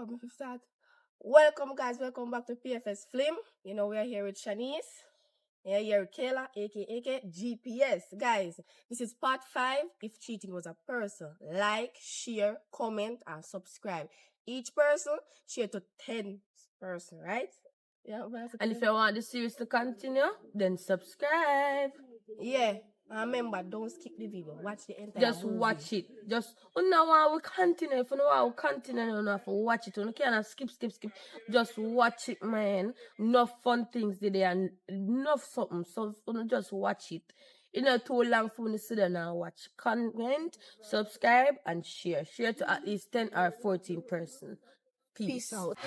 If you start. Welcome, guys. Welcome back to PFS Flim. You know, we are here with Shanice. Yeah, here with Kayla, aka GPS. Guys, this is part 5. If cheating was a person, like, share, comment, and subscribe. Each person share to 10 person, right? Yeah, And if you want the series to continue, then subscribe. Yeah. And remember, don't skip the video. Watch the entire Just movie. watch it. Just now we continue. If you know how we continue, you don't have to watch it. You can't skip. Just watch it, man. Enough fun things today and enough something. So you just watch it. It's not too long for me to sit down and watch. Comment, subscribe, and share. Share to at least 10 or 14 person. Peace out.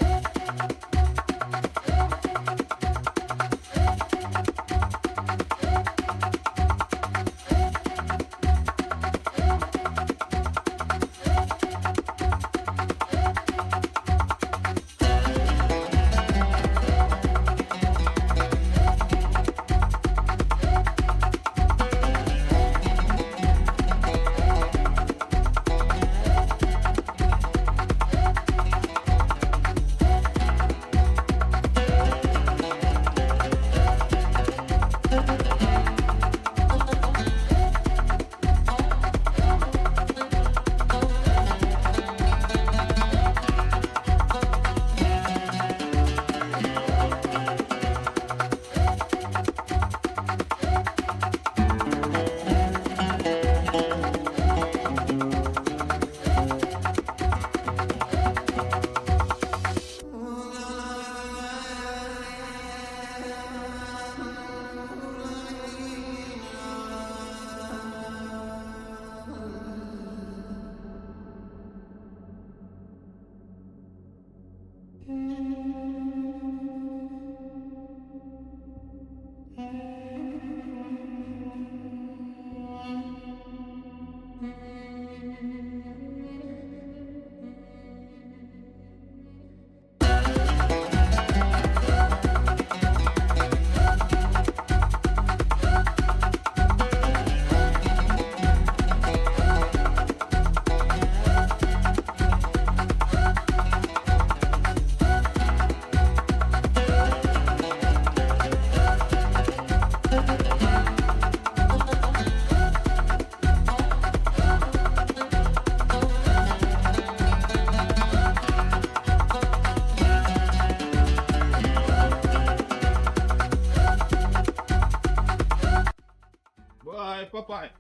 Boy, Popeye.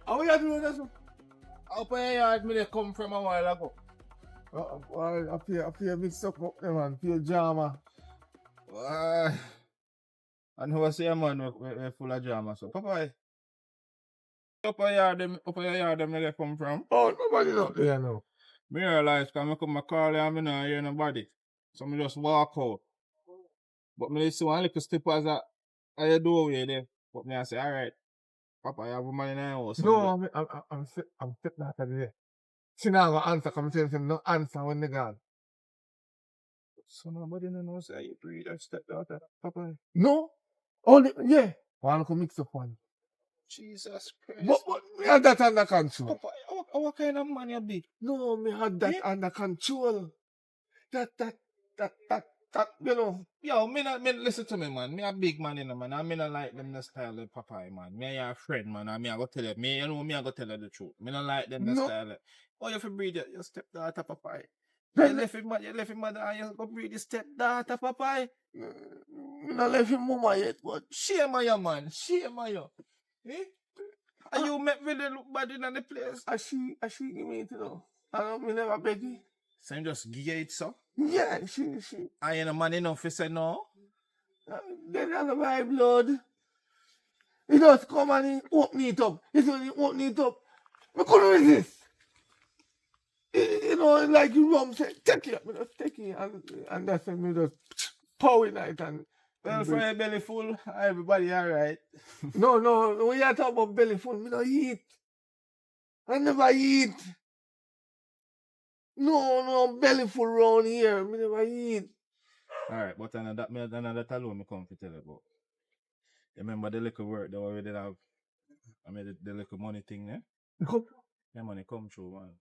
How you doing this? How far yard me they come from a while ago? Well, I feel mixed up there, man. Feel drama. Boy. And who say a man we full of drama, so Popeye. Upper yard them they come from. Oh, nobody not there now. Me realize cause I come call you and me not hear nobody. So me just walk out. But me see one little slippers at the doorway there. But me I say, alright, Papa, you have a man in the house. No, I'm sitting out of there. See now, I'm answer. Come tell him no answer when they gone. So nobody knows how you breathe or step out of Papa. No, only yeah. One come mix up one. Jesus Christ. But me had that under control. Papa, what kind of man you be? No, me had that under control. That, you know. Yo, listen to me, man. Me a big man, you know, man. I not like them the style of Papa, man. Me a friend, man. And me I go tell you. Me, you know, me I go tell you the truth. Me not like them the style. Oh, you have to breathe your stepdaughter, Papa. You left him mother and you go breathe your stepdaughter, Papa. Me not left him mama yet, but Shame on you, man. Shame on you. Eh? And you make really look bad in the place. she give me it, you know. I don't me never beg you. So you just give it, so? Yeah, she. And you know man enough to say no? Get out of my blood. He just come and he open it up. It's when he open it up. I couldn't resist. You know, like you rum say, take it. I just take it. And that's when me just power in it and well, for a belly full, everybody alright. No, when you talk about belly full, me not eat. I never eat. No, belly full round here. Me never eat. Alright, but another alone me come to tell you about. You remember the little work that we did have? I mean the little money thing, yeah? Come. Yeah, money come through, man.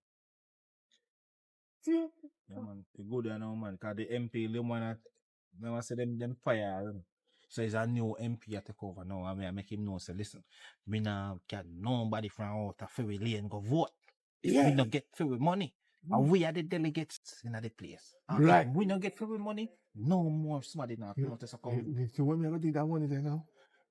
See? Yeah, man. It's good, you know, man. Because the MP, the one that, never say them fire. You know. So it's a new MP to take over now. I mean, I make him know, say, listen, we now get nobody from out of Ferry Lane go vote. If we Yeah. not get free money, and we are the delegates in the place. And Right. if we not get free money, no more somebody now come out to come. So when me go do that one is now,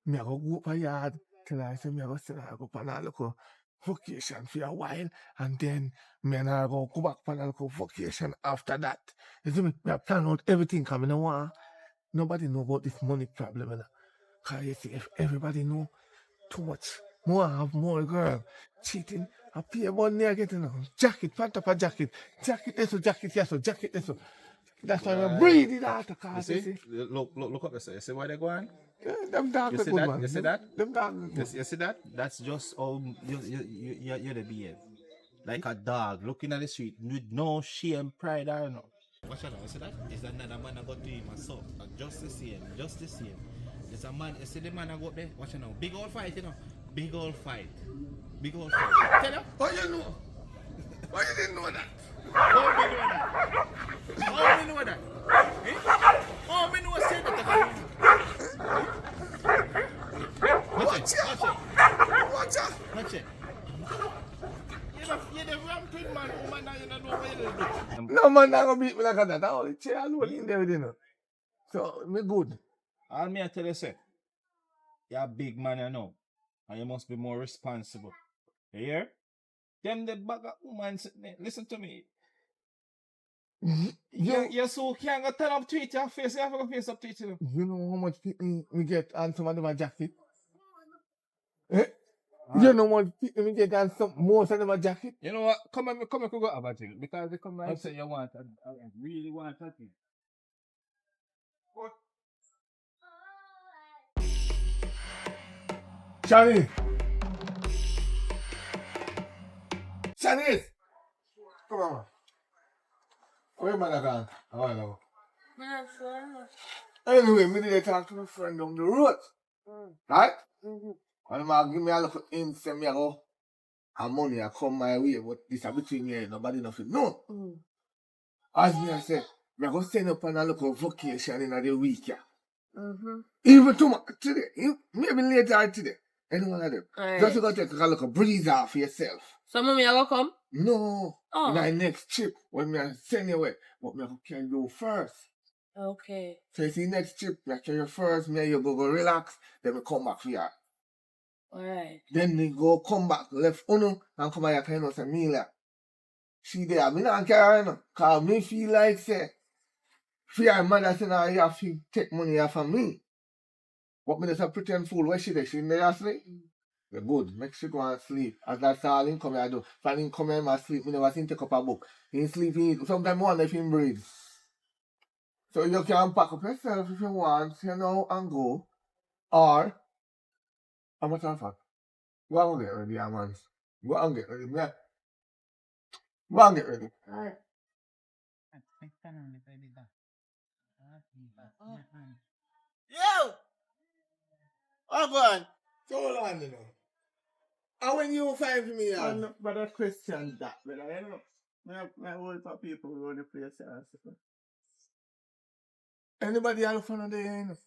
me I go up a yard till I say me I go sit I go pan a local vacation for a while and then me and I go back pan a local vacation after that. You see me? Me I plan out everything coming on. Nobody know about this money problem, you know. Cause you see, if everybody know too much, more have more girl cheating. I pay about near getting a jacket, pant up a jacket this, jacket yes, jacket this. That's why I breathe it out. You see? Look up there. You see why they're going? Yeah, them dog You good see that? man. You see that? Them dog good. You see that? That's just how you're the behave. Like a dog looking at the street with no shame, pride, or no. Watch out, you see that? Is another man I got to him, so just the same. There's a man, you see the man I got there? Watch out now. Big old fight, you know. Big old fight. Tell you? How you know? Why you didn't know that? How me know that? How me know that? Eh? How me know say that? Watch it. You're the ramping man, woman, now you don't know what you do. No man not gonna beat me like that. I only chair alone in there, you know. So me good. All me I tell you, say, you're a big man, you know, and you must be more responsible. You hear? Them the bag of woman, listen to me. You so can't go turn up tweet your face, you have to go face up tweet you. You know how much people we get on some of them a jacket? Eh? You know what people we get on some most of them a jacket? You know what? Come on, go have a drink. Because they come and say you want, I really want that thing. Shanice! Shanice! Come on. Where man I gone? How I know? Anyway, me did talk to my friend down the road. Right? And man give me a little hint, say me I go, and money I come my way, but this is between me and nobody nothing. No. As me I say, me I go send up on a little vacation in the week. Even tomorrow, today, maybe later today. Any one of them. Just to go take a little breeze off yourself. So mommy, I go come? No. Oh. In my next trip, when I send you away, but me I can go first. Okay. So you see next trip, me I carry you first, me and you go relax, then we come back here. Alright. Then we go come back, left Uno, and come back and say, Mila. She there, me not carry her, cause me feel like say, for your mother say now you have to take money off of me. But me just a pretend fool, where she there? She in there asleep? We're good, make she go and sleep. As that's all him come here do. If I didn't come here and sleep, me never seen take up a book. He sleep, sometimes I wonder if he breathe. So you can pack up yourself if you want, you know, and go. Or, how much of fun? Go and get ready, man. Go and get ready, man. Go and get ready. Alright. Yo! Oh, go on. So hold on, you know. And when you find me, But a question that, but I know, my whole for people who want to play serious. anybody else from there, you know?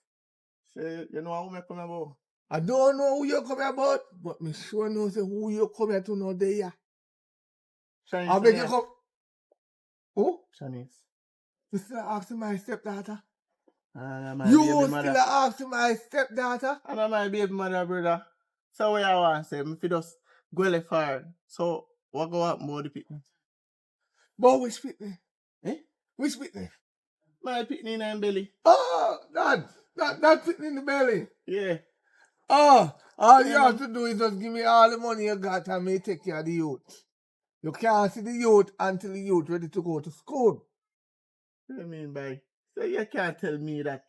Say, you know how me come about? I don't know who you come about, but me sure know say who you come here to know there. Shanice. I beg you come. Who? Shanice. You still asking my stepdaughter? My You baby still mother. asking my stepdaughter? I'm my baby mother, brother. So what I want to say, if you just go left far. So what go up more the people? But which pitney? Eh? Which pitney? My pitney in my belly. Oh, that pitney in the belly. Yeah. Oh, all you Yeah, have to do is just give me all the money you got and me take care of the youth. You can't see the youth until the youth ready to go to school. What do you mean by? So you can't tell me that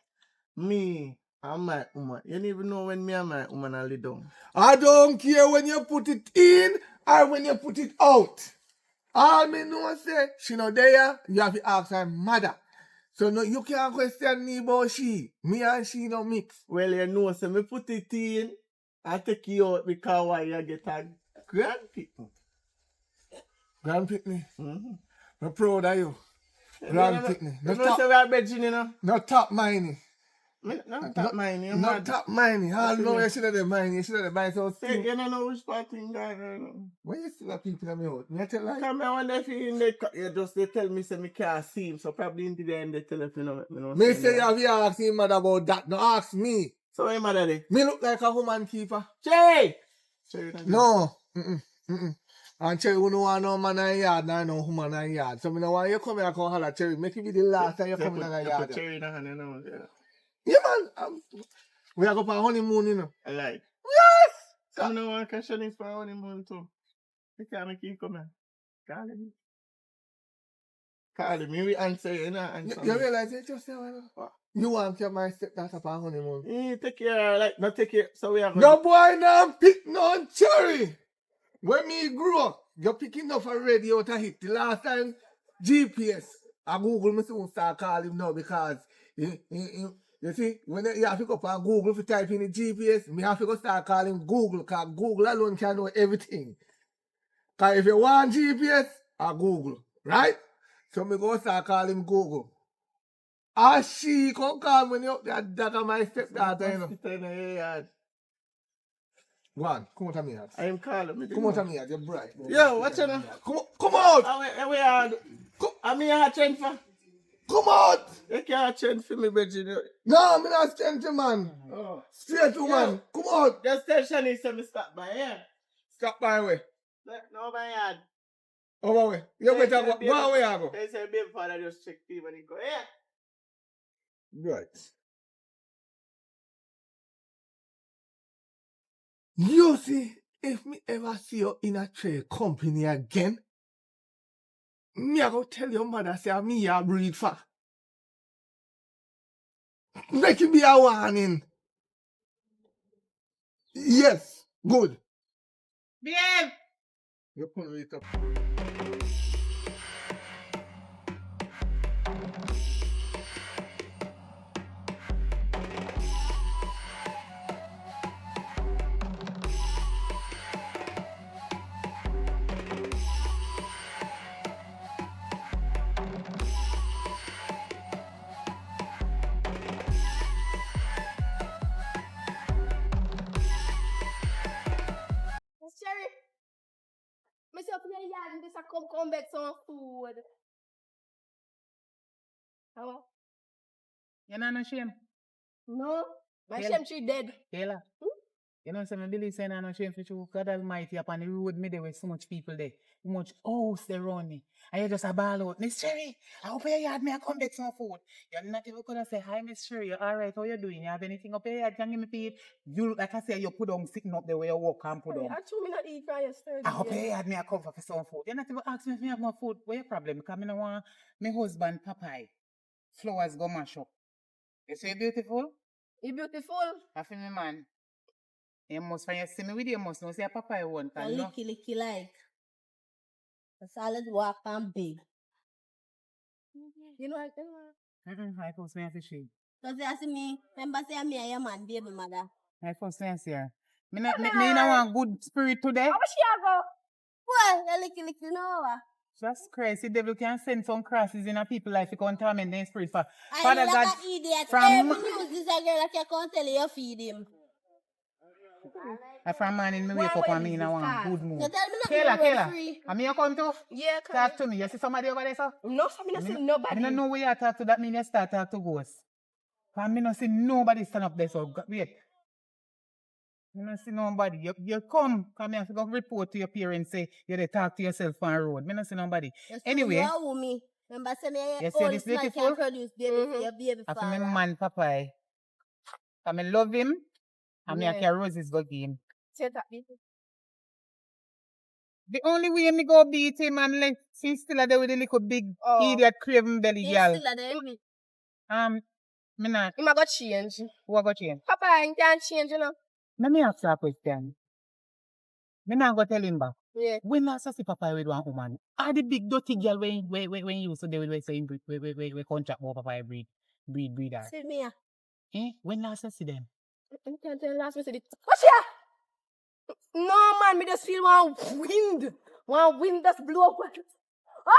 me and my woman. You don't even know when me and my woman are laid down. I don't care when you put it in or when you put it out. All me know say, she not there, you have to ask her mother. So no, you can't question me about she. Me and she no mix. Well, you know, so me put it in and take you out because why you get a grand people. Grand pitney. Mm-hmm. I'm proud of you. Grand picnic. You know, say we are bedging, you know? No top mining. No top mine, you No mad. top mining. All What you know mean? you should have the mining. You should have the mining. So Say, you don't know which part thing that, you know. when you still have people in my house, me I tell like, Come here, when they feel in they tell me, say, me can't see him. So probably in the end, they tell him, you know. me say you have to ask him mother about that. No, ask me. So what am I daddy? Me look like a woman keeper. Jay! No. And Cherry, we don't want no man in the yard, no woman in the yard. So me no want you come here and come holler, Cherry. Make it be the last time you come in the yard. Cherry in the hand, you know. Yeah, man. We are going for a honeymoon, you know. I like. Yes! Some no one can shut for honeymoon too. You can't make you come here. Call him. Call him. We answer you, know. You realize it just now, you want to my stepdaughter for a honeymoon. Take care, like, not take care. So we are going No boy now pick no Cherry. When me grew up, you picking up a radio to hit. The last time, GPS. I Google me soon start calling him now because you see, when you have to go up on Google if you type in the GPS, me have to go start calling Google because Google alone can know everything. Because if you want GPS, I Google, right? So me go start calling Google. And she come call me up there, that my stepdaughter, you know. Go on, come out of me house. I am calling. Come out of me house, you're bright. Yo, what's your name? Come out! We are. I'm here change for. Come out! You can't change for me, Virginia. No, I'm not change, man. Oh. Straight to man. Come out! Just tell Shani say me stop by here. Stop by way. No, my yard. Over way. You better go away, I go. They say baby father just check me when he go here. Right. You see, if me ever see you in a trade company again, me I go tell your mother say me a breed for. Make it be a warning. Yes, good. Behave. You pull it up. Miss Cherry. Miss up in the yard and this a come back some food. How? You know no shame? No. My Hell. shame tree dead. Kayla. You know, some believe saying I no shame for you. God Almighty upon the road me there with so much people there. So much house there around me. And you just a ball out. Miss Cherry, I hope your yard me I come back some food. You're not even gonna say, hi Miss Cherry, you're alright, how you doing? You have anything up your yard? Can you give me feed? You like I say, you put on sitting up there where you walk and put on. I told me not eat from yesterday. I hope your yard me I come for some food. You're not even asking me if me have no food. What your problem? Because I don't want my husband Popeye. Flowers go mash up. You say beautiful? You beautiful. I feel me man. You must find you see me with you must know say papa I want A and no. licky like. A solid walk and big. You know what? I first me have to see. So they ask me, remember say me and your man, baby mother. I first me see her. Me no want good spirit today. How much she go? Well, a licky no. Just crazy devil can send some crosses in a people life to contaminate their spirit for I Father like God an idiot. from Every news is a girl that you can't tell you feed him. from morning me wake up and me no want good mood. You tell me nothing Kayla, free. and me you come to Yeah, talk to me. You see somebody over there, sir? No, so me not see nobody. I don't know where you talk to. That mean you start talk to ghosts. Cause me not see nobody stand up there. So wait, me not see nobody. You come me have to go report to your parents. Say you dey talk to yourself on the road. Me not see nobody. Anyway, You are me. Remember say me you see old this man beautiful? can produce baby for your baby I feel father. my man Popeye. I me love him. And me I Yeah. carry roses go give him. Say that, baby. The only way me go beat him and let he's still there with the little big idiot craven belly He's girl. still there. Me not. He might go change. Who go change? Papa, he can't change, you know. Let me ask you a question. Me not go tell him back. Yeah. When last I see Papa with one woman, are the big dirty girl when you used to do with saying we contract more Papa breed her? See me. Eh? When last I see them? I can't tell last me said it. What's here? No, man, me just feel one wind. One wind just blow up. Ah!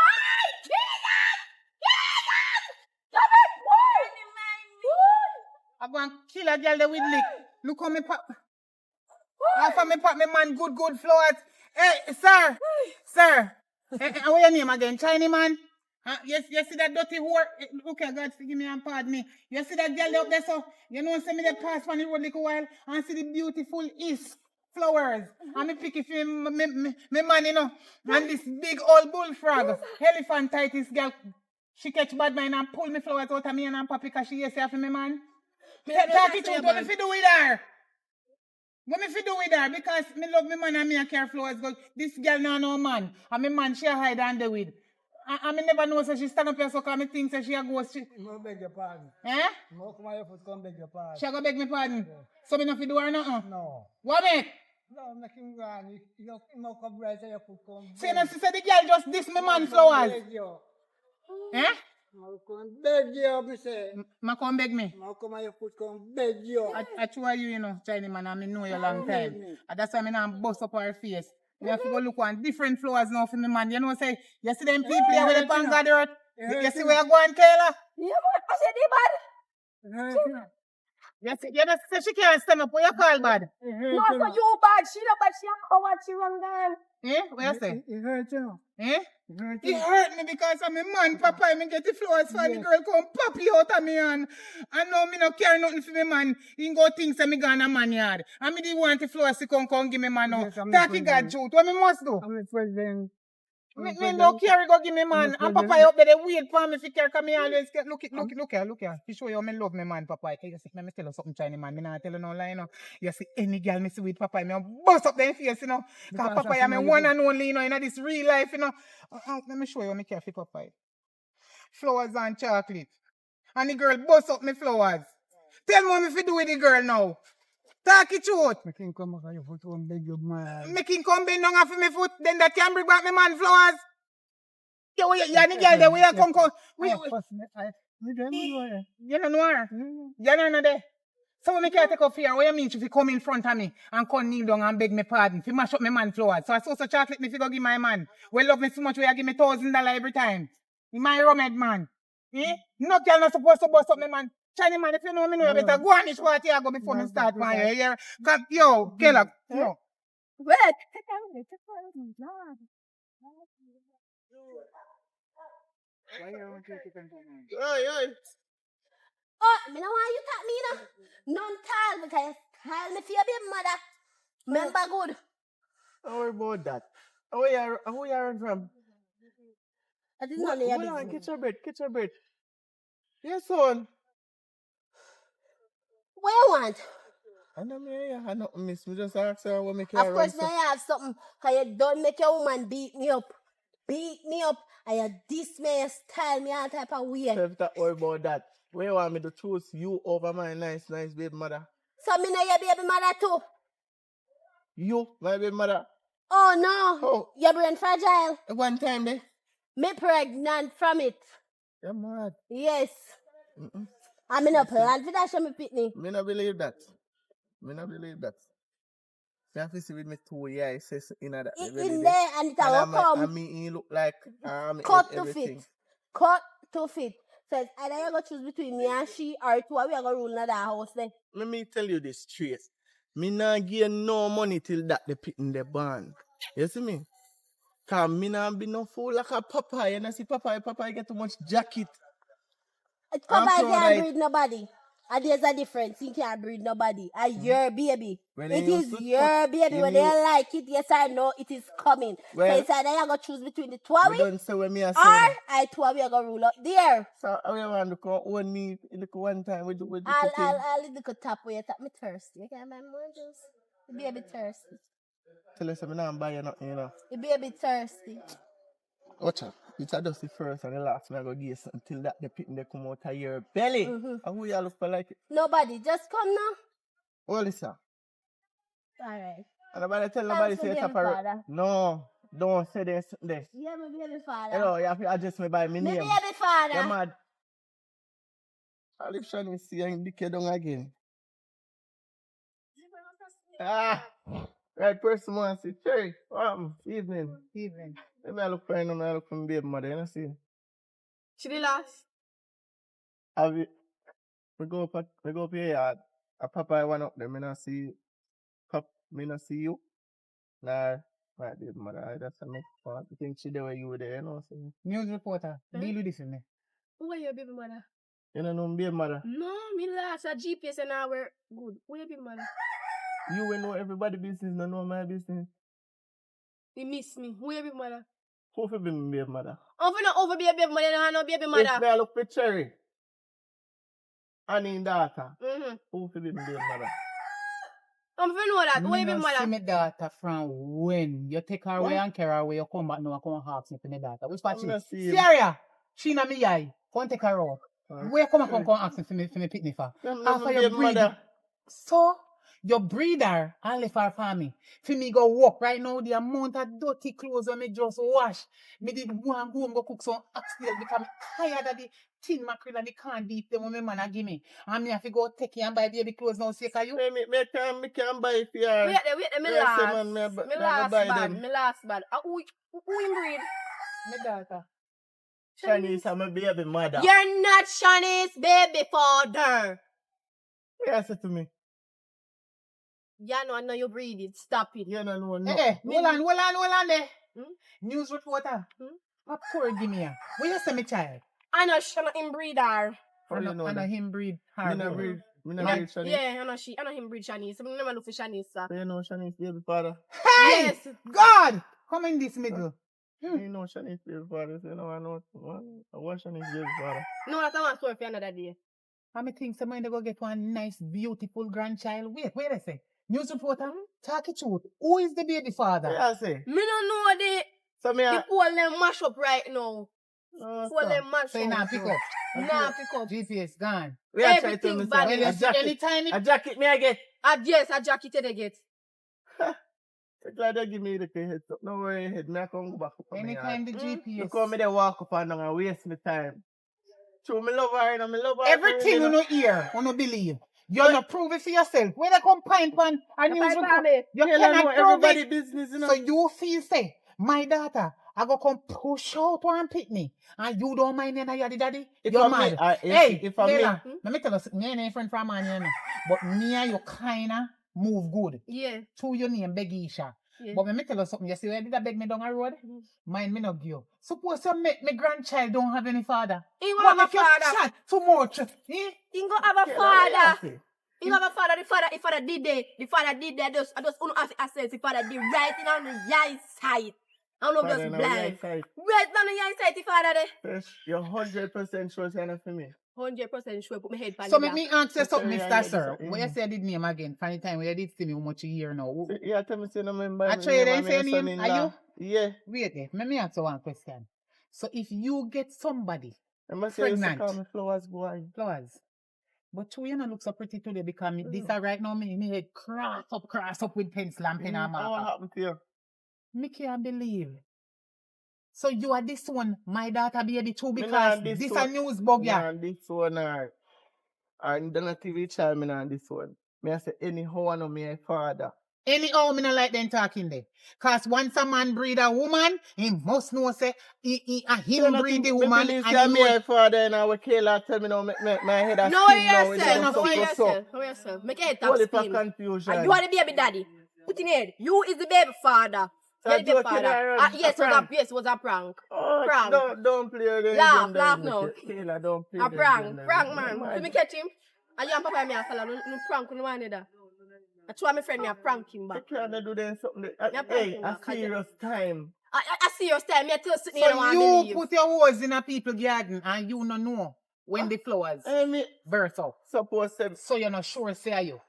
I go and kill a girl there with lick. Look how me pop. After me pop me man good flowers. Hey, sir. Sir. What your name again? Chinese man? You see that dirty whore? Okay, God, forgive me and pardon me. You see that girl up there, so you know, send me the pass from the road like a while and see the beautiful East flowers. And me pick it for me man, you know. And this big old bullfrog, elephantitis girl, she catch bad mind and pull me flowers out of me and pop because she say for me man. Talk it out, what me fi do with her? What me fi do with her? Because me love me man and me a care flowers. This girl now no man. And me man she a hide under with. And me never know so she stand up here so cause me think so she a ghost. No beg your pardon. Eh? No come on your foot, come beg your pardon. She a go beg me pardon. Yeah. So me not fi do her nothing. No. What make? No, make him go on. You no come right so your foot come. See now she said the girl just diss me man flowers. Beg you. Eh? No come beg you, me say. Ma come beg me. No come on your foot, come beg you. I try you know, Chinese man, and me know you long time. And that's why me now bust up her face. Me have to go look on different flowers now for me man. You know say, you see them people here with the bang of the earth? You see where I go on, Kayla? Yeah, man. I said, they bad. You know, say she can't stand up. What you call bad? No, so you bad. She not bad. She a coward. She wrong girl. Eh? What you say? It hurt you. Eh? It hurt It you. hurt me because I'm a man, Papa. Me get the flowers for the girl come pop you out of me hand. And now me no care nothing for me man. He go think say me gone a man yard. And me the want the flowers to come give me man now. Yes, I'm That the he got president. truth. What me must do? I'm the president. Me no care go give me man. And Papa up there they wait for me if he care cause me always get look here. He show you me love me man, Papa. You see, me tell you something Chinese man. Me not tell you no lie, you know. You see any girl me see with Papa, me bust up them face, you know. Cause Papa is my one and only, you know, in this real life, you know. Let me show you me care for Papa. Flowers and chocolate. And the girl bust up me flowers. Tell me what me fi do with the girl now. Talk it truth. Make him come on your foot, come beg your man. Make him come bend down off of me foot, then that can bring back me man flowers. You and the girl there, where you come. You don't know her. You don't know there. So when me can't take off here, what you mean if you come in front of me and come kneel down and beg me pardon, if you mash up my man flowers. So I saw so chocolate me if you go give my man. Well love me so much where you give me $1,000 every time. You my rumhead man. Eh? No girl not supposed to bust up me man. Chinese man, if you know me, know you better go on this party I go before me start my hair. Come, yo, Kayla, yo. Wait. Oh, me no want you talk me no. None tall because tell me for your baby mother. Remember good. Don't worry about that. Who you run from? That is none of your Hold on, business. catch your breath. Yes, son. What you want? I know me, I know miss me. Just ask her what make you Of run course, so. now you have something. How you don't make your woman beat me up. Beat me up. And you diss me, you style me all type of way. If that worry about that. Where you want me to choose you over my nice baby mother? So me know your baby mother too. You, my baby mother. Oh no. Oh. Your brain fragile. One time, there. Me pregnant from it. You're mad. Yes. I'm in a plan for that show me pitney. Me not believe that. Me have to see with me 2 years says in that. In there and it will come. And me he look like Cut to everything. fit. Cut to fit. So it's either you go choose between me and she or two we are gonna rule in that house there. Let me tell you this straight. Me not give no money till that they put in the barn. You see me? Cause me not be no fool like a papa. You know see papa get too much jacket. It's Papa can't breed nobody. And there's a difference. He can't breed nobody. And your baby. When It you is used to your baby. you When knew- they like it, yes or no, it is coming. Well, so it's either you go choose between the two of We we, don't say when me a or say. I two of we are gonna rule out there. So I want to call one me look one time we do I'll look at top where you tap me thirsty. You can't buy more juice. The baby thirsty. tell us I'm not buying nothing, you know. The baby thirsty. Watch out. It's a dusty first and the last me I go give you something till that the pit they come out of your belly. And who you look for like it? Nobody. Just come now. Oh listen. Alright. And nobody tell nobody Thanks say for it's a being parrot. father. No, don't say this. Yeah, my baby father. Hello, you have to address me by my My name. baby father. You're mad. I'll leave Shani see and dick you down again. Right person wants to see. Cherry, evening. Let me look for him, I look for my baby mother, you know see. She the last. Have you We go up here yard. A papa I went up there, me not see me not see you. Nah, my baby mother, I just make fun. I think she there where you were there, you know. So, News reporter, Huh? deal with this with me. Who are your baby mother? you know no baby mother. No, me last a GPS and now we're good. Who your baby mother? You will know everybody business, no know my business. You miss me. Who your baby mother? Who for be my baby mother? I'm finna over be a baby mother, no baby If mother. me I look for Cherry, Annie daughter, Mm-hmm. who for be my baby mother? I'm finna know that. Who Me your baby no see mother? my daughter from when you take her away What? and carry her away, you come back now and come and ask me for my daughter. Which part I'm she? not see him. Syria, she na me eye. Come take her out. Where you come and Okay. come ask me for me picnic for? I'm Half not of my your baby breed. mother. So, your breeder and left her for me. For me go walk right now, the amount of dirty clothes when me just wash. Me did one go home go cook some oxtail because me tired of the tin mackerel and the canned beef them when my man a give me. And me have to go take it and buy baby clothes now, say, you? Me can buy it for her. Wait there, me Yeah, say, last. man, Me me last buy bad. them. Me last bad. Who in breed? My daughter. Chinese, I'm a baby mother. You're not Shanice's baby father. Yeah, say to me. Yeah, no, I know you breed it. Stop it. You don't know Eh, nothing. hold on there. Hmm? News reporter. Hmm? What poor give me here? Where you say me child? I know she not in breed her. How you know I know that? him breed Me her. not boy. breed. Me not Yeah, breed Chinese. yeah, I know him breed Shanice. I never look for Shanice, sir. So you know Chinese baby father. Hey! Yes. God! Come in this middle. You know Chinese baby father. So you know I know what Chinese baby father. No, that's one story for another day. I me think somebody go get one nice, beautiful grandchild. Wait a sec. News reporter, talk it truth. Who is the baby father? Yeah, I say. Me don't know So me the pole them mash up right now. no, Pole them mash So you up. not pick up. Nah, pick up. GPS gone. we are trying to Everything me bad. say Well, a you see, jacket. anytime A jacket me I get. Yes, a jacket they get. So glad they give me the heads up. No worry, head me I come go back up on me yard. anytime the GPS. Look how me they walk up and down and waste my time. So me love her and me love her. Everything you know hear, you no believe. You no prove it for yourself. When they come pint one a news Pint report, me. you know cannot prove everybody it. business, you know. So you feel say, my daughter, I go come push out one pitney, and you don't mind any of the daddy? If You're I'm mad. me, Hey, if I'm me, Layla, let me tell you, me ain't friend from man, you know. But me and you kinda move good. Yeah. To your name, Begisha. Yeah. But let me tell you something. You see, when did I beg me down the road? Mind me not give you. Suppose you make my grandchild don't have any father. He What gonna have make a you father. chat too much? He gonna have a father. He have a father. The father did that. The father did that. I just don't have access. The father did right in on the right side. I don't know just blind. Right on the right side, the father there. Yes, you're 100% sure it's enough for me. 100% sure. Put my head on So the make me ask you something, Sorry, I Mr. get Sir. this, What you say I did name again? Funny time when you did see me how much you hear now. Yeah, tell me, say no member. I try you say name. Are you? Yeah. Wait there. Let me answer one question. So if you get somebody I must say, you pregnant, call me flowers, boy. flowers, but you not look so pretty today because this are right now me head cross up with pencil and pen and What marker. happened to you? Me can't believe. So you are this one, my daughter baby too, Me because nah this this a one. news bug, yeah. Nah, this one, or the TV child, me nah this one. Me I say, anyhow, I know me a father. Anyhow, me not like them talking there. Cause once a man breed a woman, he must know say him breed the woman and and me a father and I will kill her, tell me now, my head a No, spin now. yourself. Make your head top Holy for spin. confusion. And you are the baby daddy. Put in head. You is the baby father. So You're the baby joking father. around, Yes, a prank. it was a prank. Oh, Prank. don't play the Laugh gender, now. Kayla, don't play A the prank. gender. Prank, man. Let me catch him. And you and papa and me a follow. No prank, no one either. I told my friend me a prank him back. You can't do them something. prank Hey, him a back, serious time. I see your style. Me I tell you something you don't so want to you believe. put your words in a people garden and you no know when the flowers Me birth out. suppose So you're not sure say you.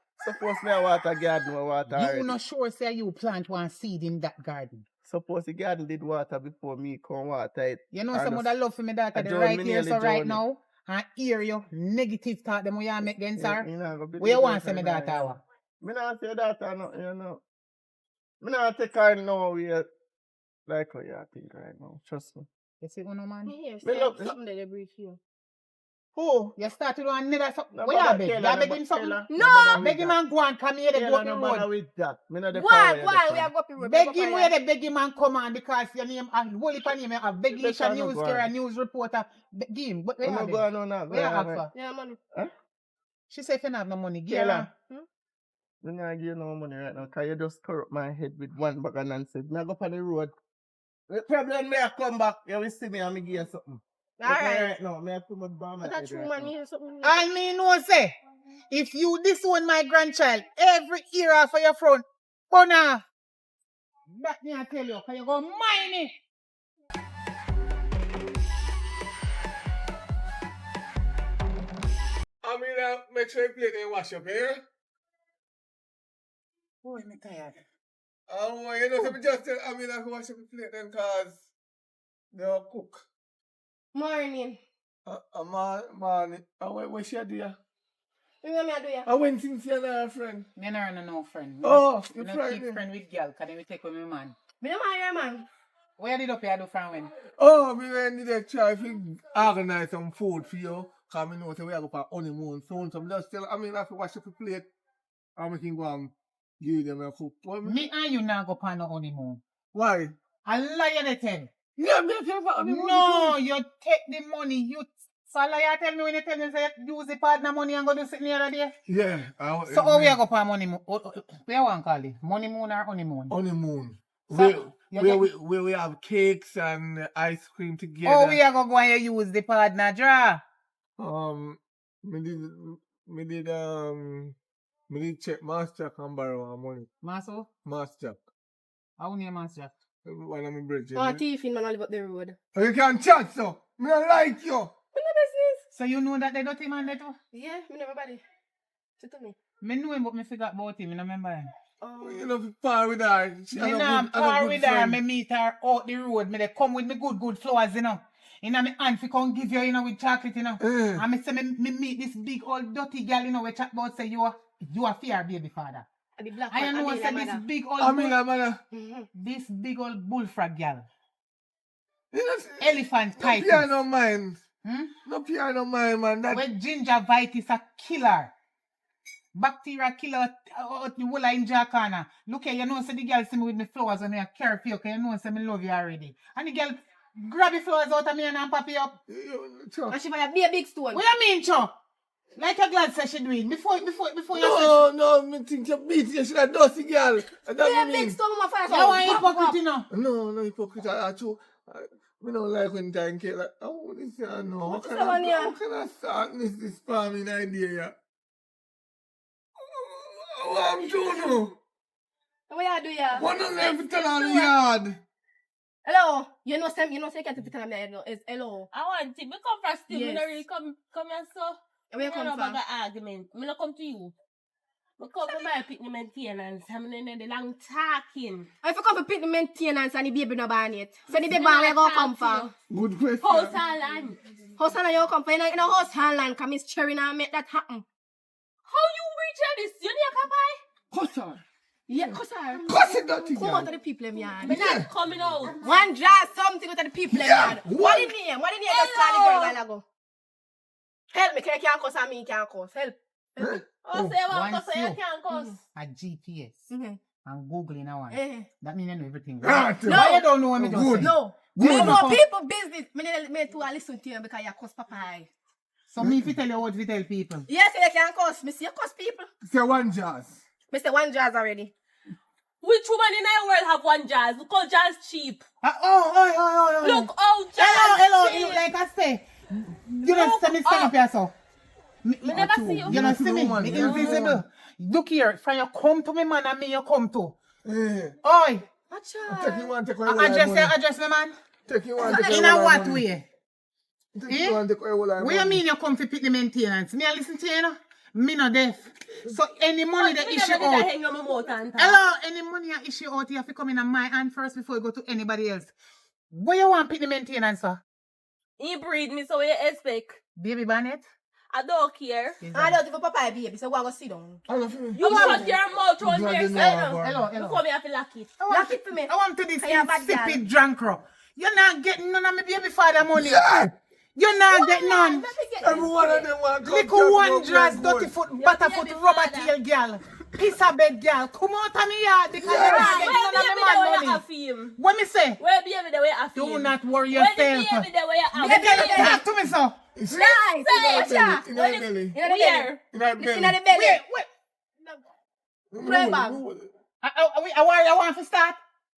me a water garden or water You already. not sure say you plant one seed in that garden. Suppose the garden did water before me come water it. You know And some of the love for me daughter I the join right me here nearly so right join now and hear you negative thought them we are make against her. You know, go What you want say me daughter wa? Me not say that no, you know. Me not take her nowhere like how you think right now. Trust me. You see uno man? Yes, Me love something that they breathe here. Who? You started on another something. No What you bother beg? Kayla, You beg him something? No! Beg him and go and come here, they go Kayla, up the no bother road. with that. Me not the Go power on, you we defend. are going to Beg him where they beg him and come on because your name and whole heap of name a Begisha Better no news go carrier, on. news reporter. Give him. But where I'm you not beg? going on now. Where you ask for? Yeah, money. Huh? She say if you don't have no money, give Kayla. her. I'm not give you no money right now, because you just corrupt my head with one bag of nonsense. I go up on the road. The problem, I come back, you will see me and me give you something. But Alright. right now, I put my bomb But at that's head true, right man. now. Me hear something. I mean, no say, if you disown my grandchild, every ear for your front, burn off. Back me I tell you, because you go mine it. I mean, make sure you plate and wash up here. Boy, me tired. Oh, you know, so me just tell I mean, I wash up the plate then, because they'll cook. Morning. Man, what she do ya? You know me I do ya? I went since you're not a friend. Me no friend. Oh, Me you no friend keep me. friend with girl, because then we take with me man. Me no mind your man. Where did up here do from when? Oh, me when did I try to organize some food for you? Because I know so we are going for honeymoon soon. So I'm just tell I mean, I have to wash up the plate. And we can go and give them a cook. Me and you now go on no honeymoon. Why? I lie they tell. Yeah, me tell for honeymoon. No, you take the money. You so lie tell me when you tell me say use the partner money and go do something the other day. Yeah. So how we are go on honeymoon? Where want call it? Honeymoon or honeymoon? Honeymoon. So, where we have cakes and ice cream together. Oh, we are go and use the partner draw. Me did check Master Jack and borrow our money. Master? Master Jack. How name Master Jack? One of my bridges. Oh, thief in man all about the road. Oh, you can chat so. Me don't like you. Me no business. So you know that they dirty man there too? Yeah, me never body. Say to me. Me know him, but me forgot about him. I remember him. You know, par with her. Me not par with her. Me meet her out the road. Me they come with me good flowers, you know. You know, me aunt fi come give you, you know, with chocolate, you know. And me say me meet this big old dirty girl, you know, we chat about say you are fear baby father. The black I one, know say Amina, this mother. big old Amina. this big old bullfrog girl. You know, Elephant type. No piano mind. Hmm? No piano mind, man. That Where gingivitis a killer. Bacteria killer out the whole in Jacana. Look here, you know, say the girl see me with me flowers on her care for you, because you know, say me love you already. And the girl grab the flowers out of me and pop it up. And she might be a big stone. What you mean, Cho? Like a glad say she do it. Before you No, me think you beat you. She's a dusty girl. Be a big stone, my father. you want hypocrite, you know? No, hypocrite. I don't like when time get like, oh, this I know. What is that one here? How can I start this farming idea here? What I'm doing now? What you do ya? What does every tell on the yard? Hello? You know say you can't fit on my head now. It's hello. I want it. Me come from still. Yes. Me not really come here so. Where you come no from? bag of argument. Me not come to you. Me come to my picnic maintenance. I'm in the long talking. If you come for pick the maintenance and the baby no born yet. So the baby born where you go come from? Good question. House and land. House and you come from? You know house and land. Come Miss Cherry now make that happen. How you reach this? You need a papai? Cussar. Yeah, Cosar. Cuss it dirty Come girl. out of the people in yard. Me not coming out. One draw something out of the people in yard. What the name? What the name just call the girl while ago? Help me, can you cuss and me can't cuss. Help. Oh, say what? once Say you- you can't cuss. A GPS. Mm-hmm. And Google in one. Eh. That means I know everything. Ah, Why you don't know what me just good. say? No. Good. Me know people business. Me too I listen to you because you cuss papa. So me if you tell you what to tell people. Yes, you can't cuss. Me see you cuss people. Say one jazz. Me say one jazz already. Which woman in the world have one jazz? Look how jazz cheap. Oh. Look how jazz Hello. cheap. Like I say, you don't see me stand up here, so. Me never see you. You don't see me. woman, Me you don't see invisible. Look here, from you come to me, man, and me you come to. Eh. Oi, Take you one, take away all our money. address me, man. Take you one, take away In all a our what money. way? Take you one, take away all our What you money. mean you come to pick the maintenance? Me I listen to you, know? Me no deaf. So any money that Me issue never did out. hang on my mouth and talk. Hello, any money I issue out, you have to come in on my hand first before you go to anybody else. What you want pick the maintenance, sir? He breed me, so what you expect? Baby Barnett? I don't care. I don't give a papa baby, so go sit down. I love you. You shut your mouth around Glad here, you know son. about it. Before me have to lock it. Lock it for me. I want to this I am bad girl. insipid drunk row. You're not getting none of my baby father money. Yeah! You're not getting none. Every one of them want to come Little talk one about dress, black dirty boy. foot, baby butterfoot, rubber father. tail girl, piece of bed girl. Come out of me yard because you're not Where getting none the of baby my the way man you money. have him? What me say? Where the baby the way you have him? Do not worry Where the yourself. baby the way you have You him? talk to me, sir. It's Lies. Watch out. in our belly. In the belly. In our It's belly. in the belly. Play bag. I want to start.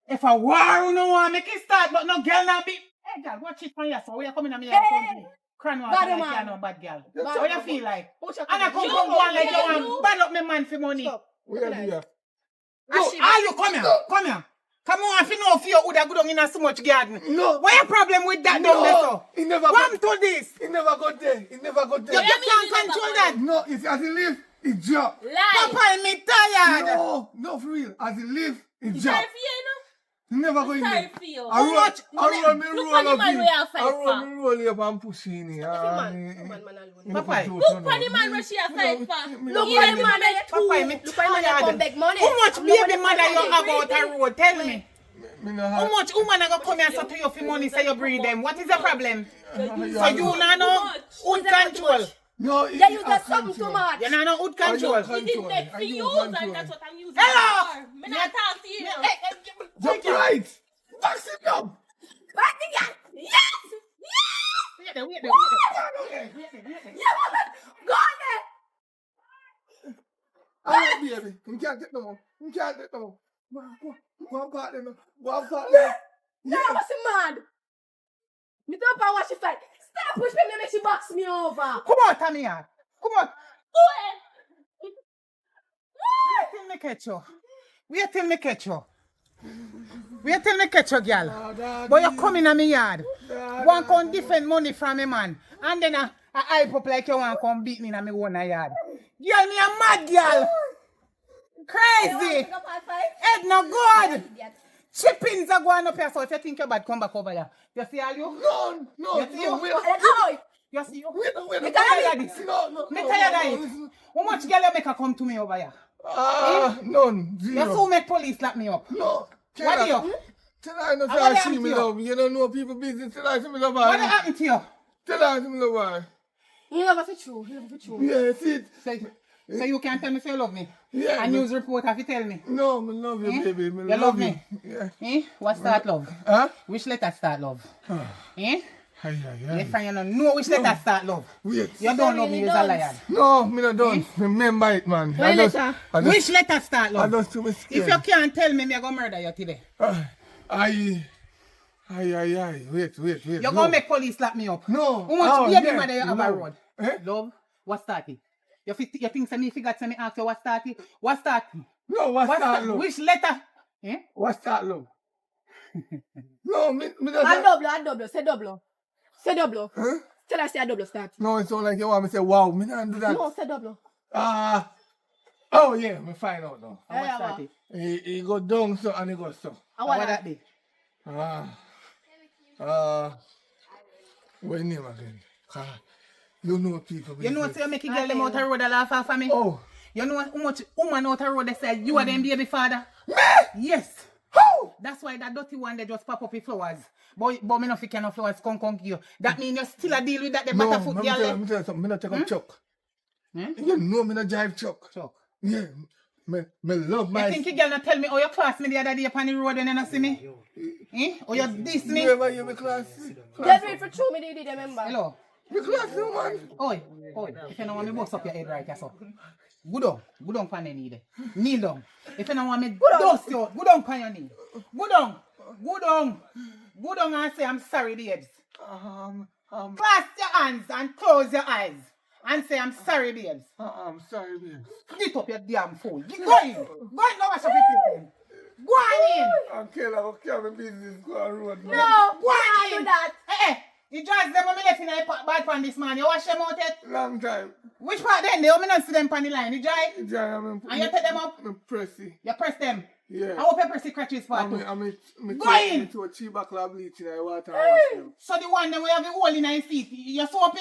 If a war you no want make it start, but no girl not be. Hey girl, watch it from here. So where you coming at me like crying out Bad like man. you no bad girl. Bad How you man. feel like? Push up. And I come from one like you want bad up me man for money. Stop. Where are you? No, are you come here? Come here. Come on, if you know if you would have go down in so much garden. No. What your problem with that down there, so? He never Come got, to this. he never got there. He never got there. You can't control that. No, if as he live, he drop. Papa, me tired. No, for real. As he live, he Sorry drop. for you, He never go in Sorry there. for you. I run much? me Look roll on the up man in. we are fight I run for. me roll up and push in here. Papa, Look on the man where she a fight for. Look Even at the man make there. Papa, me Look at the man there come tired. beg money. How much I'm baby not mother you gonna have breed out a road? Tell me. Me no How have. much woman are gonna come here so to you for money say you breed them? What is the problem? So you not know hood control. No, Yeah, you got something too much. You not know hood control. It is dead for you, and that's what I'm using Hello. it for. Me not talk to you. Jump right. Box it up. Back again. Yes. Wait there. Yeah. Go on there. All right, baby. You can't take no more. You can't take no more. One part there. One part there. No, what's the mad? Me don't know what she fight. Stop pushing me, make she box me over. Come on, Tamia. Come on. Wait till me catch you. Wait till me catch you. Wait till me catch you, girl. But you come in a me yard. One come defend money from me man. And then I hype up like you want come beat me in a me own yard. Girl, me a mad girl. Crazy. Head no good. Chippings are going up here, so if you think you're bad, come back over here. You see all you? No. You see you? Oh, You see you? Wait. Me tired of this. No. Me tired of it. How much girl you make her come to me over here? None. You Zero. so make police lock me up. No. What do you? Tell her not And what to see happened me to you? love. You don't know people business. Tell her see me love her. What happened to you? Tell her see me love her. you never fit true. You never fit true. Yeah, see it. So you can't tell me say you love me? Yeah. A news report have to tell me. No, I love you, baby. You love me? Yeah. Eh? What start love? Huh? Which letter start love? Eh? Ay. Your friend you don't know which letter start love. Wait. You don't love me, you're a liar. No, me not done. Remember it, man. What letter? Which letter start I love? just too much If you can't tell me, I'm going to murder you today. Ay. Wait. You're going to make police lock me up. No. How much baby yeah. mother you have No. a road? Eh? Love, what started? You think say me forgot say me ask you what started? What started? No, what's that, love? Which letter? Eh? What's that, love? No, me A doesn't. double. Say double. Say double. Huh? Tell her say a double start. No, it sound like you want me to say, wow, me not do that. No, say double. Oh, yeah, me find out now. What Yeah, started? He go down so and he go so. I What want that that. be? What name again? You know people. You know say you make a girl them out the road a laugh off of me? Oh. You know how much woman out the road they say you are them baby father? Me? Yes. How? That's why that dirty one they just pop up with flowers. But me no fit no flowers come give you. That mean you still a deal with that the No, butterfoot let girl. me there. tell you something. Me not take up Chuck. Hmm? You know me not jive Chuck. Chuck. Yeah. Me love my... You think you girl not tell me how you class me the other day upon the road and you not see me? Eh? Or you diss me? You ever hear me class? Get ready for true, me did remember. Hello? Me class you, man. Oi. If you don't want me bust up your head right, so. Go down pan your knee there. Kneel down. If you don't want me dust you out, go down pan your knee. Go down and say I'm sorry, babes. Clasp your hands and close your eyes. And say I'm sorry, babes. I'm sorry, man. Get up your damn fool. Go in. Go wash up your feet. Go on in. Okay, I'll carry my business, go on road, man. No, Go on do in. that. You drive them when me left in a bad pan this man. You wash them out yet? Long time. Which part then? They want me not see them pan the line. You drive? Yeah, And you take them up? I'm pressy. You press them? Yeah. I hope you press the crutches part too. Go in! to a cheap bottle of bleach in the water and wash them. So the one them we have the hole in your feet, you soapy?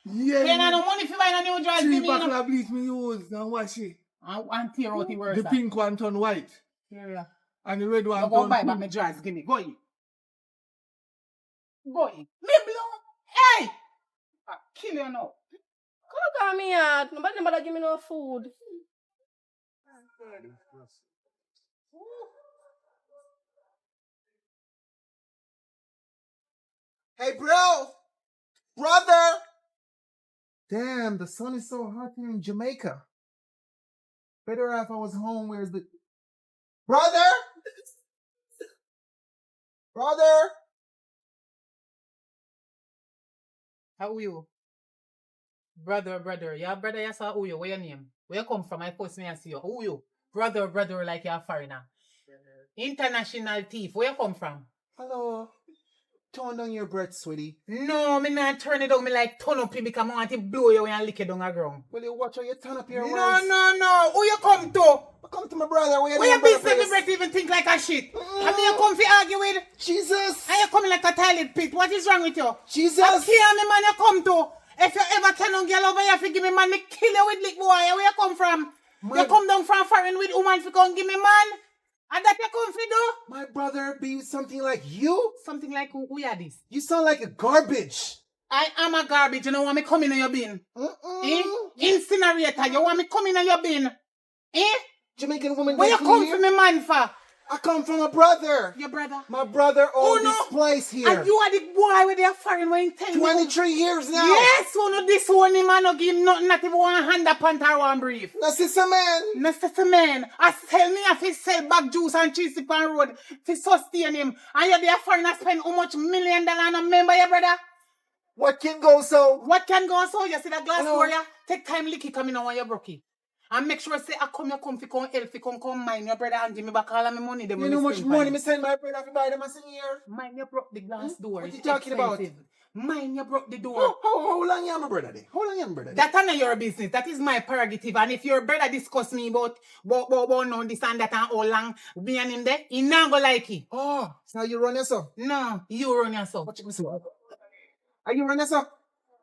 Yeah. You ain't have no money for buying a new drive for Cheap me, bottle you know? of bleach me use and wash it. And tear out the worst. The pink one turn white. Yeah. And the red one You go turn buy back pink. my drives, give me. Go in. Me blood. Hey! I kill you now. Come on, me out. Nobody give me no food. Hey, bro. Brother. Damn, the sun is so hot here in Jamaica. Better if I was home. Where's the brother? Brother? How are you? Brother. Yeah, brother, you saw who you? Where your name? Where you come from? I first me I see you. Who you? Brother, like you're a foreigner. International thief. Where you come from? Hello. Tone down your breath, sweetie. No, me not turn it down. Me like turn up it because I want to blow you and lick it down the ground. Will you watch how you turn up your words? No. Who you come to? I come to my brother. Where Where you be celebrate even think like a shit? And me you come fi argue with? Jesus. And you coming like a toilet pit. What is wrong with you? Jesus. I care me man you come to. If you ever tell on girl over here fi give me man, me kill you with lick boy. Where you come from? You come down from foreign with woman fi come give me man? And that you come fi do? My brother be something like you? Something like who are this? You sound like a garbage. I am a garbage. You know want me come in your bin? Incinerator. You want me come in your bin? Jamaican woman. Where you come from me man for? I come from a brother. Your brother? My brother owns this place here. And you are the boy with your foreign when 23 years now. Yes, no, this one man no give nothing, not even one hand up and one brief. No, sister man. No, sister man. I tell me if he sell back juice and cheese on road to sustain him. And you there foreign spend how much $1 million on a member, your brother? What can go so? What can go so? You see that glass for you? Take time lick it coming on when you broke it. And make sure say I come fi come help fi come mine your brother and give me back all of my money. You know how much money me send my brother to buy them a year? Mine you broke the glass door. What you talking about? Mine you broke the door. How long you my brother there? How long you my brother? That's not your business. That is my prerogative. And if your brother discuss me about no this and that and how long me and him there, he not go like it. Oh, so you run yourself? No, you run yourself. Watch me see. Are you run yourself?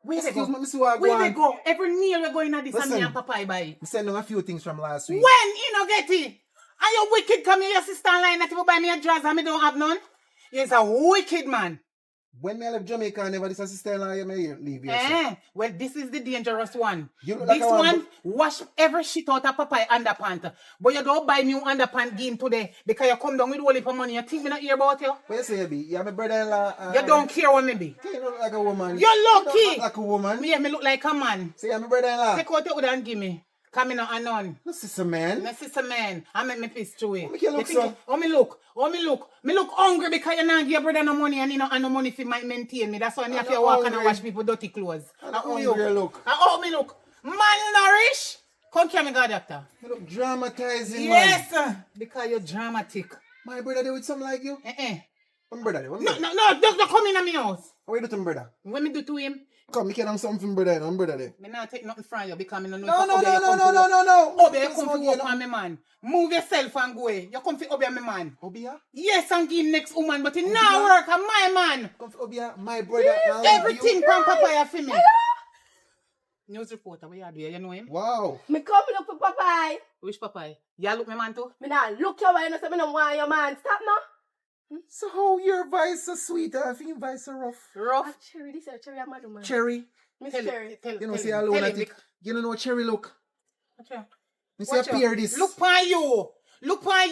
Where they go? Excuse me, see what I Where they go? Every meal we're going at this and me and Papa buy it. I send them a few things from last week. When you know get it? Are you wicked come here, your sister line that you buy me a dress and me don't have none? You're a wicked man. When me left Jamaica, I never this sister-in-law you may leave here. Well, this is the dangerous one. You look This like one, wash every shit out of Papa underpants. But you don't buy new underpants game today because you come down with all the money. You think me not hear about you? What you say, be? You're my brother-in-law. You don't care what me be. You look like a woman. You're lucky. You don't look like a woman. Me look like a man. Say, you're my brother-in-law. Take out your hood and give me. Come in and none. No, sister man. No, sister man. I make me piss through it. Make you look so. Me look. Me look hungry because you not give your brother no money and you know and no money for maintain me. That's why I have to walk and wash people dirty clothes. How you look? How me look? Malnourished. Come here, me God doctor. You look dramatizing, yes, man. because you're dramatic. My brother there with something like you? What brother there? No, don't come in my house. What you do to my brother? What me do to him? Come, me can something brother. I'm brother there. Me not take nothing from you because me no know. No. Obey, you come to work on me man. Move yourself and go away. You come to Obey me man. Obia? Yes, and give next woman, but it now work on my man. Come to Obia, my brother. Everything from Papa for me. News reporter, what you do? You know him? Wow. Me come look for Popeye. Which Papa? You look me man too? Me not look your way, you know, so me don't want your man. Stop now. So how your voice so sweet? I think your voice so rough. Rough? Cherry, this is Cherry, I'm mad, man. Cherry. Miss Tell Cherry. You know, see alone I think. You don't know what Cherry look. You see a pear this. Look for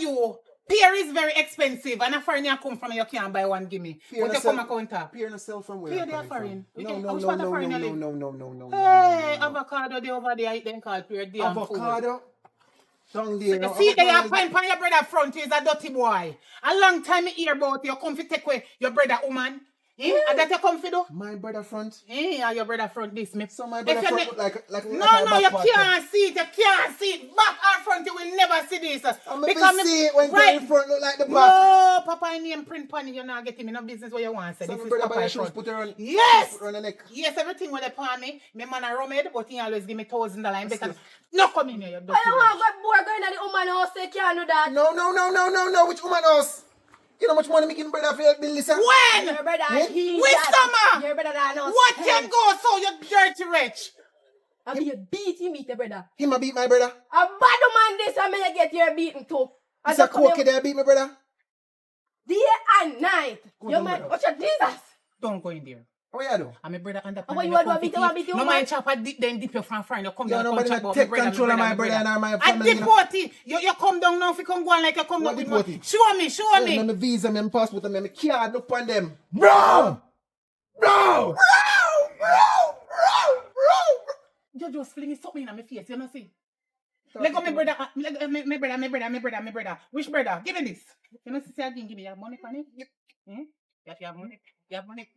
you. Pear is very expensive, and a foreigner come from you can't buy one. Give me. But you come a counter. Pear no sell from where? Pear they are foreign. No. Hey, avocado they over there. Then called pear. Avocado. Down there. You see, they are fine for your brother front. He's a dirty boy. A long time I hear about you. Come to take away your brother woman. And that you come for do? My brother front. Your brother front this me. So my brother front look like No, you can't see it. You can't see it. Back or front, you will never see this. I'm going to see it when the front look like the back. No, Papa, I name print pony. You're not getting me no business what you want. So this is Papa front. Put her on, yes. Put her on the neck. Yes, everything with the pan me. My man a rummed, but he always give me $1,000. Because no come in here. I don't want to boy going to the woman house. They can't do that. No. Which woman house? You know how much money me give brother for your bill, listen? When? Your brother, Wisdom, your brother, what can go so you dirty rich? I be a beat him, your brother. Him a beat my brother? A bad man this, I may get your beaten too. It's a coke there beat my brother? Day and night. Your man, what's your Jesus? Don't go in there. What you do? I'm a brother under what you want to beat you? No man chop then dip your friend. You come down and chat about take control of my brother and my family. I deport you come down now if you come go on like you come down with me. Show me. My visa, my passport, and my card up on them. Bro! you just fling something in my face, you know see? Let go, my brother, my brother. Which brother? Give me this. You know, see again, give me your money for it. Hmm? You have money? You have money?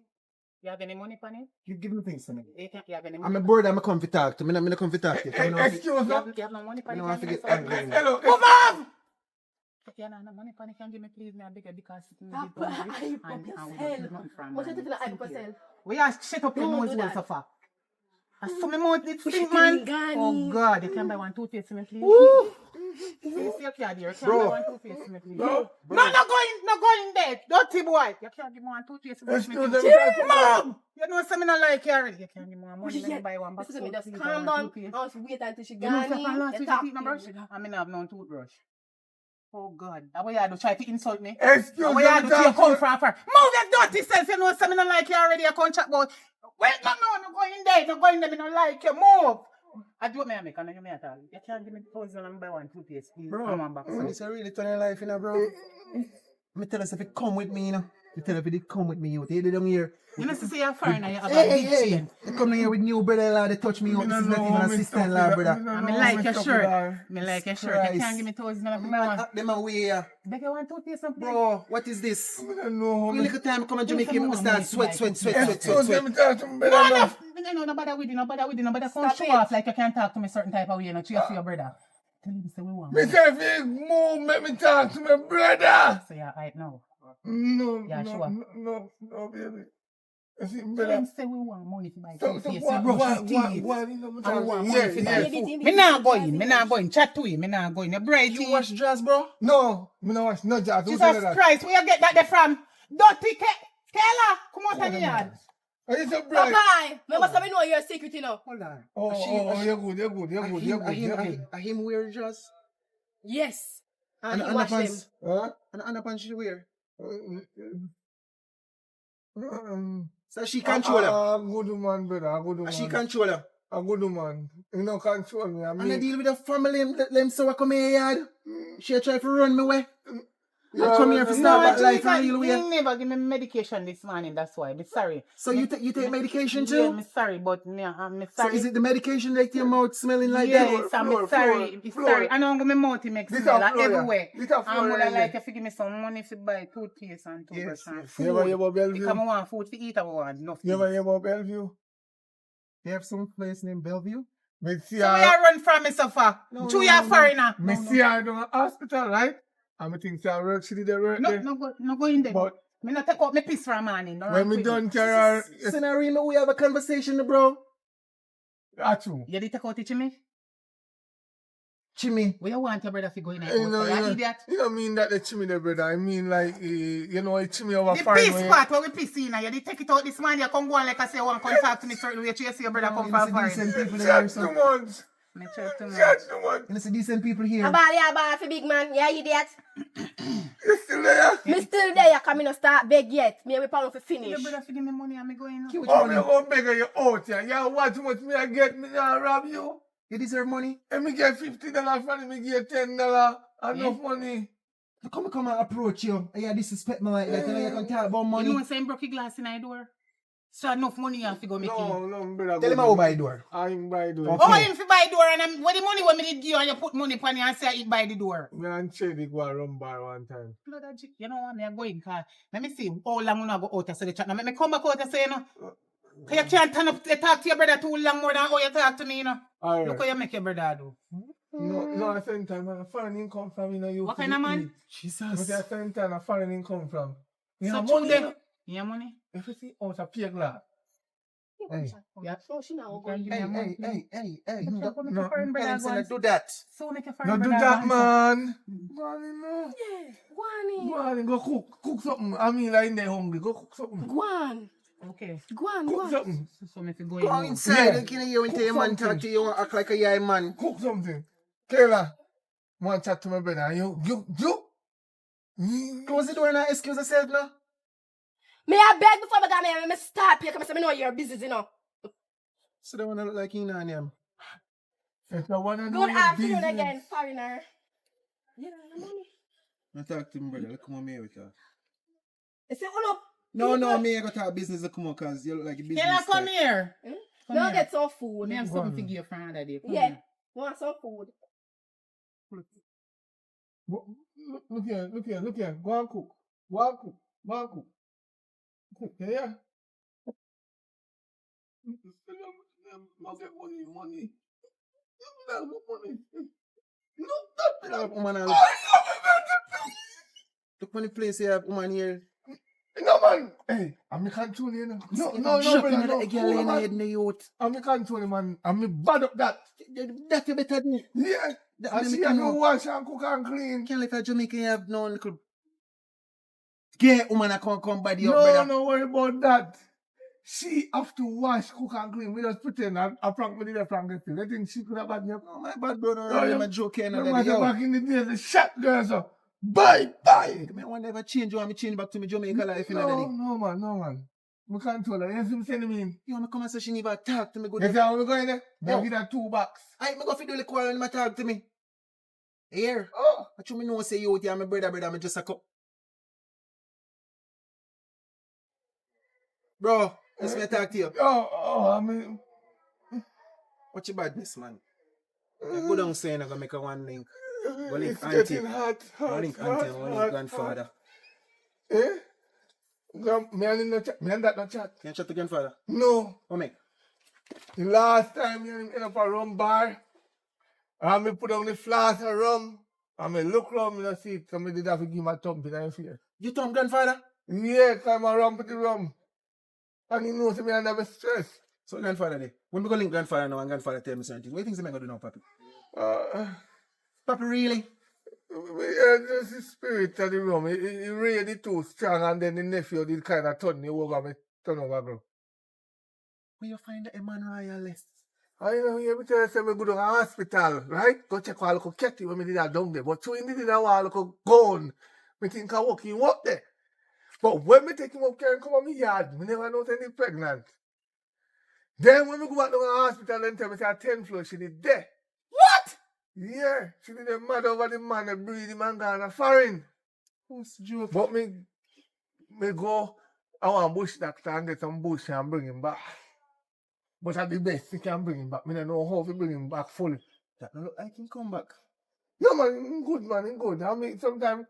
You have any money for it? Give me things to me. You have any money? I'm a bird, I'm a come to talk to me. I'm come to talk to you. Excuse You me. have no money for it? I want to get Hello. angry. Hello. Move on! If you have no money for it, can you give me please? Me a beg you because it's me Papa, I pop yourself. What you think I pop yourself? We are shut up your Don't nose do well that. so far. And so my mouth it Push stink, it man. in, Gani. Oh God, you can buy one toothpaste for me, please. You see your card here. You can buy one toothpaste for me, please. No, not going there. Dirty boy. You can't give me one toothpaste for me, Excuse please. me. Mom! You know something I like you already. You can't give me one money. Let me buy one box. Listen to me, of just toothpaste calm and down. one toothpaste. I want to wait until she You know gone. from last You week talk you eat my to brush? me. I mean I have no toothbrush. Oh God. That way you do try to insult me. Excuse That me. way you do to your come from far. Move your dirty self. You know something I like you already. You can't chat about. Wait, no, go in there. No go in there. I don't like you. Move. I do what me make, and you may at all. You can't give me 1,000 and buy one toothpaste, please. Bro, Come on back. so this is really turn your life, you know, bro. Me tell us if it come with me, you know. You tell us if it come with me, you take it down here. You know, say you're foreigner, you have a big chain. You come down here with new brother-in-law, they touch me up. This is not even a sister-in-law, brother. I mean, like your shirt. Me like your shirt. You can't give me 1,000 and buy one. Them away here. Beg you want toothpaste, please? Bro, what is this? I don't know. When little time come to Jamaica, me start sweat. Excuse me. Talk to me. No, nobody with you, nobody come show off like you can't talk to me certain type of way, you know, cheer for your brother. Tell him say we want. Me say if you move, make me talk to my brother. So yeah, right now. No, Yeah, sure. no, baby. I see, Tell brother. him say we want money to buy So toothpaste, what, to brush his teeth. you know me I talk want to money to buy yeah. food. Me not going, chat to him, me not going. Your bride You wash dress, bro? No, me no watch no jazz. Jesus Christ, where you get that there from? Dirty Kayla, come out of the yard. Are you so bright? Papa, me must have know your secret, you know. Hold on. Oh, you're good. I him wear dress. Yes. And And he wash them. underpants. Huh? And underpants she wear. Um, So she control her. good man, brother. A good man. She control her. A good man. You know, control me. I And I mean, deal with the family, let them so I come here yard. She try to run me away. Yeah, I come here for no, start back life Jamaica, and real way. you never give me medication this morning, that's why. I'm sorry. So you take medication Yeah, too? I'm sorry, but I'm So sorry. is it the medication that your mouth smelling like Yes, that? I'm sorry. I'm sorry. I know my mouth makes This smell a floor, everywhere. This a I floor, would yeah. like if you give me some money to buy toothpaste and toothbrush and food. You ever hear about Because I Bellevue? want food to eat, I want nothing. You ever hear about Bellevue? You have some place named Bellevue? Me see So where her, you run from me so far? True, you're a foreigner. me see her in the hospital, right? And I think she work, she did the work there. No go in there. But Me not take out my piss for a morning. No when me done carry her, Scenario, we have a conversation, bro. that's true. You did take out it, Jimmy? Jimmy. Where you want your brother to go in there? You know, You idiot. you don't mean that the chimney there, brother. I mean like, you know, a chimney over The foreign piss way. part where we piss in, you did take it out this morning. You come go on like I say, you want to come talk to me certain way. You see your brother come from foreign. Decent people Shut here, too so. much. Me check too much. Shut too much. You see decent people here. About for big man. Yeah, idiot. You still there? Me still there, come in no start beg yet. Me we pound for finish. Your brother for give me money and me going now. Oh, me gonna beg you out here. You watch how much me I get, me now rob you. You deserve money. And me get $50 from him, me get $10. Enough money. So come and approach you. And you disrespect me like that. And you can talk about You money. know saying broke your glass in the door? So enough money you have to go make it. No, brother. Tell him how buy door. I'm by the door. Okay. Oh, him fi buy door and what the money when me did give you and you put money upon you and say it by the door. Me and Chedi go and run bar one time. Blood of you know what, me a going cause let me see how long we go out and say the chat. Now let me come back out and say, you know. Cause you can't turn up to talk to your brother too long more than how you talk to me, you know. Alright. Look how you make your brother do. No, at the same time, a foreign income from, you know, you. What kind of man? But Jesus. at the same time, a foreign income from. You So have true money, there. you know. You have money? If you see out a pay glass. Hey. Yeah. So she now You can going. give me a money. Hey. So No, make your foreign brother go and- do that. So make your No foreign do brother that, go and- man. Go on, you know. Yeah, go on Go on, go cook something. I mean, like in there hungry. Go cook something. Go on. Okay. Go on, go Cook on. something. So make you go Go in. inside. Yeah. You can't hear when Cook your man something. talk to you and act like a yay man. Cook something. Kayla, want to chat to my brother. And you. Close the door and excuse yourself now. Me I beg before I got me start here. Come say me know your business, you know. So they wanna look like you and him. If you want to know Good your afternoon business. again, foreigner. You know the money. I talk to him, brother. Come on, me with her. They say, hold up. No, me I got our business to come on because you look like a business. Kayla, come type. here. Come Now here. get some food. Me have Go something on. to give you for another day. Come Yeah. here. Want some food? Look here. Go and cook. Go and cook. Yeah. Not get money. Woman, look on the place here, woman here. No, man. Hey, I'm control you, know. No, brother, no. Girl in head in the youth. I'm control, man. I'm bad up that. That you better do. Yeah. That And me she have to know. wash and cook and clean. Can't let a Jamaican have no little gay woman that come body up, brother. No worry about that. She have to wash, cook and clean. We just pretend I prank me the prank this thing. I think she could have bad me up. Oh, my bad brother, Oh, I'm yeah. a joke here. Remember back in the day, the shot girls. Bye. I want never change. You want me change back to me Jamaica life in No, man. We can't tell her. You see me saying to me? You want me come and say she never talk to me good. You see how we going there? Yo. Now give her $2. I me go fi do the quarrel and me talk to me. Here. Oh. I should me know say you here, my brother, me just a cup. Bro, let's me talk to you. I mean. What's your badness, man? You go down saying I'm gonna make a one link. Go link It's auntie. getting hot. Go link auntie and go link grandfather. Eh? Me and that no chat. Can you chat to grandfather? No. What make? The last time you end up a rum bar, and me put on the flask of rum, and me look around me and see it, somebody did have to give him a thump in the face. You thumb grandfather? Yeah, come a rum with the rum. And he knows me under stress. So grandfather day. When we go link grandfather now and grandfather tell me certain things, what do you think I'm gonna do now, papi? Papi, really? Just the spirit of the rum. He really too strong, and then the nephew did kind of turn over, bro. Where you find the man royalist? I know every time I say me go to the hospital, right? Go check all the ketty when me did that down there. But so he did that while go gone. Me think I walk him up there. But when me take him up here and come on me yard, me never know any pregnant. Then when we go back to the hospital and tell me say 10th floor, she did there. What? Yeah, she did a mad over the man that breed him and gone a foreign. What's the joke? But me go, I want bush doctor and get some bush and bring him back. But at the best, he can bring him back. I don't know how to bring him back fully. That no look like him come back. No, man, him good, man, him good. I mean, sometimes,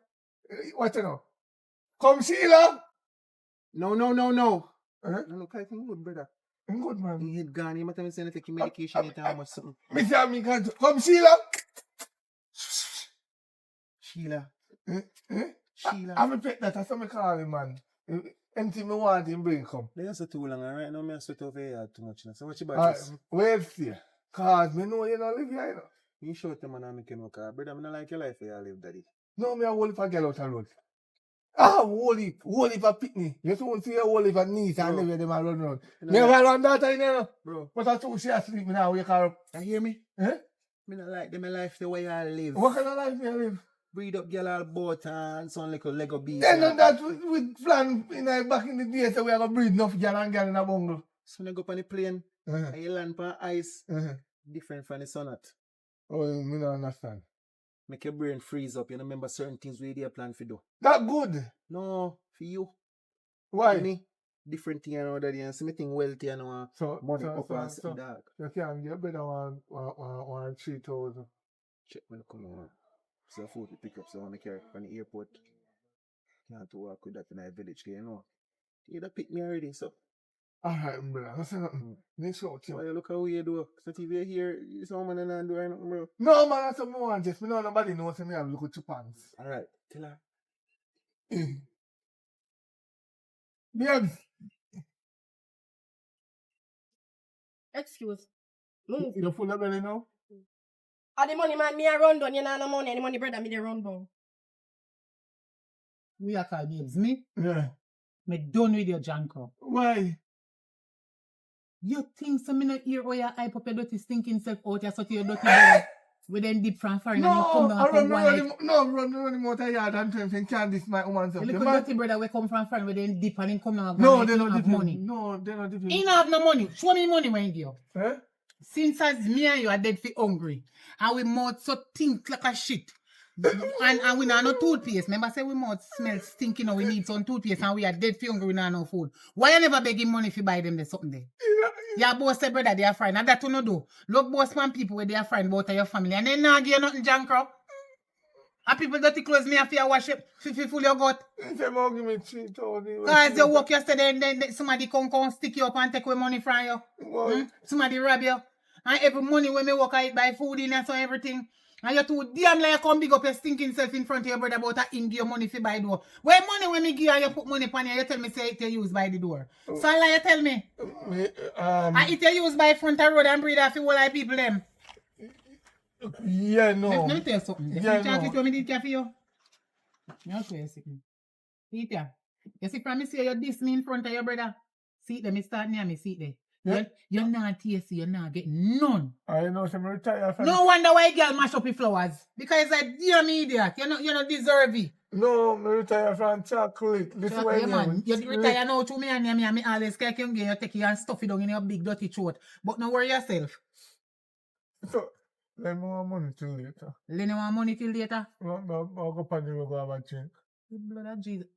what you know? Come, Sheila! No. Uh-huh. No look like him good, brother. Him good, man. He had gone, he might have been saying take medication and how much something. Me say, me can't. Come, Sheila! Sheila. Sheila. Sheila. I'm a pet that. That's what me call him, man. Anything me want him bring come. They are so too long, and right now me sweat over here too much. So what you about this? Wait see. Cause me know you don't live here, you know. You show them and I make him car. Brother, I don't like your life where you live, daddy. No, me a whole heap of girl out the road. Whole heap of picnic. You don't see a whole heap of niece and everywhere them a run around. Me have a run daughter in there, bro. But I told she asleep me now wake her up. You hear me? Eh? Me not like them life the way I live. What kind of life you live? Breed up girl all boat and sound like a Lego beast. Then on that with plan back in the day so we are gonna breed enough girl and girl in a bungle. So when you go up on the plane, and you land on ice, different from the sonnet. Oh, me don't understand. Make your brain freeze up. You don't remember certain things we did plan for do. That good? No, for you. Why? Me, different thing around that and see me think wealthy and money up and sit dark. You can't get better one 3,000. Check when I come on. So food to pick up so I want to carry from the airport. Can't walk with that in a village, you know. You either pick me already, so. Alright, brother. That's nothing. Next out, Why you look how you do? So if you're here, you saw man and do anything, bro. No, man, that's what I want. Just me know nobody knows me have look at two pants. Alright, tell her. Yeah. Excuse. Move. You full of belly now? All the money man me a run down, you know no money. The money brother me they run down. We are called babes, me? Yeah. Me done with your janko. Why? You think so me not hear how you hype up your dirty stinking self out here so to your dirty belly? We then dip from foreign and you come down from one run him out of yard and tell him can't this my woman's up. You look at dirty brother we come from foreign we then dip and then come down No, they don't have dip money. No, they don't dip. He don't have no money. Show me money when you give. Eh? Since as me and you are dead for hungry and we mouth so think like a shit. And we not no toothpaste. Remember say we mouth smell stinking now we need some toothpaste and we are dead for hungry we not no food. Why you never beg him money if you buy them there something there? Yeah, boss say brother they are friend and that you no do. Look boss man people where they are friend about your family and they not give you nothing jankro. And people dirty clothes me have to wash it full your gut. He said, "Mom, give me 3,000." Cause you work yesterday and then somebody come stick you up and take away money from you. Boy. Somebody rob you. And every money when me work I buy food in and so everything. And you too damn like you come big up your stinking self in front of your brother about a in your money for buy door. Where money when me give you and you put money upon you tell me say it you use by the door. So like you tell me. And it you use by front of road and breed off all like people them. Yeah, no. Let me tell you something. Yeah, You can't no. tell me did care for you. You swear something. Peter, you see from me say you diss me in front of your brother. See it there, me start near me, see it there. Yeah. You're not TSC, you're not getting none. I know some retire from No wonder why girl mash up your flowers. Because it's a damn idiot. You not deserve it. No, me retire from chocolate. This So, way, yeah, man. You retire now to me and me always care you get you take you and stuff it down in your big dirty throat. But no worry yourself. So, let me want money till later. Lend you want money till later. I'll go pan the road go have a drink. The blood of Jesus.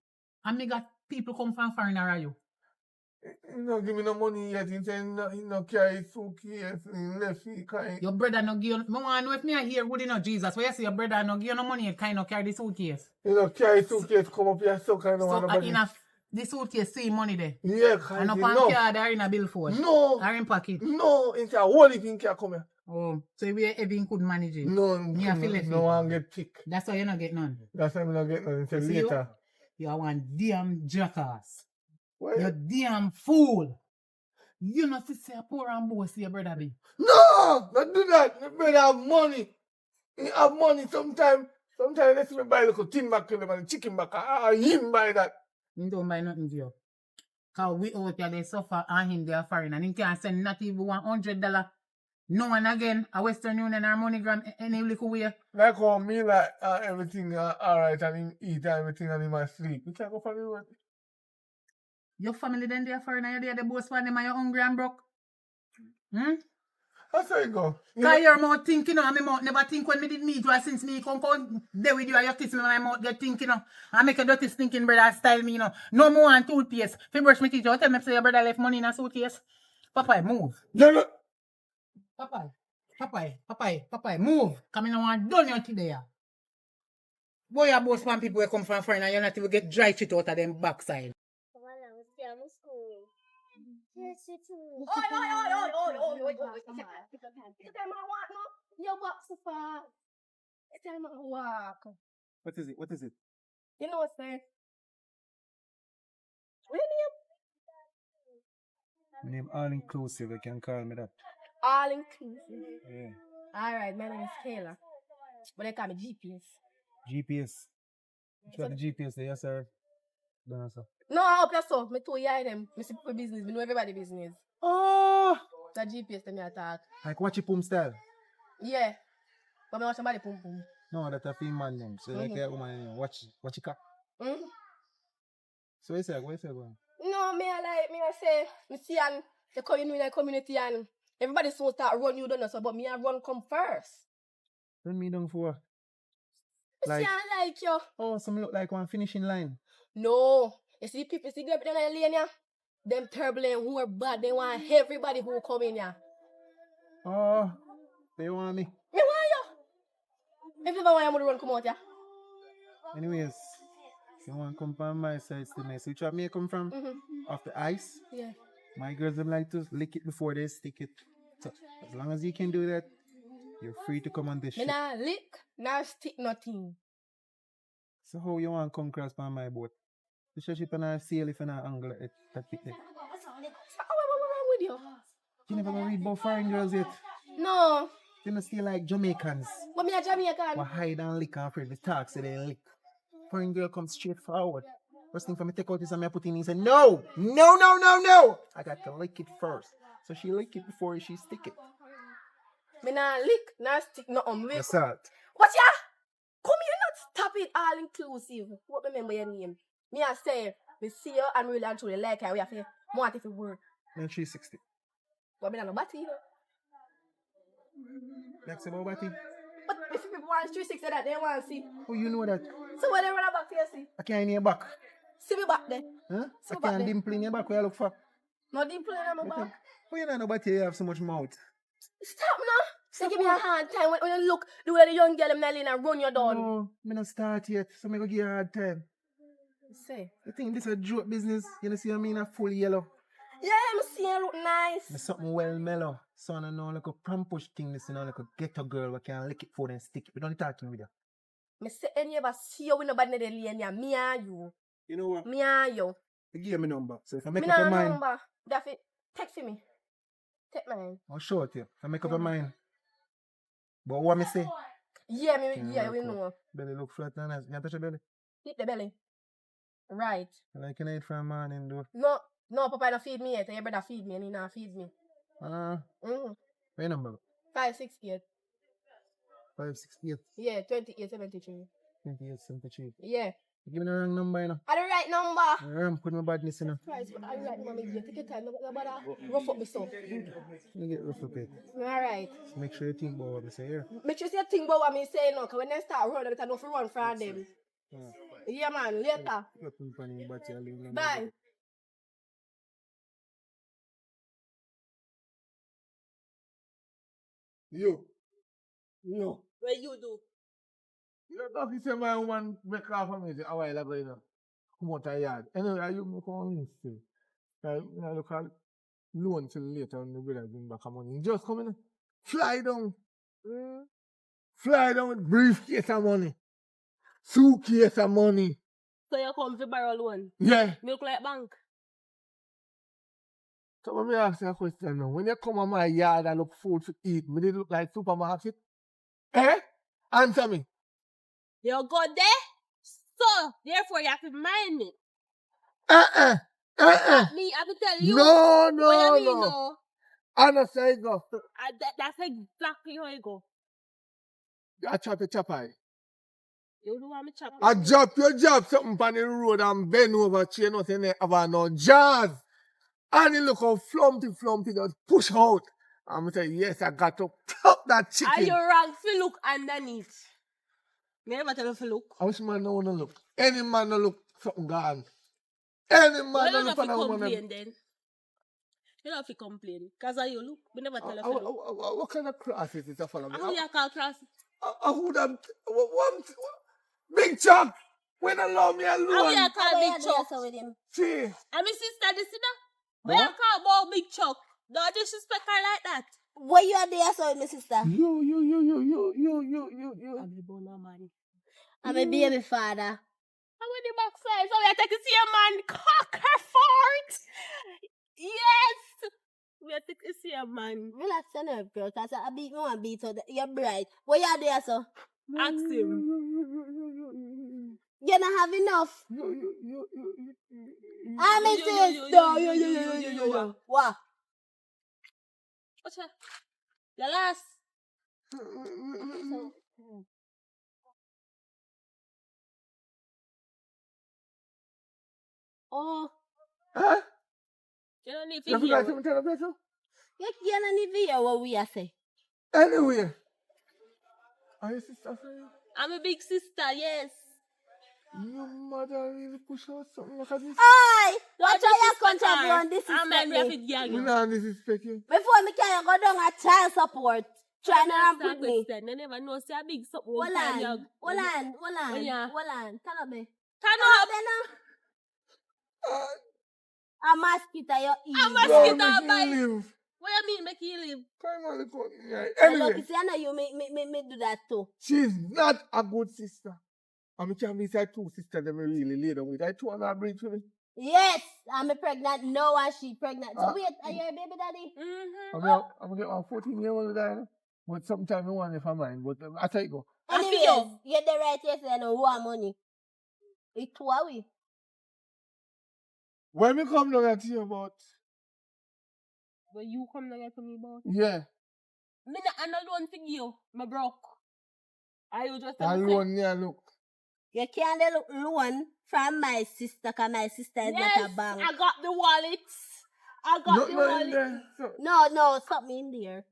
And me got people come from foreign around you. He no give me no money yet. He said he no carry suitcase. He left he kind. Your brother no give you. I want to know if me are here good enough, Jesus. Where you say your brother no give you no money, kind of carry the suitcase. He no carry suitcase come up here so kind of So want nobody. enough the suitcase see money there. Yeah, And kind up of on enough. card or in a billfold. No, Or in pocket. no. He said all if he can come here. Oh, so we even could manage it. No, Me a feel left no it. one get pick. That's why you not get none. That's why I not get nothing. He said You see you? later. You are one damn jackass. Why? You damn fool. You not see say a poor and boss your brother be. No, not do that. My brother have money. He have money sometimes. Sometimes let's me buy a little tin back and chicken back. Him buy that. He don't buy nothing to you. Cause we out here they suffer and him they are foreign and he can't send not even $100. No one again, a Western Union or MoneyGram any little way. Like how me like everything alright and him eat and everything and him sleep. You can't go for the road. Your family then they are foreign and you're the boss for them and you're hungry and broke. That's how you go. Cause your mouth thinking and my mouth never think when me did meet you since me come there with you and you kiss me and my mouth get thinking and make a dirty stinking brother style me No more and toothpaste. If you brush me teeth, you tell me say your brother left money in a suitcase. Papa, move. No. Papa, move. Come in and want done you today. Boy, your boss man people will come from foreign and you not even get dry shit out of them backside. Yes, you too. Oi. You tell me I walk no? You walk so far. You tell me I walk. What is it? You know what's there? What your name? My name all inclusive, you can call me that. All inclusive. Yeah. Alright, my name is Kayla. But they call me GPS. GPS. You got the GPS there, yes sir. Don't answer. No, I hope that's so. Me too hear them. Me see people business. Me know everybody business. Oh, That GPS them me attack. like watch your pum style. Yeah. But me watch somebody pum pum. No, that's a female man name. So like a woman name. Watch your cock. Mm-hmm. So what you say going? No, me I say, me see and they come in the community and everybody so start run you don't know so, but me I run come first. Run me down for Me like, see I like you. oh, some look like one finishing line. No. You see people see them in the lane yeah? Them turbulent who are bad, they want everybody who come in here. Oh, they want me. Me want you. If you ever want you to run come out here. Anyways, if you want to come from my side, still nice. Which one may come from? Off the ice. Yeah. My girls them like to lick it before they stick it. So as long as you can do that, you're free to come on this Me ship. nah lick, nah stick nothing. So how you want to come cross on my boat? The ship and I sail if you not angle it that bit there. What's wrong with you? You never gonna read about foreign girls yet. No. They don't stay like Jamaicans. But me a Jamaican. Who hide and lick and afraid to talk so they lick. Foreign girl comes straight forward. First thing for me take out this and me put in and say, no. I got to lick it first. So she lick it before she stick it. Me nah lick, nah stick nothing. The salt. What ya? Come here, not stop it all inclusive. What remember your name? Me I say, we see you and really and truly like her. We have to want if it work. Then 360. But me not no batty, you know. Next about Batty. But if people want 360 that they want to see. Oh, you know that. So when they run back to you see? I can't in your back. See me back there. Huh? See I me back can't there. dimple in your back where you look for. No dimple in my back. Oh, you know nobody you have so much mouth. Stop now. They give me a hard time when you look the way the young girl them Nelly and run you down. No, me not start yet, so me go give you a hard time. Say. You think this is a joke business? You know see I mean a full yellow. Yeah, I'm seeing you look nice. Me something well mellow. So I know like a pram push thing this, you know, like a ghetto girl who can lick it for and stick it. We don't talking with you. Me say any ever see you with nobody in the lane ya. Me and you. You know what? Me and you. You give me number. So if I make Me up nah your mind, number. That fit. Text me. Take mine. I'll show it to you. If I make up your mind. But what me say? Yeah, we cool. know. Belly look flat and nice. You can touch your belly? Hit the belly. Right. Like you can eat from morning though. No, Papa don't feed me yet. Your brother feed me and he not feed me. What your number? 568. 568 Yeah, 2873. 2873. Yeah. Give me the wrong number, you know. Are the right number? I'm putting my badness in. Price, but I right number. Yeah, take your time. No bother rough up me so. Let me get rough up it. Alright. So make sure you think about what I say here. Make sure you think about what me say now, because when they start running, I don't run from them. Yeah, man. Later. Bye. You. No. What you do? You know, if you say my woman make off of me a while ago, you know. Come out of yard. Anyway, you make on still. You know, look at loan till later when the brother bring back money. Just come in. Fly down. Fly down with briefcase of money. Suitcase of money. So you come to borrow loan? Yeah. Milk like bank? So let me ask you a question now. When you come on my yard and look food to eat, me did look like supermarket? Eh? Answer me. You go there? So, therefore you have to mind me. Me, I have to tell you. No, what you mean, no? I don't say go. That's exactly how you go. I chop a chop eye. You don't want me chop. I drop your job something on the road and bend over chain nothing there about no jazz. And you look how flumpy just push out. I'm say yes, I got to pop that chicken. Are you wrong if you look underneath? Me never tell you if you look. I wish man don't wanna look. Any man don't look something gone. Any man Well, don't you look don't for have that to woman. complain then. You don't have to complain. Because how you look, we never tell you if you look. What kind of class is this to follow me? How you call class? I would have one big chop. When allow me alone. How you call big chuck? See. And my sister, this is that. Where you call about big chuck? Don't disrespect her like that. Where you are there, so my sister? You. I'm a bono man. I'm a baby father. I'm in the backside, so we are taking to see a man cock her fort. Yes. We are taking to see a man. Relax your nerve, girl, because I beat me one beat, so you're bright. Where you are there, so? Ask him. You don't have enough. I'm a sister. You. What? What's that? The last. Oh. Huh? You don't need You to hear. forgot to tell the person? You don't need to hear what we are saying. Anyway. Are you sister for you? I'm a big sister, yes. Your mother really push out something like this? Aye! Watch Don't how you disrespect control her. on this I'm a is rapid gang. We not disrespect you. Before me can go down a child support. Trying to ramp with me. They never know, say a big something. Hold on. Yeah. Tell me. Turn up. A mosquito you eat. A Lord, mosquito make you bite. live. What you mean make you live? Come on, look. Anyway. Anyway, See, I know you me do that too. she's not a good sister. I mean, can be say two sisters that me really laid down with. I two and I bring to me. Yes, I'm pregnant. No one she pregnant. So wait, are you a baby daddy? Mm-hmm. I'm getting on 14-year-old guy. But sometimes I want if I mind. But I tell you go. Anyways, get the right yes and no want money. It's two away. When me come down to you about, But you come down to me about. yeah, Me not alone for you. Me broke. Are you just that loan yeah, look. You can't look loan from my sister, because my sister is not a bank. I got the wallet. I got the Nothing in wallet. there. So, No, something in there.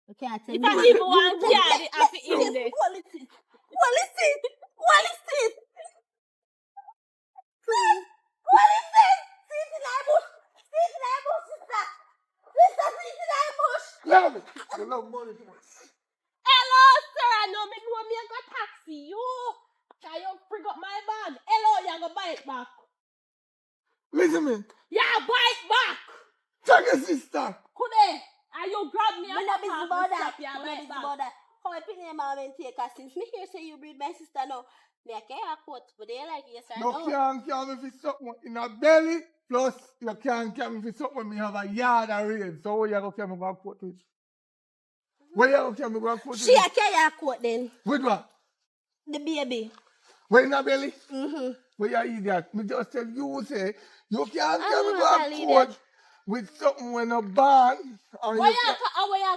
You can't tell If me. I even want carry, I fit in there. What is it? What is it? What is it? Sit in that bush. Sit in that bush, sister. Sister, sit in that bush. Love it. You love money too much. Hello, sir. I know me know me go taxi you. Can you bring up my bag? Hello, you go buy it back. Listen me. Yeah, buy it back. Thank you, sister. Kude, and you grab me I'm and not busy about that. Yeah, I'm buy not it busy back. about that. How I put name out and take her since me here say you breed my sister now. Me I can't quote, but they like yes or You no. can't carry me for something in a belly, plus you can't carry me for something when me have a yard of rain. So where you go carry me go quote with? Where you go carry me go quote She with? I can't quote then. With what? The baby. Where in a belly? Mm-hmm. Where you idiot? Me just tell you say you can't I carry me don't go call idiot. quote with something when a barn or Why you you can't.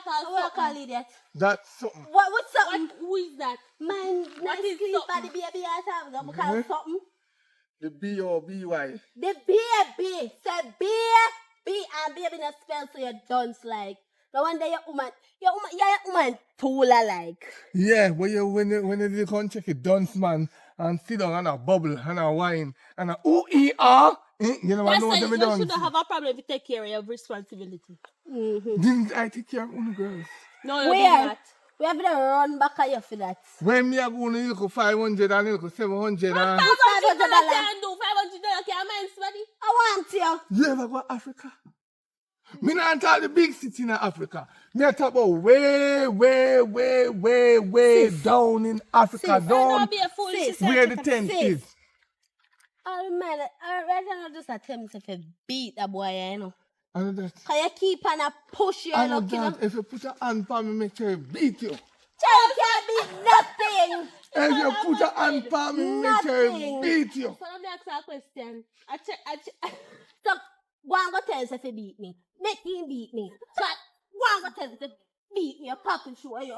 I call idiot. That's something. What's something? Who is that? Man, What nice is sleep for something? the baby at time. I'm call something. The B-O-B-Y. The baby. Say baby and baby not spell so you dunce like. No wonder your woman tooler like. Yeah, when you come check it, dance man, and sit down and a bubble and a wine and a ooh-ee-ah. You know what I That's know why them you dance. shouldn't have a problem if you take care of your responsibility. Mm-hmm. Didn't I take care of one girls? No, you did Where? not. We have to run back at you for that. When me a go to look 500 and look 700 and... $500 can do. $500 can mind somebody. I want you. You ever go to Africa? Me not talk the big city in Africa. Me a talk about way down in Africa. Down Don't be a fool. She said where she the can tent sis. is. Oh man, right now just attempt to beat that boy, you know. And that, Can you keep on a push your and luck, you know? that, if you put a hand on me, make sure you beat you. Child can't beat nothing. If you put a hand on me, make sure you Nothing. beat you. So let me ask you a question. I check. So, go and go tell us if you beat me. Make him beat me. So, go and go tell us if you beat me. Your popping show you.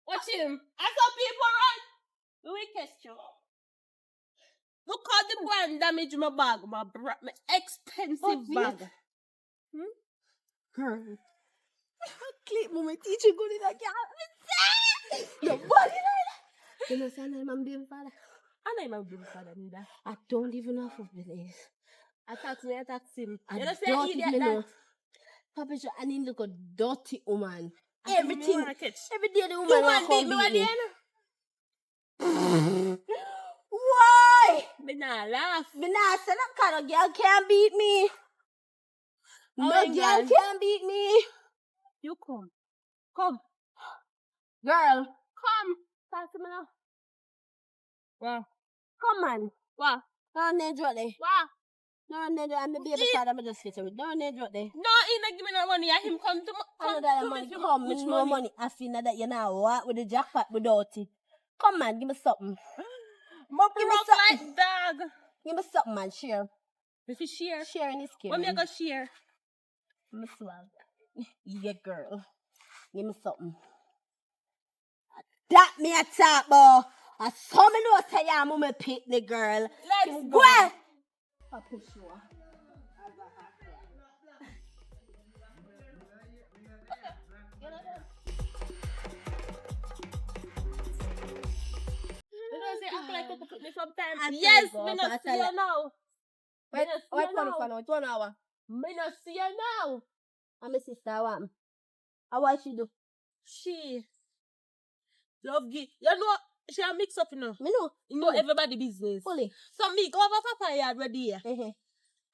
Watch him. I saw people run. We catch you. Look how the brand damage my bag, my expensive bag. Girl. Clip me, teacher good in a car. Nobody like that. You know, say I'm my baby father. I know my baby father neither. I don't even know who it is. I tax him. I You know, say don't idiot even that. know. Papa, I need to look a dirty woman. I think Everything. me wanna catch. Every day the woman You want man to beat me come at beat the me. end. Why? Me nah laugh. Me nah say that kind of girl can't beat me. No Oh, girl girl. can't beat me. You come. Come. Girl, Come. Talk to me now. Wow. come on. Wow. No need what there. Wow. No need I'm the baby father. I'm just fit with. No need what there. No, he not give me no money. I him come to I know that money come. Which No money? money. I feel that you know what with the jackpot without it. Come on, give me something. More Give me broke something. like dog. Give me something, man. Share. If you share. Sharing is When caring. me go share. Give me swag. Yeah, girl. Give me something. That me a talk about. I saw me know say I'm my picnic girl. Let's Go. go. I push you. You know, say act like you could put me sometime. I Yes, tell me you, not I see tell you you. now. Me Wait, not see wait you for me now. for now. It's 1 hour. Me not see you now. And my sister, what? How what she do? She love you know she a mix up, you know. Me know. You know everybody business. Fully. So me go over Papa yard ready here. Uh-huh.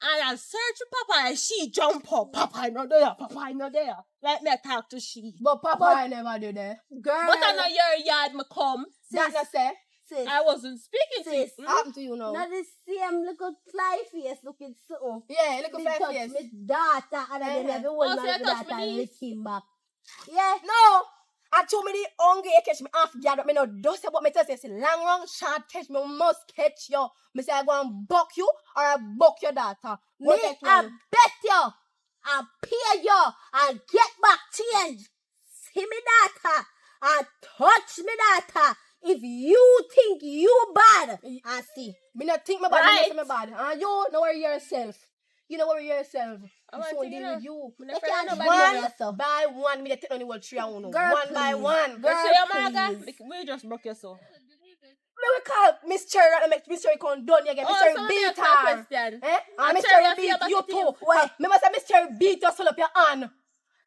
And I search for Papa and she jump up. Papa no there, Papa no there. Like me talk to she. But Papa, I never do that. Girl. But I know your yard me come. That not say. Sis. I wasn't speaking to you. Sis. Happen to you now. Not the same little fly face looking something. Yeah, look Me at touch face. me daughter and then everyone Oh, so you man touch daughter me lick knees? him back. Yeah. No. I told me the hungry catch me half gather me no do say but me tell say long run short catch me must catch you. Me say I go and buck you or I buck your daughter. Me, What catch I me? bet you, I pay you, and get back change. See me daughter, and touch me daughter. if you think you bad, I see. Me not think me bad, Right. me not say me bad. And you know worry yourself. You know worry yourself. I You want so to, deal you know. with you. Me You not friend can't nobody, one you know. so. By one, me dey take on the whole 3 and 1. Girl, One by please. one. You Girl, say your maga? please. We just broke your soul. Me we call Miss Cherry and make Miss Cherry come down again. Miss Oh, Cherry so let me beat ask you a her. question. Eh? And Miss Cherry, Cherry I feel beat back you at too. you. Wait. Me must say Miss Cherry beat you, pull up your hand.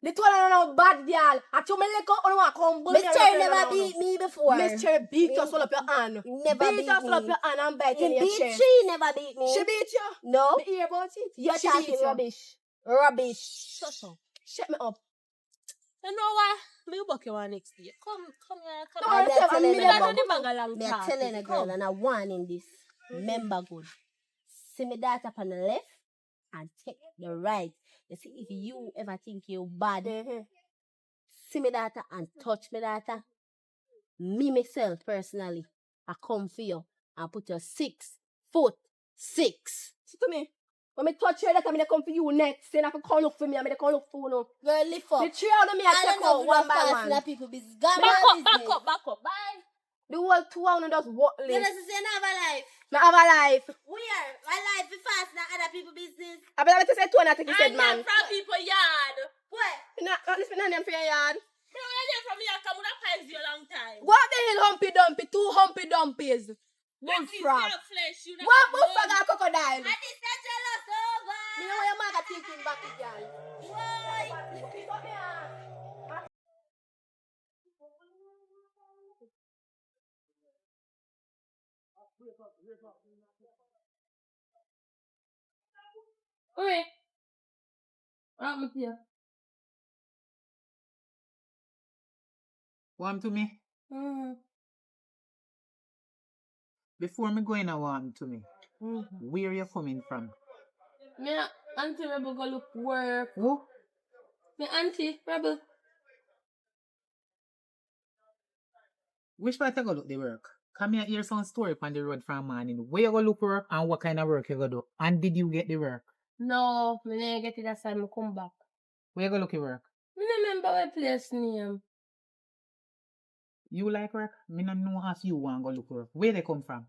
The two of them are bad girl. I told me let go on one come bully Miss me. Cherry never beat me before. Miss Cherry beat you, pull up your hand. Never beat you, pull up me. your hand and bite in He your beat chest. she never beat me. She beat you. No. Me hear about it. You're She talking beat you. rubbish. Rubbish. Shut up. Shut me up. You know what? Me book you one next year. Come here, come No, here. I'm yourself, telling I'm you Me got about. on the bag a long Me talk. telling a girl Come. and I warning this. Remember good. See me that up on the left and take the right. You see, if you ever think you bad, see me that and touch me that. Me myself personally, I come for you and put your 6 foot 6. See to me. When me touch you, that time I come for you next. Then I can call look for me. I come look for you. Girl, lift up. The 3 of them I I check don't know out one by fast in one. people business. God, Back my up, back business. up, back up. Bye. The whole 2 of them just walk You live. just say never life. Me have a life. Where? My life is fast in other people business. I better to say 2 and I think he said I'm man. from people yard. What? Not listen to them for your yard. Bro, I'm from here. Come with a pines you a long time. What the hell humpy dumpy? 2 humpy dumpies. Bullfrog. Flesh, you know. What bullfrog and crocodile? And this is jealous over. Me know where your mother thinking back again. Why? Oi. What happened to you? Warm to me? Mm-hmm. Before me going a warm to me, where you coming from? Me auntie Rebel go look work. Who? Me auntie Rebel. Which part you go look the work? Come here, hear some story on the road from morning. Where you go look work and what kind of work you go do? And did you get the work? No, me didn't get it that time. I come back. Where you go look the work? Me don't remember what place name. You like work? Me not know if you want go look work. Where they come from?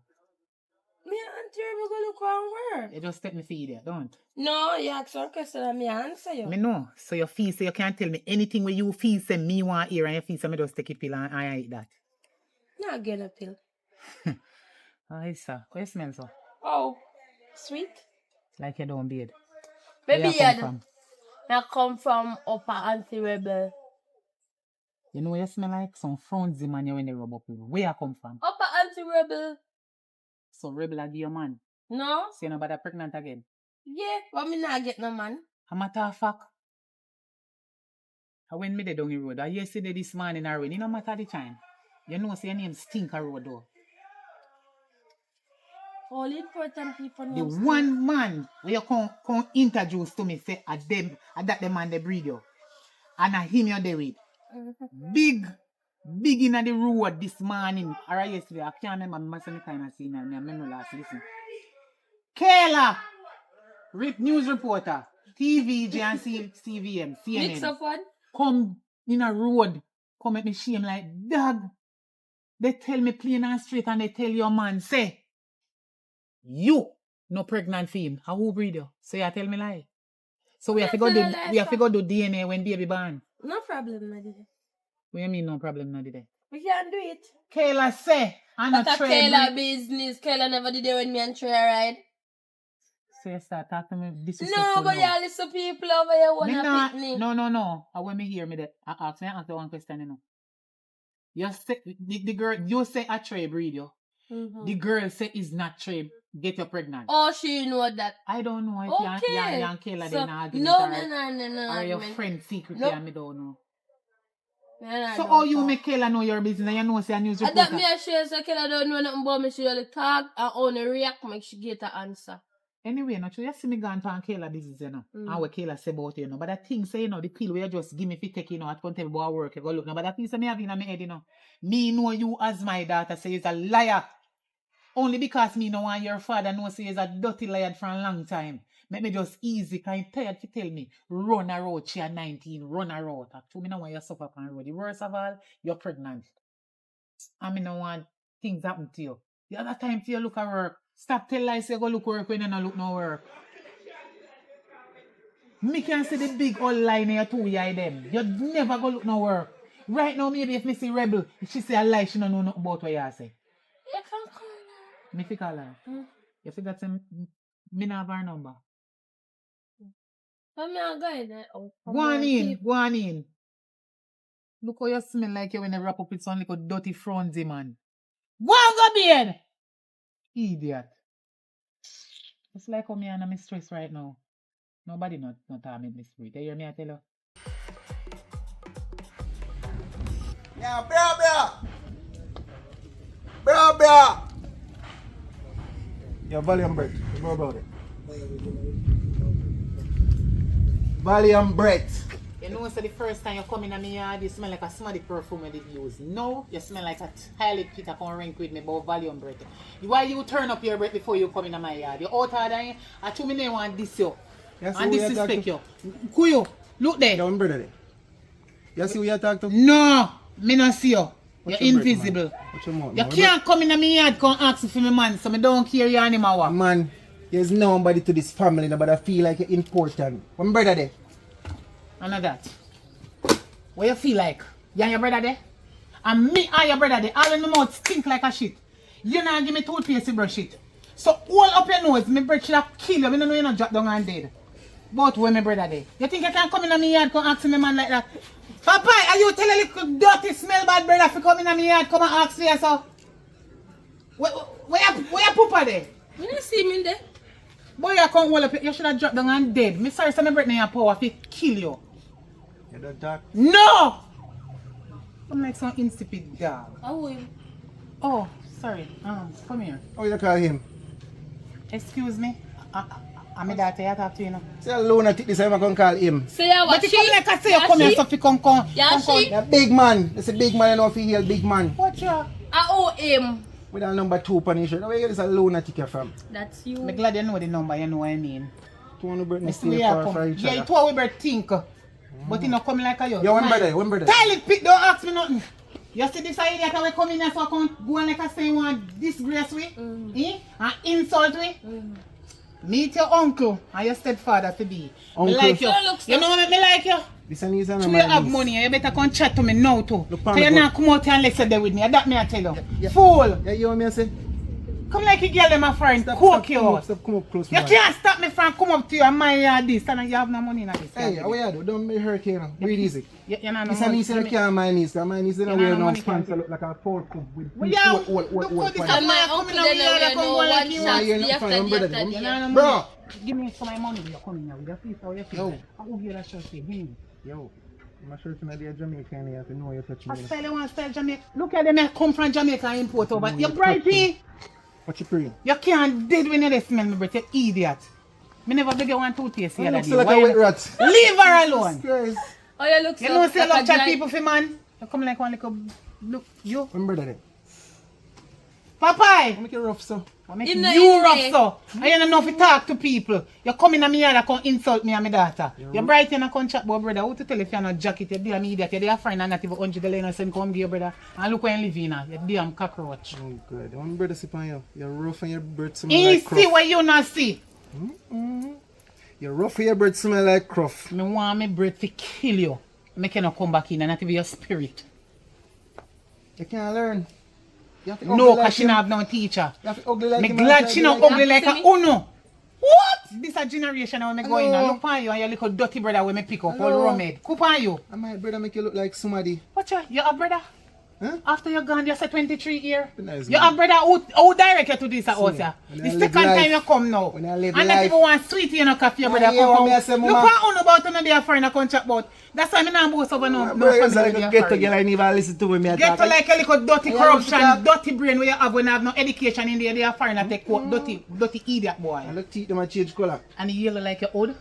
Me auntie Rebel go look around work. You just take me feed there, don't? No, you ask one question and me answer you. Me know. So you feel say you can't tell me anything where you feel say me want hear and you feel say me just take a pill and I eat that. Not get a pill. Oh, sir. What you smell so? Oh, sweet. Like you don't bathe. Baby, Where you come from? I come from Upper Auntie Rebel. You know you smell like some frownsy man you when they rub up with. Where you come from? Upper Auntie Rebel. So rebel a give your man. No? So you know about that pregnant again. Yeah, but me not get no man. A matter of fact. I went me there down the road. I yesterday this morning already. You know matter the time. You know say your name Stinker Road though. All important people know. The one man where you come introduce to me say a that the man they breed you. And a him you there with. Big in the road this morning. Or yesterday. I can't remember my kind of scene and I remember last listen. Kayla! News reporter. TVJ and CVM. CNN. Mix up one? Come in a road. Come at me shame like dog. They tell me plain and straight and they tell your man say you no pregnant for him. How who breed you? So you tell me lie. So we have to go do DNA when baby born. No problem, my dear. What you mean no problem no today? We can do it. Kayla say I'm But not a trade. Kayla business. Kayla never did it when me and Trey ride. So you start talking to me No, disrespectful but now. you listen people over here Me wanna not, pick me. no. I want me hear me that. I ask the one question, you know. You say the girl, you say a tray breed you. Mm-hmm. The girl say is not tray, get you pregnant. Oh, she know that. I don't know if Okay. you and Kayla So, then argument no, or your argument. friend secretly No. and me don't know. No, So don't how you talk. make Kayla know your business and you know say a news And that me reporter? a share so Kayla don't know nothing about me. She only talk and only react make she get an answer. Anyway, no, you see me gone to Kayla business, you know. And what Kayla say about you know. But that thing say, you know, the pill where you just give me if you take, you know, at tell me about work, you go look. No, but that piece of me have in my head, you know. Me know you as my daughter say is a liar. Only because me know want your father know say is a dirty liar for a long time. Make me just easy, kind of tired to tell me, run a road, she 19, run a road. To me no want you suffer on the road. The worst of all, you're pregnant. I mean no want things happen to you. The other time for you look at work. Stop tell lies you go look work when you don't look no work. Me can see the big old line in your two eye them. You never go look no work. Right now, maybe if me see Rebel, if she say a lie, she don't know nothing about what you say. You can call her. Me fi call her. You forgot to me not have her number. I'm not going there. Go on in, go on in. Look how you smell like you when you wrap up with some little dirty fronzy, man. Go on, go bed! Idiot. It's like how me and I'm stressed right now. Nobody not harming me spirit. You hear me, I tell you? Yeah, bro. Your volume break. What about it? Volume break. You know, so the first time you come in my yard, you smell like a smelly perfume I did use. No, you smell like a toilet pit that can rank with me about volume break. Why you turn up your breath before you come in my yard? You out of there, I told me they want this you. Yes, And disrespect you. Who you? Look there. Your brother there. You see who you talk to? No, me not see you. What's You're your break, invisible. man? What's your mouth, You man? can't come in my yard, come ask for me, man, so me don't care you anymore. Man, there's nobody to this family, but I feel like you're important. One brother there. I know that. What you feel like? You and your brother there? And me and your brother there. All in the mouth stink like a shit. You not give me toothpaste to brush it. So hold up your nose, me breath should have kill you. Me don't know you not drop down and dead. But where my brother there? You think you can come in my yard come ask me man like that? Papa, are you tell a little dirty smell bad brother if you come in my yard come and ask for yourself? Where you papa there? You didn't see me there. Boy, you can't hold up. You should have dropped down and dead. Me sorry, so my breath in your power if it kill you. You don't talk. No! I'm like some insipid dog. I will. Oh, sorry. Come here. How you call him? Excuse me. I'm a daughter. I talk to you now. Say a lunatic this time I can call him. Say ya what But you she? come like I say you come here so if you come. Yeah, she. You're a big man. It's a big man, you know if he heal big man. What you? I owe him. With a number 2 punish. Where you get this a lunatic you from? That's you. I'm glad you know the number, you know what I mean. Two on the birthday Miss we for each yeah, other. it's what we better think. But you know coming like a you. Yo, one brother. Toilet pit, don't ask me nothing. You see this idiot that we come in here so I can go on like I say want disgrace we? And insult we? Meet your uncle and your stepfather to be. Uncle. Me like you. So look, You know what me like you? This one is an So you have money, you better come chat to me now too. Look, So you not come out here unless you're there with me. That me I tell you. Yeah. Fool. Yeah, you want me to say? Come like a girl them a friend. Stop, Cook you out. come up close. You man. can't stop me from come up to you and my yard this and you have no money in this. Hey, how you do? Don't be hurricane. Breathe easy. You know This one is I can't my niece. My niece don't You wear know no money pants can't that look like a pork cook with Well, yeah, look how this And my man uncle coming out then here that we come know go like one you shot. want. you're not After fine, the brother. after You the- know no Bro. money. Give me some of my money. You're coming now. You feel how you feel. Yo. I will give you that shirt. Give me. Yo, I'm sure it's not a Jamaican. You have to know you're touching I me. style you want style Jamaica. Look at them. I come from Jamaica and import over. No, You're you're brighty. What you praying? You can't dead when you smell me breath. You idiot. Me never beg you one toothpaste the You other look day. so like Why a you- wet rat. Leave her alone. Christ. Oh, you look You so know, say like love a chat giant- people for man. You come like one little look you. One brother there. Popeye. Make it rough, so. I make In the- you in rough the- so. I don't know if you talk to people. You come in and me yard and come insult me and my daughter. You're bright and I come chat about brother. Who to tell if you're not jacket? You're damn idiot. You're there friend and not even $100 and send come give your brother. And look where you live in now. You're damn cockroach. Oh, good. One brother sip on you. You're rough and your bird smell He like see cruff. what you not see. You're rough and your bird smell like cruff. Me want me breath to kill you. Make you not come back in and not even your spirit. You can't learn. You have to No, ugly because like she him. not have no teacher. You have to ugly like Me him. glad and she not like ugly him. like a me? Uno. What? This a generation when me going Hello. on. Look on you and your little dirty brother when me pick up all Hello. rummed. Coop on you. And my brother make you look like somebody. What you a brother? Huh? After you're gone, you say 23 years. Nice, You man. a brother who direct you to this house, yeah? when The I second live time life- you come now. when I live and not life- even want sweetie in a coffee, your Yeah, brother yeah, what come me I out. say, Look mama? how on about another day friend I come chat about. That's why me not boast over no My brother is family like a with ghetto your girl. I never listen to me. Get to like a little dirty Yeah, corruption, yeah. dirty brain where you have when you have no education in there. They are foreign and take quote dirty idiot boy. I look teeth them and change color. And you yellow like your old.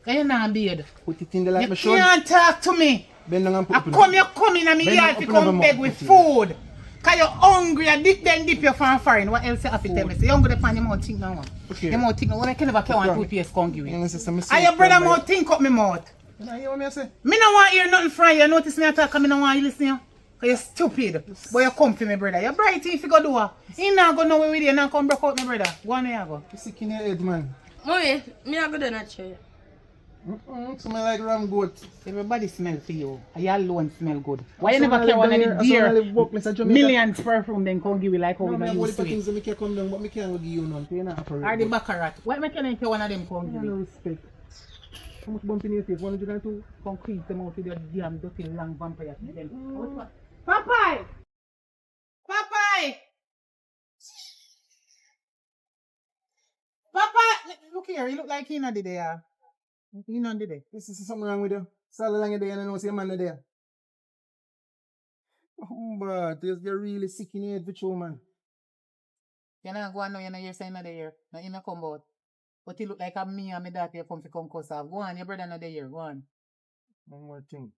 Can you not beard? Put it in the like You my shoulder. can't talk to me. Bend down and put I it in. come in and me Bend yard up to in the come mouth, beg with put it food. Cause you're hungry, you dip your fan foreign. What else you have to tell me? So you hungry upon your mouth think now. Okay. Your mouth think now. When I can never carry one Okay. toothpaste come give You you. know, say some And your brother mouth think up me mouth. You know what me I say? Me no want hear nothing from you. You notice me attack and me no want you listen. You're stupid. But you come for me, brother. You're bright if you go do her. He not go nowhere with you. Not come break out me, brother. Go on there, go. You sick in your head, man. Mommy, me not good at chair. Smell like ram goat. Everybody smell for you. You alone smell good. Why you never carry one of the dear millions perfume then come give you like how we No, not me used to things it? that me can come down, but me can't go give you none. You know, Or the baccarat. Why make you not one of them come give no you? respect. How much bump in your face? 102? Come creep them out with your damn dirty long vampire to them. Popeye! Popeye! Papa! Look here, you look like he not there. He not there. This is something wrong with you. Sally long there and I know see a man there. Oh, but you're really sick in your head for true, man. You know, go on now, you know, you're saying not there. Now, you know, come out. But he look like a me and my daughter come to come cuss off. Go on, your brother not there. Go on. One more thing.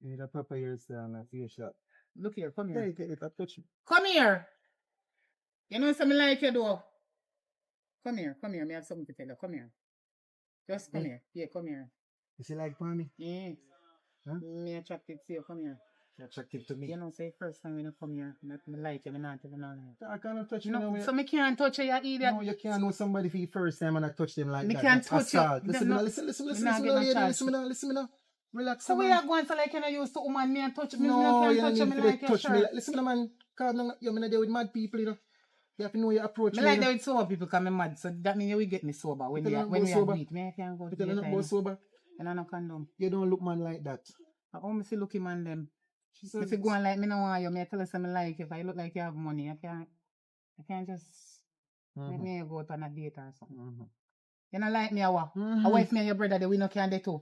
You need a proper hairstyle and a face shot. Look here, come Yeah, here. you get it, I touch you. Come here. You know something like you do. Come here. Me have something to tell you. Come here. Just come here. Yeah, come here. You see like for me? Yeah. Huh? Me attracted to you. Come here. You're attractive to me. You know, say first time when you come here, me like you, me not tell you nothing. I can't touch you. No, No, so me can't touch you, you idiot. no, you can't know somebody for the first time and I touch them like Me that. can't That's touch you. assault. Listen, No, listen, me not get no lady, chance. listen, now. Relax, So man. we are going for like you know used to woman me and touch me. No, Me you can't touch don't you, need me to like your touch me. shirt. Listen, man. Calm down. You're not there with mad people, you know. You have to know your approach. Me like that with sober people come mad, so that means you will get me sober when we are beat. Me I can't go to You're the not time. sober. And I no condom. You don't look man like that. I only feel looking man them. She said, If you go on like me no want you, me I tell you something like if I look like you have money, I can't just make me go out on a date or something. You know like me a what? A wife me and your brother they we no can date too.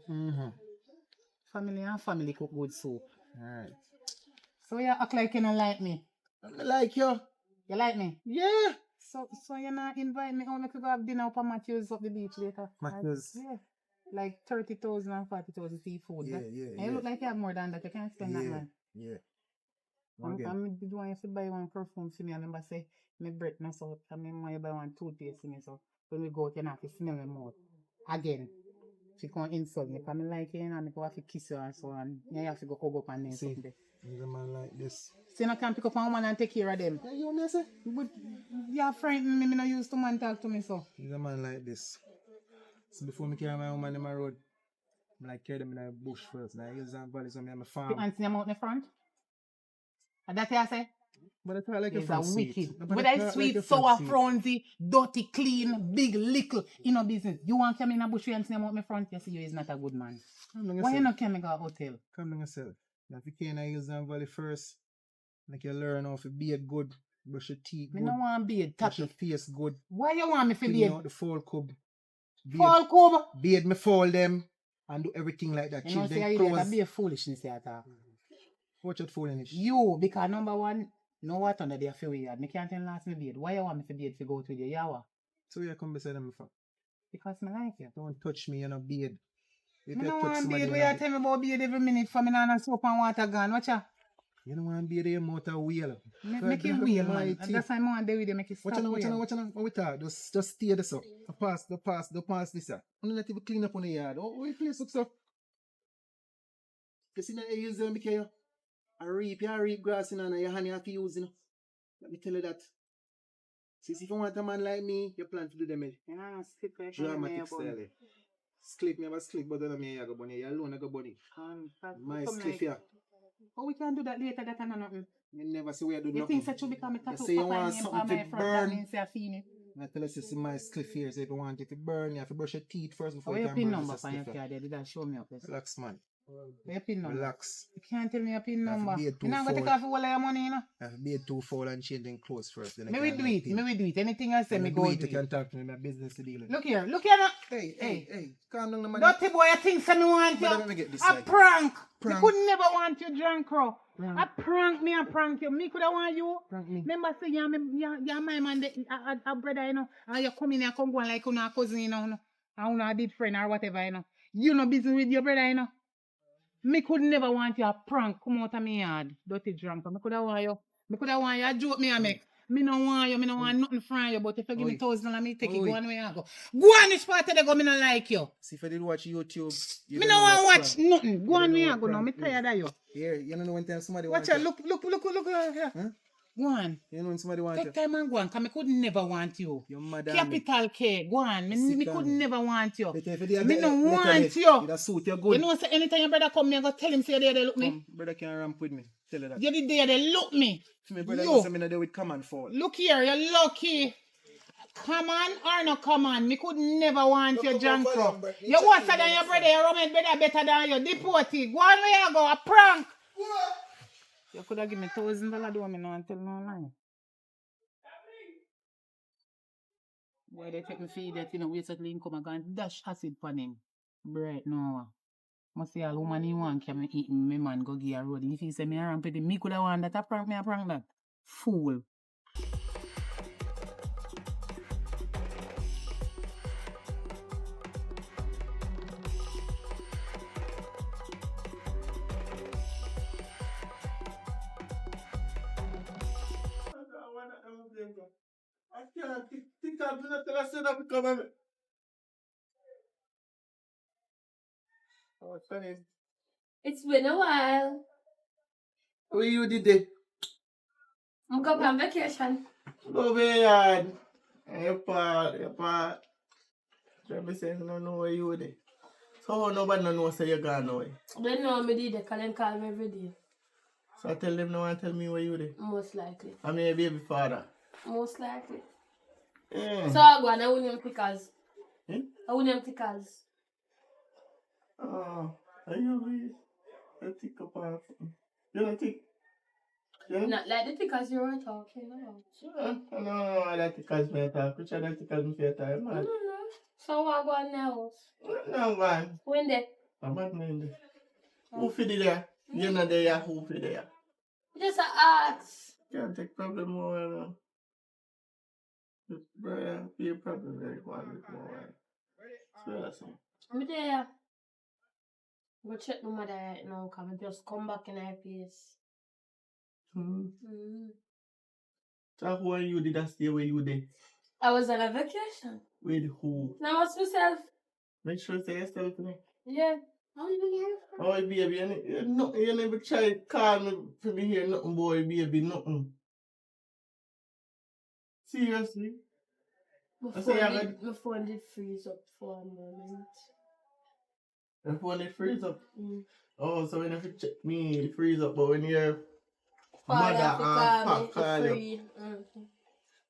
Family cook good soup. Alright. So you act like you don't like me. I like you. You like me? Yeah. So you not invite me only to go have dinner up at Matthews up the beach later. Matthews. Yeah. Like 30,000 and 40,000 for food. Yeah, That- yeah, and you look like you have more than that. You can't spend that man. Yeah. I'm did want you to buy one perfume for me. I remember say my breath no so I mean want you buy one toothpaste for me. So when we go out, you not have to smell my mouth. Again. She can't insult me. Because I like you and I go have to kiss you and so on. You have to go hug up and then See, something. he's a man like this. So you can't pick up a woman and take care of them. Yeah, you want me to say? But you're frightened me. Me not used to man talk to me so. He's a man like this. So before me carry my woman in my road, I like carry them in the bush first. Now hills and valleys when me on my farm. The auntie them out in the front. And that's what I say. But I try like It's a a sweet. wicked. But Whether I it's try sweet, like a sour, sweet. frownsy, dirty, clean, big, little, you know business. You want to come in a bush and see them out in front, you see you is not a good man. Come down Why you yourself. not come to a hotel? Come down yourself. Now if you came in the hills and valley first, like you learn how to be a good, brush your teeth Me good, no want to be a brush your tacky. face good, Why you want me to clean be out the fall cub, fall cub? beard me fall them, and do everything like that. You know, Change say them you clothes. that be a foolishness you talk. Watch out foolishness. You, because number one, no what under there for weird. Me can't tell last me beard. Why you want me to beard to go with you? Yawa. So you come beside them for. Because me like you. Don't touch me, you're not beard. If Me you no touch want somebody, beard. you Where you know, tell me about beard every minute for me and soap and water gone. Watch ya. you don't want beard, your mouth a wheel. Make it wheel, man. And that's why I want to with you. Make it stop Watch out, wheel. When we talk, just stay this up. The pass this up. Only let it clean up on the yard. Oh, we place up stuff. You see that you use them because you reap grass in and your hand you have to use, you know. Let me tell you that. See, if you want a man like me, you plan to do them You know, skip like dramatic style. Clip me have a clip, but then me go bunny. You alone go bunny. My clip here. Oh, we can do that later. That and nothing. You never see where I do You nothing. think that you become a You tattoo say you papa want name something on to my front? That burn. means you're feeling it. I tell us you see my cliff here. So if you want it to burn, you have to brush your teeth first before Where you your can pin burn number this for your cliff here. card? Did that show me up? Yes. Relax, man. Where your pin number? Relax. You can't tell me your pin have to number. be a You not going to take two-fold. off all of your money, you know? I have to be a 2 fold and change them clothes first. Then I Me can will do have it. pin. Me will do it. Anything I say, When me you go do do it, you it. can talk to me. My business to deal with. Look here now. Hey. Calm down, the man. Dirty boy, you think so me want you? But let me get this A side. prank. Prank. Me could never want you drunk, bro. Prank. A prank me, a prank you. Me could have want you. Prank me. Remember say you're my man, a brother, you know. And you come in here, come go on like you know, a cousin, you know. And you know, a dead friend or whatever, you know. You know business with your brother, you know. Me could never want you a prank come out of me yard. Dirty drunk. Me could have want you. Me could have want you a joke me a make. Me no want you, me no want nothing from you, but if you give me Oi. $1,000, me take it. Oi. Go on where you go. Go on which part of the go, me no like you. See, if I did watch YouTube, you Me don't no know want what watch prank. nothing. Go You on don't know where you what go now. Me prank is. tired of you. Here, you don't know when time somebody Watch wants out, you. look here. Huh? Go on. You know when somebody wants you. Take time and go on, because me could never want you. You're mad at me. Capital K, go on. Sit Me down. could never want you. Better if you did Me a no letter want head, you. you da suit you You good. know, say anytime your brother come, me I go tell him say they look me. Come, brother can ramp with me. Tell you that. You did there, they look me. My brother Yo. knows I'm in there with command fall. Look here, you're lucky. Come on or no come on. Me could never want Look you, up John my Crow. phone, but You check worse it, than you your understand? brother, your roommate better than you. Deported. Go on where you go, a prank. You could have given me $1,000 do me no until no lie. Why they take me feed that, you know, wait till him come and go and dash acid on him. Bright no. Must see all woman he want can me eat him, me man go give a road. If he say me a ramp with him, me could have want that a prank me a prank that. Fool. I can't think I'm gonna tell us that because I'm. Oh, funny. It's been a while. What you did there? I'm going on vacation. Go beyond. Your part. Let me say, no know where you were there. So nobody no know say you gone away. They know me did, they call me every day. So I tell them no and tell me where you were there. Most likely. I'm your baby father. Most likely. Yeah. So I go and I wouldn't pickers. Hmm? I wouldn't pickers. Oh, are you really? I think about you don't think? Yeah? Not like the pickers you were talking about. No, I like to cause me attack. Which I like to cause me for time, man. No. So I go on now. No, man. When they? I'm not in there. Who for the there? You know there, who for there? Just a ask. Can't take problem more. Brother, be a problem very one with more. So that's it. I'm there. Go check my mother right now, because I just come back in her place. So who are you did that stay where you did? I was on a vacation. With who? Now I was myself. Make sure you say yourself to me. Yeah. Oh, baby, you never try to call me for me hear nothing, boy, baby, nothing. Seriously? My phone did freeze up for a moment. The phone it freeze up? Oh, so when you check me, it freeze up, but when your mother and pop call you.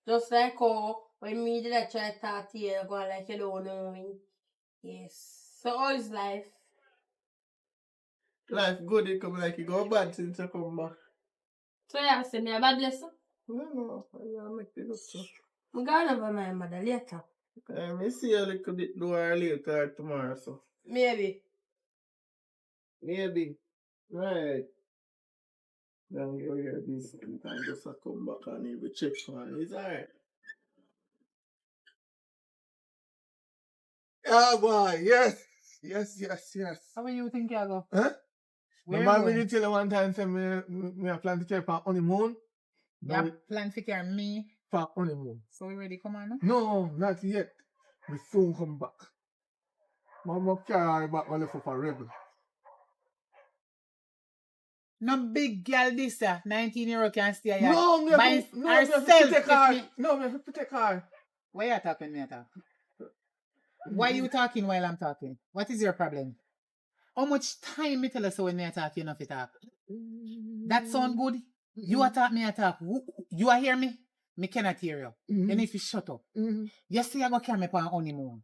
Just like how when me did I try to talk to you, you go like you don't know me. Yes. So how is life? Life good, it come like it go bad since you come back. So you have send me a bad lesson? No, I make it up so. I'm going over my mother later. I see a little bit more later or tomorrow, so. Maybe. Maybe. Right. Then you hear this and just come back and you check on it. It's alright. Yeah, boy, yes. How you think you go? Huh? Where My you mom going? did tell you one time, say me I plan to take for honeymoon. You plan to carry me? For honeymoon. So we ready come on now? No, not yet. We soon come back. Mama carry her back only for rebel. No big girl this 19-year-old can stay here. No, me have to take her. No, me have to take her. Why you talking me talk? Why you talking while I'm talking? What is your problem? How much time me tell us when me talk, you know if you talk? That sound good? You attack me attack. You are hear me? Me cannot hear you. Then if you shut up. You see I go carry me on honeymoon.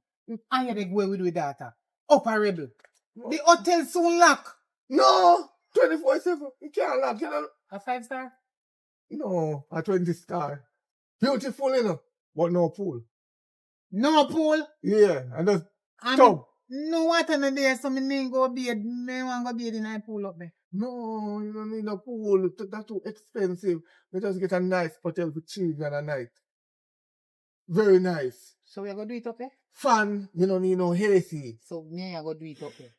And you dey go with the data. Operable. The hotel soon lock. No! 24/7. You can't lock, you know. A 5-star? No, a 20-star. Beautiful, you know, but no pool. No pool? Yeah, and just I tub. No water in there, so me name go bed. Me want go bed in a pool up there. No, you don't need a pool. That's too expensive. We just get a nice hotel for children a night. Very nice. So we are going to do it up there? Fun, you don't need no AC. So me I go do it up there.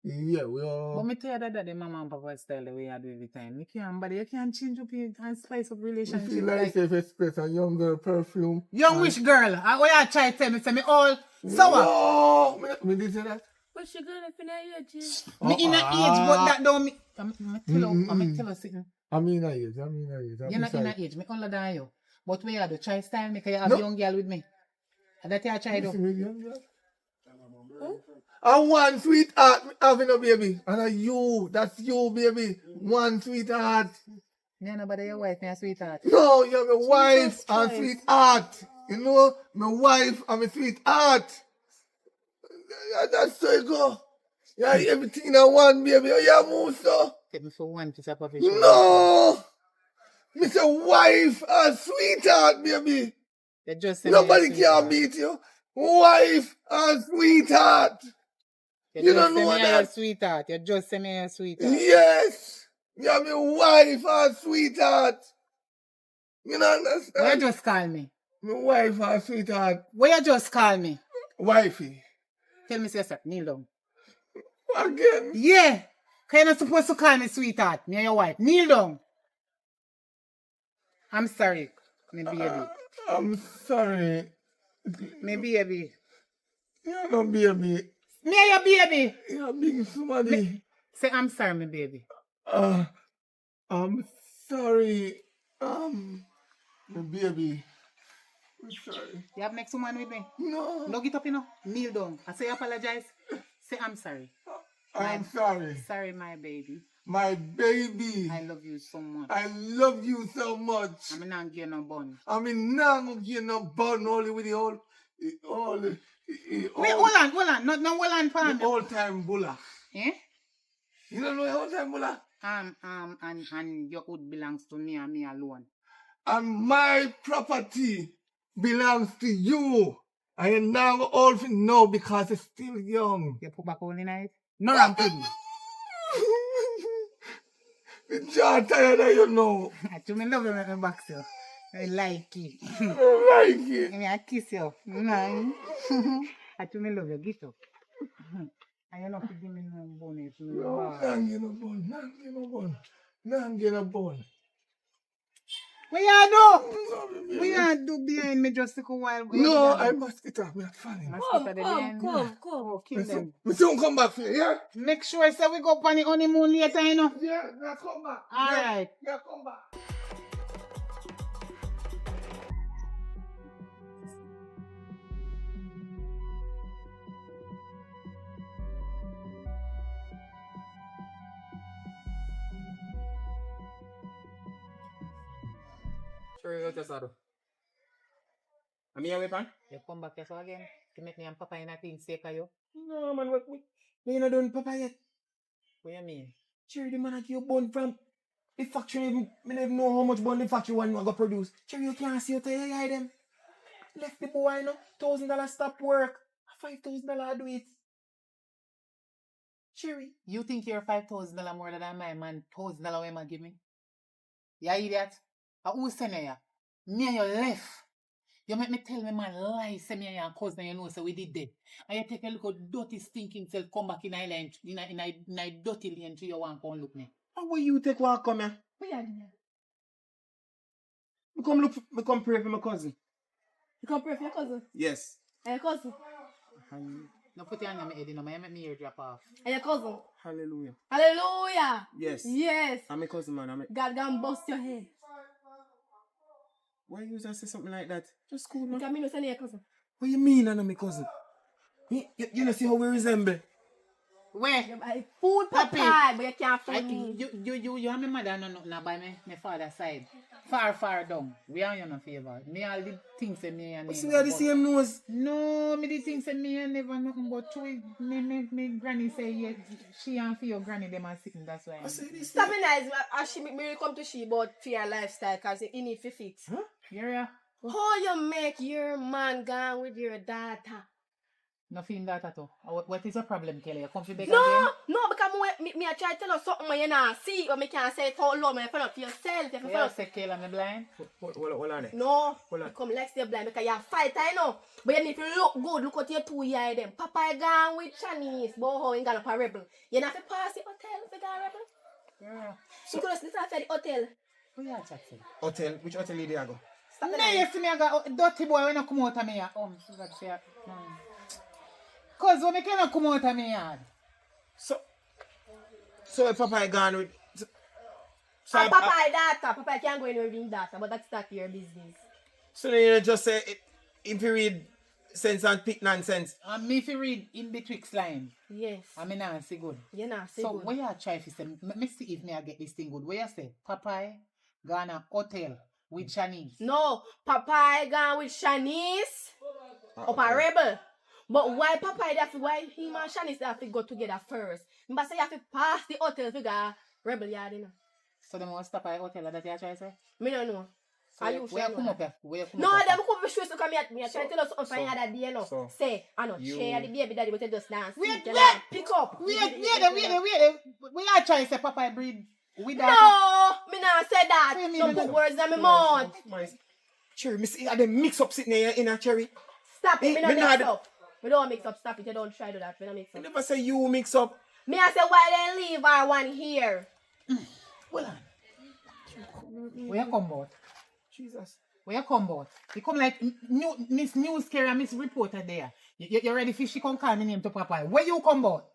Yeah, we But are. me tell you that the mama and papa style the way I do every time. You can't, buddy. You can't change up your and spice up We relationship. feel like if express a young girl perfume. Young wish girl. What you try to tell me? Say me all sour. No, me did say that. But she gonna finish your age. Me in a age, but that don't me. I'm tell you something. I mean I age. You're not in a age. Me older than you. But we have to try style me. Cause you have a young girl with me. And that you try do. And one sweetheart having a baby. And that's you, baby. One sweetheart. Yeah, nobody your wife, me a sweetheart. No, you're my wife and sweetheart. You know, my wife and my sweetheart. That's so it go. Yeah, everything in one, baby. Oh, yeah, move so. Take me for one piece of profession. No! Mr. Wife and sweetheart, baby. You just say Nobody me a can sweetheart. beat you. Wife and sweetheart. You don't know me a that? sweetheart. You just say me a sweetheart. Yes. You're my wife and sweetheart. You don't understand? What you just call me? My wife and sweetheart. What you just call me? Wifey. Tell me, sister, kneel down. Again. Yeah. Cause you're not supposed to call me sweetheart. Me and your wife. Kneel down. I'm sorry, me baby. I'm sorry. Me baby. You're not baby. Me and your baby. You're big somebody. Say I'm sorry, me baby. I'm sorry. My baby. I'm sorry. You have next woman with me? No. No, get up, you know. Kneel down. I say apologize. Say I'm sorry. I'm sorry. Sorry, my baby. My baby. I love you so much. I love you so much. I'm not getting no bun. I mean, now I'm getting no bun only with the whole. Wait, hold on. No, hold on, for me. The old time bulla. Eh? You don't know the old time bulla? And your hood belongs to me and me alone. And my property belongs to you. I am now old for no because it's still young. You put back all in it? No, I'm kidding. The jaw tired of you know. I do me love you with my back, so. I like it. I like it. I kiss you. No. I do me love you. Get up. And you not give me no bonus. No, not get no bone. Not get no bone. What you do? What you do behind me just a while? No, I must get up. I'm funny. Come. Kill them. We soon come back for you, yeah? Make sure so we go on the honeymoon later, you know. Yeah, now come back. All right. Yeah, come back. Sure, you just are. I'm here, weapon. You come back here so again to make me and Papa in a thing sake of you. No, man, we not done Papa yet. What you mean? Cherry, the man that you bun from the factory, me never even know how much bun the factory one go produce. Cherry, you can't see how you hide them. Left the boy, no? $1,000 stop work. $5,000 do it. Cherry. You think you're $5,000 more than my man $1,000 when man give me? You idiot? Who send you? Me and you left. You make me tell me man lie, say me and your cousin, you know, so we did that. And you take a look at dirty stinking self, come back in a dirty lane to your one come look me. How will you take one come here? What you doing? Me come pray for my cousin. You come pray for your cousin? Yes. And your cousin? No put your hand on my head, you know, I make me ear drop off. And your cousin? Hallelujah. Hallelujah! Yes. Yes! I'm my cousin, man. God gonna bust your head. Why you just say something like that? Just cool, man. Because me no send your cousin. What you mean, I'm my cousin? You know see how we resemble? Where? You buy food Papi. pie, but you can't find me. You and my mother no nothing by my father's side. Far down. We are you no favor. Me all the things say me and So we are the same nose. No, me the things say me and never nothing but two. Me granny say yeah, she and for your granny them are sitting, that's why. Stop it nice, as she make me really come to she about for your lifestyle because you need to fit. Yeah. How you make your man gone with your daughter? Nothing that at all. What is the problem, Kelly? You come to beg No, again? no, because me I try to tell you something when you not see, but me can't say it out loud. Me find out for yourself. You Yeah, say Kelly, I'm blind. Hold on there. No, Hold on. you come next year blind because you're a fighter, you know. But you need to look good. Look at your 2 years them. Papa you gone with Chinese, but how you gonna a rebel? You not have to pass the hotel if you got a rebel. Yeah. You could have slipped off at the hotel. Who you chatting? Hotel, which hotel did you go? Stop the No, line. you see me, I got dirty boy when I come out of me yard. So that say, cause when I cannot come out of me yard. So if Papa gone with... So, And Papa is data. Papa can't go anywhere with his data, but that's not your business. so then you just say, if you read sense and pick nonsense. And me if you read in betwixt line, Yes. I mean I say good. You not say So good. where you try to say, me see if me I get this thing good. Where you say, Popeye gone a hotel with Chinese. No, Papa gone with Shanice up a rebel. But why Papa why him and Shanice have to go together first? But say you have to pass the hotel to go rebel yard, you know. So them want stop at a hotel that you try to say? Me don't know. So Are you where sure you come know up here? Where you come No, up here? them come for sure to come here. Me I try to tell us something from the other day, you know. So, Say, I know, you- share the baby daddy, but you just dance. Wait, You wait. know, pick up. Wait. Where you try to say Popeye breed with that? No, me not say that. Say me Don't no. put words in my mouth. Cherry, me see them mix up sitting there in a Cherry. Stop it, me Me not not- mix up. We don't mix up, stop it. You don't try to do that. We don't mix I up. never say you mix up. Me I say why they leave our one here. Hold on. Where you come about? Jesus. Where you come about? You come like Miss News Carrier, Miss Reporter there. You ready for she come call me name to Popeye. Where you come about?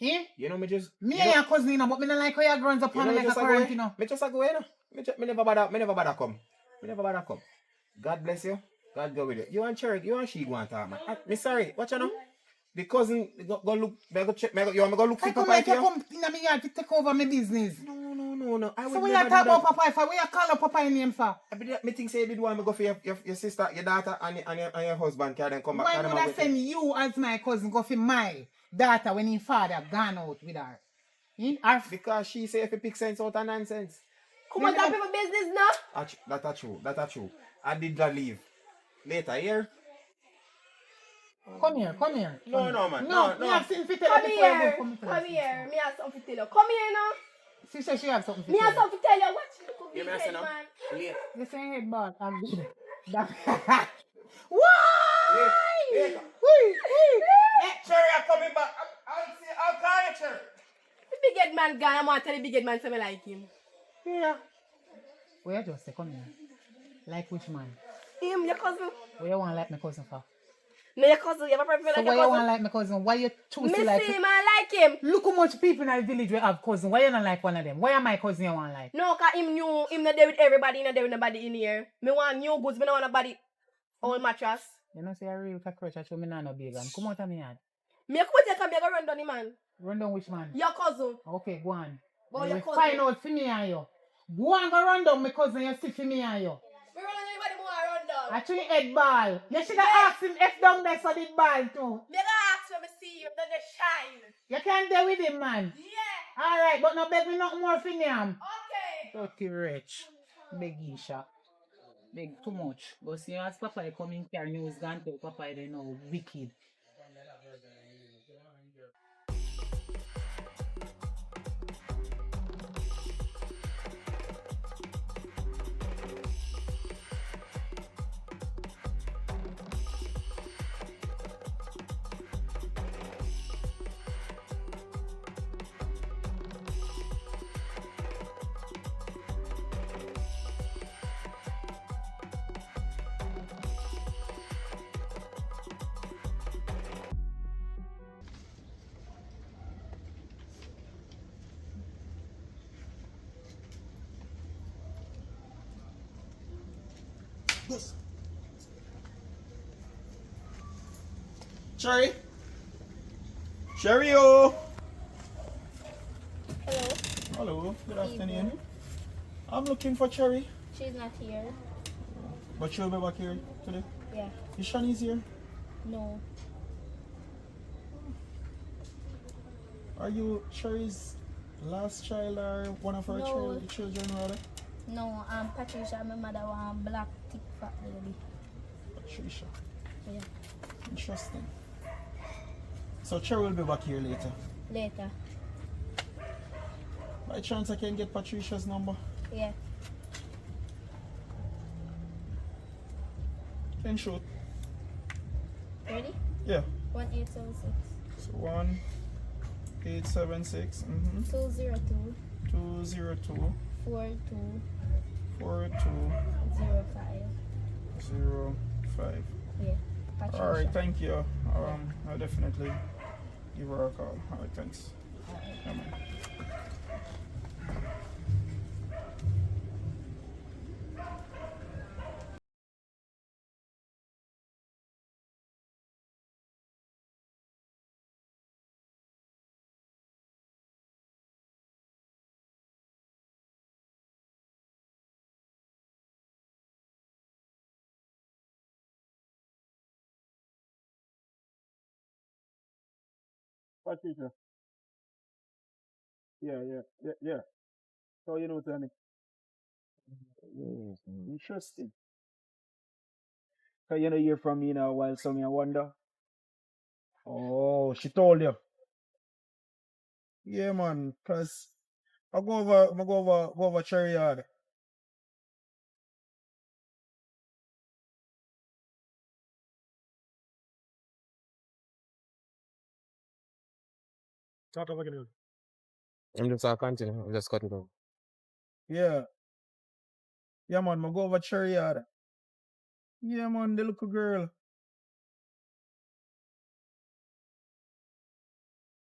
Eh? You know me just... Me you and know- your cousin, you know, but me not like how you runs up You on know me me like a just a go current, away. you know. Me just a go away, no. Me never bother come. Me never bother come. God bless you. God go with you. You and Cherry, you and she go and talk, man. Me sorry. Watch you know. The cousin go look. Me go check. You want me go look for I come Papa like you here? come in my yard to take over my business. No. I So would where never you do talk that. about Popeye for? Where you call up Popeye name for? Me think say you did want me go for your sister, your daughter, and your husband. Can then come back. Why Can them would I go send you as my cousin go for my daughter when his father gone out with her? Because she say if you pick sense out of nonsense. Come on, top of my business now. That's true. I did not leave. Later, here. Come here. No, man. No, No. me have something to tell Come you before you here. go. Come here. Me have something to tell you. Come here now. She said she have something to Me tell have you. something to tell you. Watch the You big may say head no. man. Later. You say head ball. I'm good. Why? Later. Cherry, I'm coming back. I'll call you, Cherry. The big head man gone. I want to tell the big head man to me like him. Yeah. Where you just say come here? Like which man? Him, your cousin. Where you want like my cousin for? No, your cousin. You have a preference So like why your you want cousin. like my cousin? Why you choose Me to like? see him, I like him. Look how much people in the village we have cousin. Why you not like one of them? Why am my cousin you want like? No, cause him new. Him not there with everybody. He not there with nobody in here. Me want new goods. Me don't want nobody old mattress. You know say a real cockroach I show me nah no vegan. Come out of me yard. Me come here, come here, go run down the man. Run down which man? Your cousin. Okay, go on. But Then your we cousin. find out for me and you. Go on, go run down my cousin, you see for me and you. Me run anybody more run down. I treat head ball. You should have asked him if down there so the ball too. Me go ask when me see him, then they shine. You can't deal with him, man. Yeah. Alright, but no beg me nothing more for him. Okay. Dirty rich. Big Isha. Big too much. But see, as Papa come in here, news gone to Papa, they know wicked. Cherry? Cherry, oh! Hello. Hello, good afternoon. Evening. I'm looking for Cherry. She's not here. But she'll be back here today. Yeah. Is Shanice here? No. Are you Cherry's last child or one of her No. children rather? No, Patricia, my mother want black thick fat baby. Patricia. Yeah. Interesting. So Cherry will be back here later. Later. By chance I can get Patricia's number. Yeah. Can shoot. Ready? Yeah. 1876. So 1876. 202 202 42 4205. 05. Yeah. Patricia. All right, thank you. I'll definitely give her a call. All right, thanks. Yeah, man. Patricia. Yeah. So you know, tell me. Interesting. Cause you know hear from me now while some I wonder. Oh, she told you. Yeah, man. Cause I go over Cherry Yard. Start over again. I'm just continue. I'm just cut it off. Yeah. Yeah, man. I go over Cherry Yard. Yeah, man. The little girl.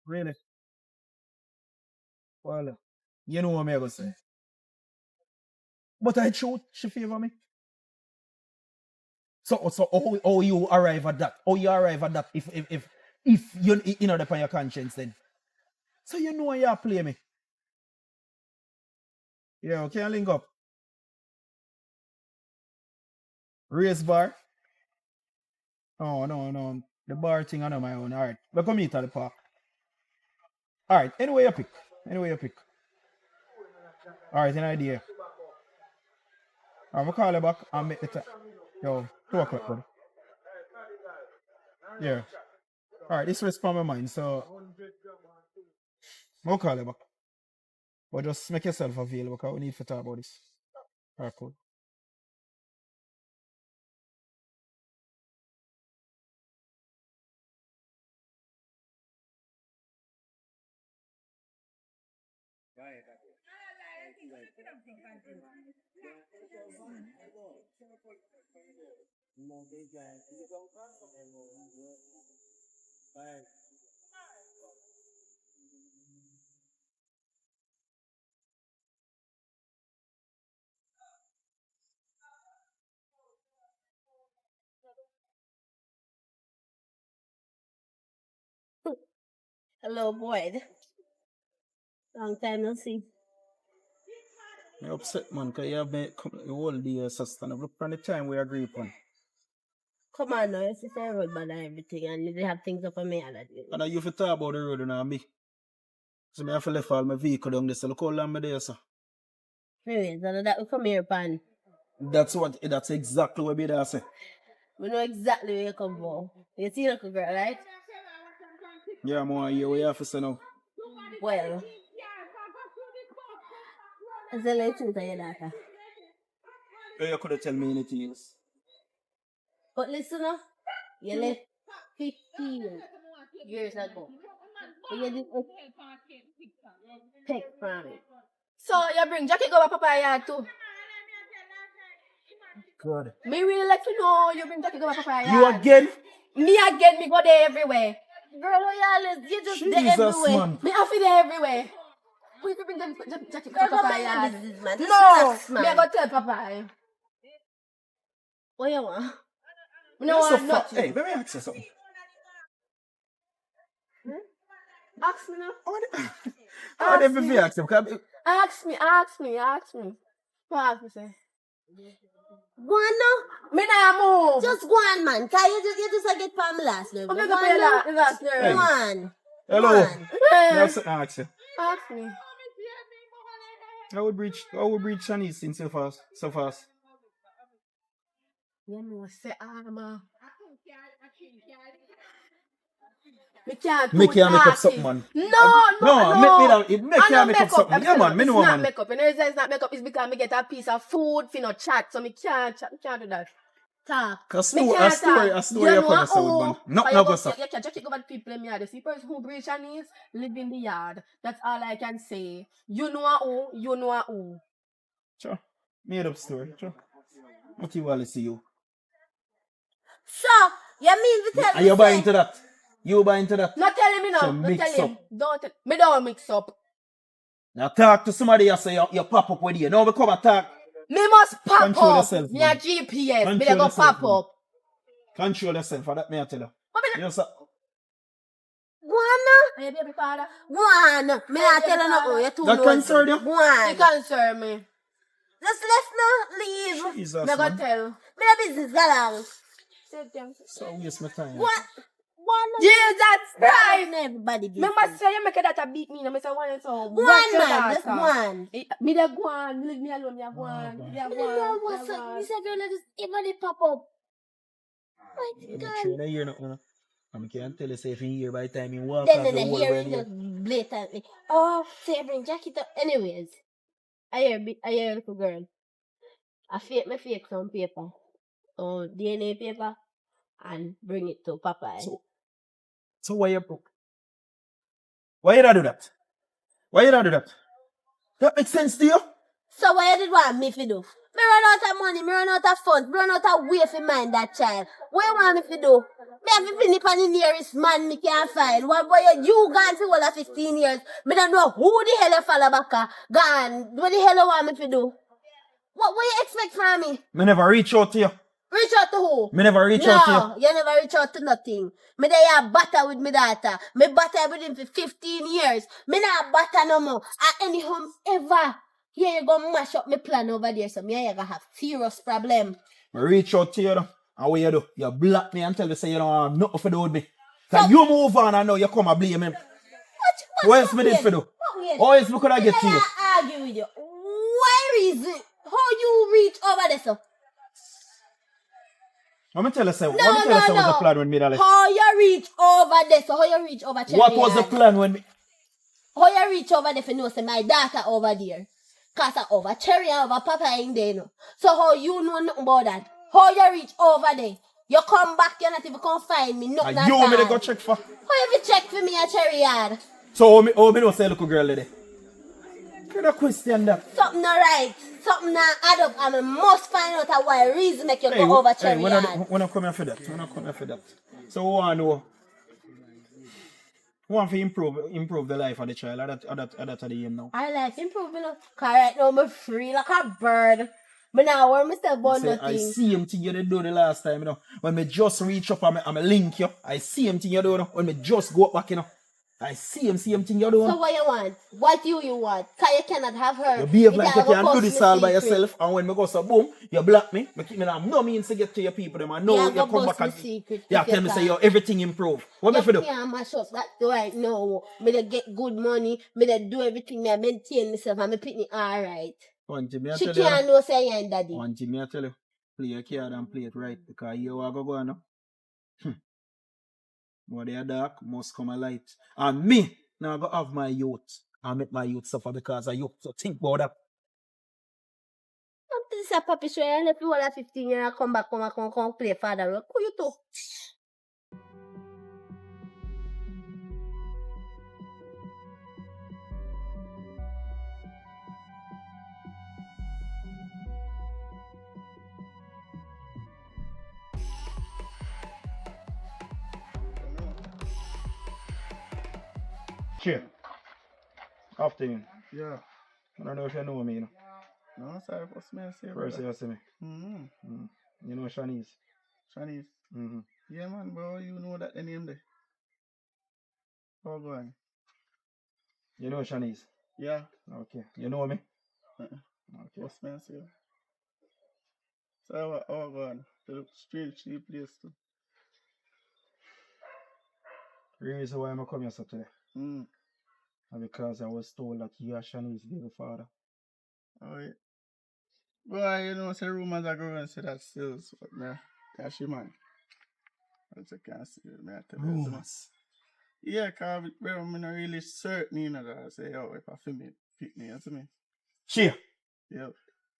Really. Well, you know what I'm gonna say. But I truth, she favor me. So how you arrive at that? How you arrive at that if you know upon your conscience then? So you know you play me. Yeah, okay, link up. Race bar. Oh no. The bar thing I know my own. Alright. We'll come meet at the park. Alright, anyway you pick. Alright, an idea. Alright, we'll call you back and make the time. Yo, 2 o'clock, buddy. Yeah. Alright, this was from my mind, so we'll call you back. But just make yourself available because we need to talk about this. Alright, cool. Hello, boy. Long time no see. I'm upset, man, because you have made the whole day sustainable. Look from the time we agree upon. Come on now, you see the road bad and everything, and you have things up on me and that. And you have to talk about the road and me. So I have to left all my vehicle down there, so look how long I'm there, sir. Anyways, and that we come here, pan. That's exactly what I say. We know exactly where you come from. You see the girl, right? Yeah, I'm on here. What you have to say now? Well, I tell you the truth of your daughter. You could have tell me anything else. But listen up, you left 15 years ago. You did pick from it. So you bring Jackie go to Papa yard too. God. Me really like to know you bring Jackie go to Papa yard. You again? Me again, me go there everywhere. Girl, you just Jesus, there everywhere. man. Me have to there everywhere. We could bring them Jackie go to Girl, Papa yard. man. Just No, relax, man. me I go tell Papa. What you want? Me no want nothing. Hey, let me ask you something. Ask me now. How did you ask him? Ask me. What ask me say? Go on now. Me nah move. Just go on, man. Cause you just get from my last nerve. I'm Go gonna on pay now. last nerve. Go on. Hello. Go on. Yes, ask you. Ask me. I would breach Chinese in so fast. You know say ma. Me can't Me do can't make up talking. something, man. No, me I can't no make up makeup. something. I'm Yeah, man, me it's know, not man. makeup. And the reason it's not makeup is because me get a piece of food for no chat. So me can't chat. Me can't do that. Talk. Me A can't story talk. you come say with man. Nothing no go You stop. can just check over the people in the yard. You see person who breach and knees, live in the yard. That's all I can say. You know who, you know who. Sure. Made up story. Sure. What you want to see you? So, you mean to tell Are me you buying say, into that? You buying into that? Not telling me now. So Not mix tell him. up. Me don't mix up. Now talk to somebody else say you pop up with you. Now we come and talk. Me must pop Control up. yourself, Me a man. GPS. Me Control dey go yourself, pop man. up. Control yourself, for that me I tell you. You know, sir. go on Hey, baby father. now. Go on. Me not tell you nothing. You too That nosy. concern you? Go on. It concern me. Just left now. Leave. Jesus, Me go man. tell. Me the business go along. So waste my time. What? One. Jesus Christ. Everybody Me business. must say you make that a beat me. No, me say one so. Go on, man. Just go on. Me dey go on. Leave me alone. Me a go on. Me a Me go don't know on. what's up. This girl just everybody pop up. My I'm God. sure you hear nothing. I can't tell you say if you hear by the time you walk Then off in the the whole hearing radio. just blatantly. Oh, say bring jacket up. Anyways, I hear a little girl. I fake some paper. Oh, DNA paper. And bring it to Papa. So why you not do that? Why you not do that? That makes sense to you? So what you did want me to do? Me run out of money, me run out of funds, me run out of way to mind that child. What you want me to do? Me have to finish on the nearest man me can find. What boy you gone for all of 15 years? Me don't know who the hell you follow back. Gone. What the hell you want me to do? What you expect from me? Me never reach out to you. Reach out to who? Me never reach out to you. No, you never reach out to nothing. Me dey a batter with me daughter. Me batter with him for 15 years. Me not batter no more. At any home ever. Here you go mash up my plan over there. So me and you gonna have serious problem. Me reach out to you though. And what you do? You block me and tell me say you don't have nothing to do with me. Cause you move on and now you come and blame him. What else me did for do? What else me could I get to you? I argue with you. Where is it? How you reach over there, so? Let me tell you, say, No, what was the plan when me that? How you reach over there, so how you reach over Cherry What was the Yard? plan when me? How you reach over there for know say my daughter over there? Cause I over Cherry and over Papa in there, no. So how you know nothing about that? How you reach over there? You come back, you not even come find me, nothing And you at me to all. go check for? How you ever check for me at Cherry Yard? So how me know say little girl there? Can I question that? Something not right. Something not add up and I must find out why reason make you go over Cherry Yard. When I come here for that, So who want to know? Who want to improve the life of the child? That's the aim now. I like improving. Cause right now I'm free like a bird. But now where Mr. Bond I nothing. see him thing you did do the last time, you know. When me just reach up and me link you, I see him thing you do, you know. When me just go up back, you know. I see him thing you do. So what you want? What do you want? Cause you cannot have her. You behave like you can't can go do post this me all by secret. yourself, and when me go so boom, you block me. Me keep me have no means to get to your people. Them I know Yeah, you go come bust back me and secret yeah, if tell you me say can. you everything improve. What me You for do? can't mash up that right now. Me dey get good money. Me dey do everything. Me I maintain myself and me pitney alright. One thing me I She tell you. can't know say you ain't daddy. One thing me I tell you. Play your card and play it right because you are go on now. What they are dark must come a light. And me now go have my youth and make my youth suffer because of you. So think about that. I'm this a puppy show. And if you all are 15 years, I come back, come play father role. Who you to? Cheer. Afternoon. Yeah. I don't know if you know me, you know. No, sorry, what's my say, First brother? you see me. You know Shanice. Chinese. Yeah, man, bro, you know that the name there. Oh, go on. You know Shanice. Yeah. Okay. You know me? Okay. Okay. What's my say? So, oh, go on. To look straight cheap place too. The reason why I'm coming here today Mm. is because I was told that you are Shanice's baby father. Oh, yeah. Boy, you know, say rumors are growing, say that still, so, man. Cash man. As you can see, man, I tell you, Rumors. Yeah, cause bro, I'm not really certain, you know, that I say, oh, if I feel me, pick me, you see me? Share. Yeah.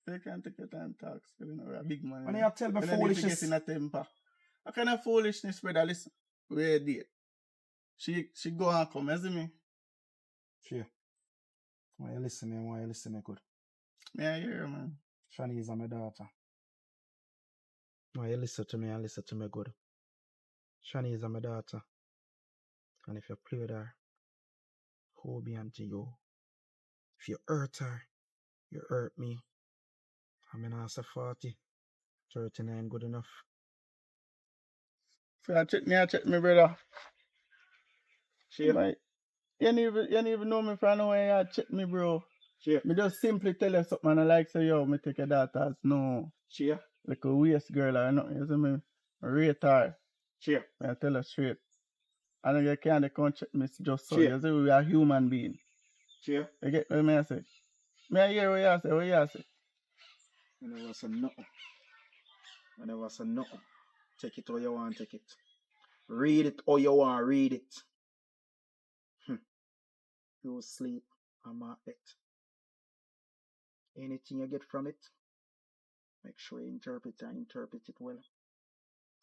So you can take your time talk, so you know, we're a big man. When you have to tell me You don't need to get foolishness. in a temper. What kind of foolishness, brother? Listen, we're there. She go and come, you see me? Share. Why you listen me? Why you listen me good? Me I hear you, man. Shani is my daughter. Why you listen to me and listen to me good? Shani is my daughter. And if you play with her, who be unto you? If you hurt her, you hurt me. I'm in answer 40. 39 good enough. So I check me, brother. Share. Like, you don't even know me from nowhere, you check me, bro. Share. Me just simply tell you something and I like say, yo, me take your daughter as no. Share. Like a waste girl or nothing, you see me? I rate her. Share. I tell her straight. I know you can't come check me just so. Share. You see, we are human being. Share. You get what I say? Me I hear what you say, what you say? I never say nothing. I never say nothing. Take it how you want take it. Read it how you want read it. You sleep, I'm at it. Anything you get from it, make sure you interpret it well.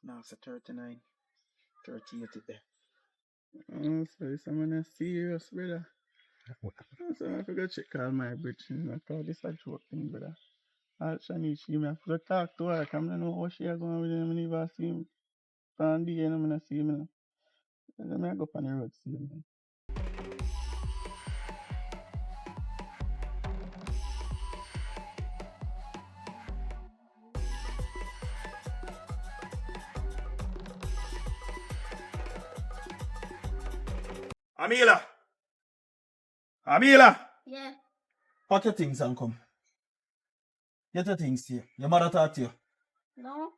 Now it's a 39, 38 it there. So someone serious, brother. So I forgot check all my bitch, you know, cause this a joke thing, brother. Shani, she me have to talk to her, cause I don't know how she is going with him, I never see him. From the end, I don't see him. Then I go up on the road, see him. Amila! Amila! Yeah. Pack your things and come. Get your things here. Your mother talk to you. No.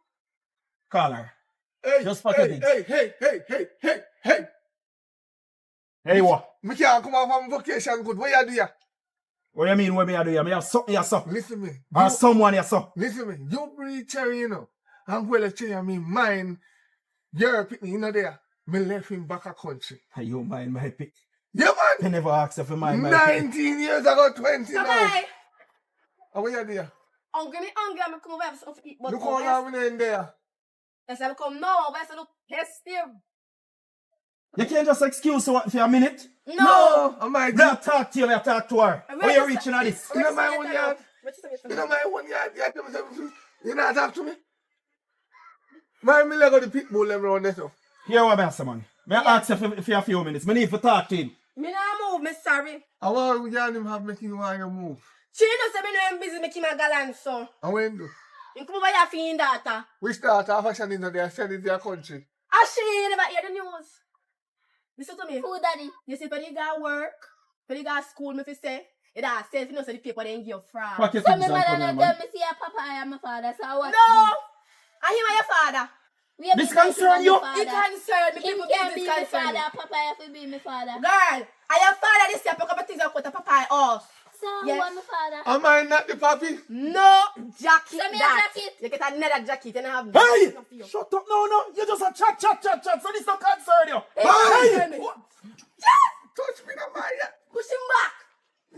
Call her. Hey, Just pack your hey, things. hey. Hey, what? Me can't come off on vacation good. What you do here? What you mean what me I do here? Me have something here, so. Listen me. Or someone here, so. Listen me. You breathe cherry, you know. And well, cherry, I mean mine. Your picnic, you know there. Me left him back a country. Hey, you mind my pick. Yeah, man. I never asked if you mind my pick. 19 years ago, 20 now. Bye. And what you do here? Hungry, I'm come over have something to eat. But Look how long in there. yes, I'm come now. I'm going to test him. You can't just excuse her for a minute. No. I might Me I talk to you, me I talk to her. Where you reaching at this? You know my own yard. You know my own yard. You not talk to me. My me leg of the pit bull around there so. Here what I say, man. Me I ask you for a few minutes. Me need to talk to him. Me not move, me sorry. I want we can him have making why you move. She know say me know I'm busy making my gallant son. And when do? You come over here for your daughter. Which daughter of fashion in there send it to their country? Ah, she never hear the news. Listen to me. Who daddy? You see, when you got work, when you got school, me fi say, it has said, you know, say the paper they give you fraud. Pack your So things my and mother come not here, tell man. me see your papa and my father. So what? No! I hear my your father. This concern you? It concern me. Him People can't be business my concern me. father. Papa have to be my father. Girl, I your father this year, pick up things and cut a papa off. So Yes. who am my father? Am I not the papi? No jacket. Send me a that. jacket. You get another jacket and I have Hey! nothing for you. Shut up, no. You just a chat. So this don't concern you. Hey! Touch me not my yet. Push him back.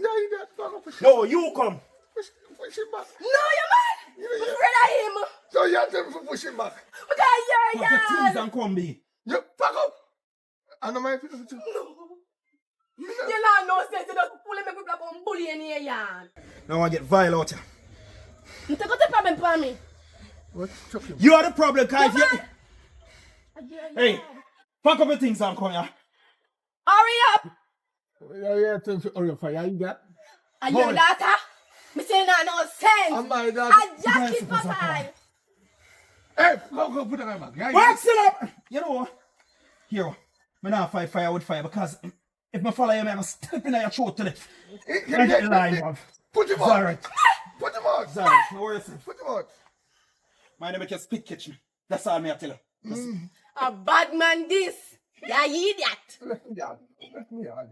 No, you don't push him. No, you come. Push him back. No, you man. I'm afraid of him. So you have to push him back. We got your Pack your things yard. and come, be. You pack up. I know my people too. You don't know sense. You don't pull him up like a bully in your yard. Now I get vile out here. You take out the problem for me. What? Chuck him. You are the problem, guys. Come Hey, pack up your things and come here. Hurry up. Yeah, hurry up. You got? Are you your daughter? Me say no sense. I'm my daughter. A jacket, papa. Hey, go put it on my back. Yeah, Wax it up. You know what? Here, me not fight fire with fire because if me follow you, I'm gonna step in your throat today. I get the line, man. Put him It's on. alright. Put him on. It's alright. No worries. Put him on. My name is spit catch me. That's all me I tell you. A bad man this. Yeah, you idiot. Let me out. Let me out.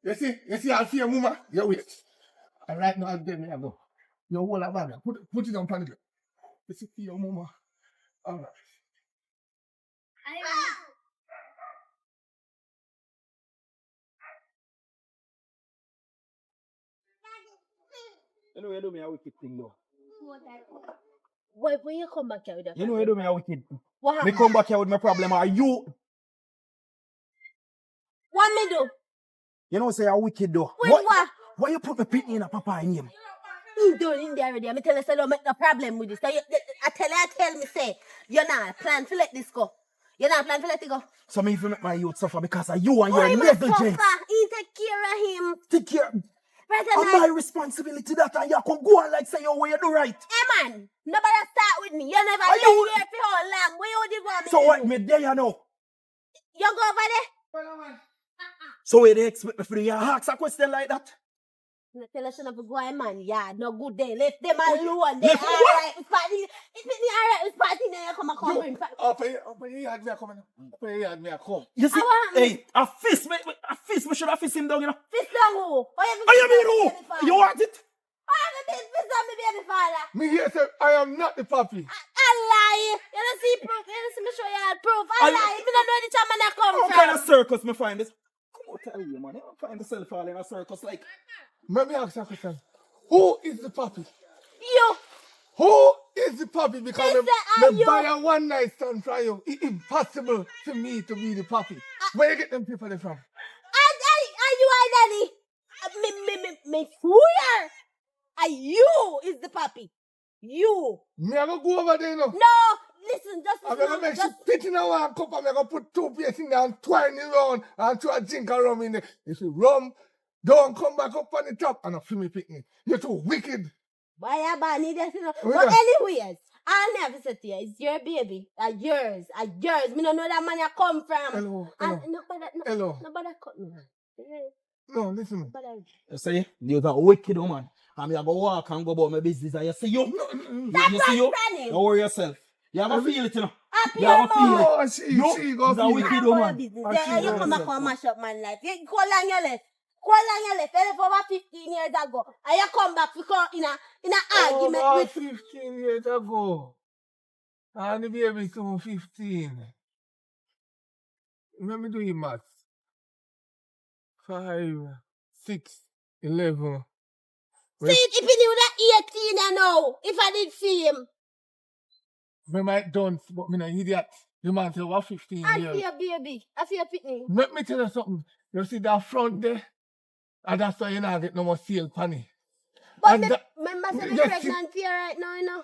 You see, I'll see your mama. You wait. And right now, again, me I go. You hold that bag. Put it on pan. This is for your mama. All right. You know you do me a wicked thing though. Why when you come back here with that? You know you do me a wicked. What Me happened? come back here with my problem. Are you? What me do? You know say you're wicked though. When what? Why you put me pitney in a papa name? You done in there already. I tell you, say don't make no problem with this. So I tell me, say, you're not plan to let this go. You're not plan to let it go. So me even make my youth suffer because of you and Why your him a negligence. suffer? He take care of him. Take care. Right And my responsibility that and you can go on like say you way you do right. Hey man, nobody start with me. You never Are been you- here for how long? Where you did want me So to what do? me there you know? You go over there? So where they expect me for you ask a question like that? No tell us enough to go man. Yeah, no good day. Left them alone. They Left what? alright with party. It's me alright with party. Then you come bring party. Up here, you had me a come. Up here, you had me a come. You see, I want- hey, a fist me should have fist him down, you know. Fist down who? What You mean who? You want it? I have a big fist on me baby father. Me here say I am not the papi. I lie. You don't see proof. You don't see me show you all proof. I I- lie. Me don't know the time I come What from. kind of circus me find this? Come on, tell you, man. You don't find yourself all in a circus like. Let me ask you a question. Who is the papi? You. Who is the papi? Because Listen, are me you- buy a one night stand from you. It's impossible for me to be the papi. Where you get them people from? Are you my daddy? Me fool ya. Are you is the papi. You. Me I go over there, you know. No. Listen, just I'm gonna make you spit in a one cup. I'm gonna put two pieces in there and twine it around and throw a drink of rum in there. If you rum, don't come back up on the top and a feel me picnic. You're too wicked. Why you bad need this, you know? Oh, But yeah. anyways, I'll never say to you, it's your baby. Yours. Yours. Me don't know that man you come from. Hello, And hello, nobody hello. cut me. No, listen. Nobody. You see, you're a wicked woman. I'm going to walk and go about my business. And you see you? You see you? Running. Don't worry yourself. You have a feel it, you know. Happy You have a your feel mouth. it. She You go is a feel wicked it. woman. Yeah, you come back and mash up my life. You call on your left. Call on your left. You left over 15 years ago. And you come back because in a argument Over with 15 years ago. And the baby soon 15. Let me do your maths. 5, 6, 11. See it if he knew that 18 I know. If I did see him. Me might done, but me not idiot. The man say over 15 I years. feel your baby. I feel your pitney. Let me tell you something. You see that front there? And that's why you not get no more sale penny. But And that- remember say me Yes, pregnant here right now, you know.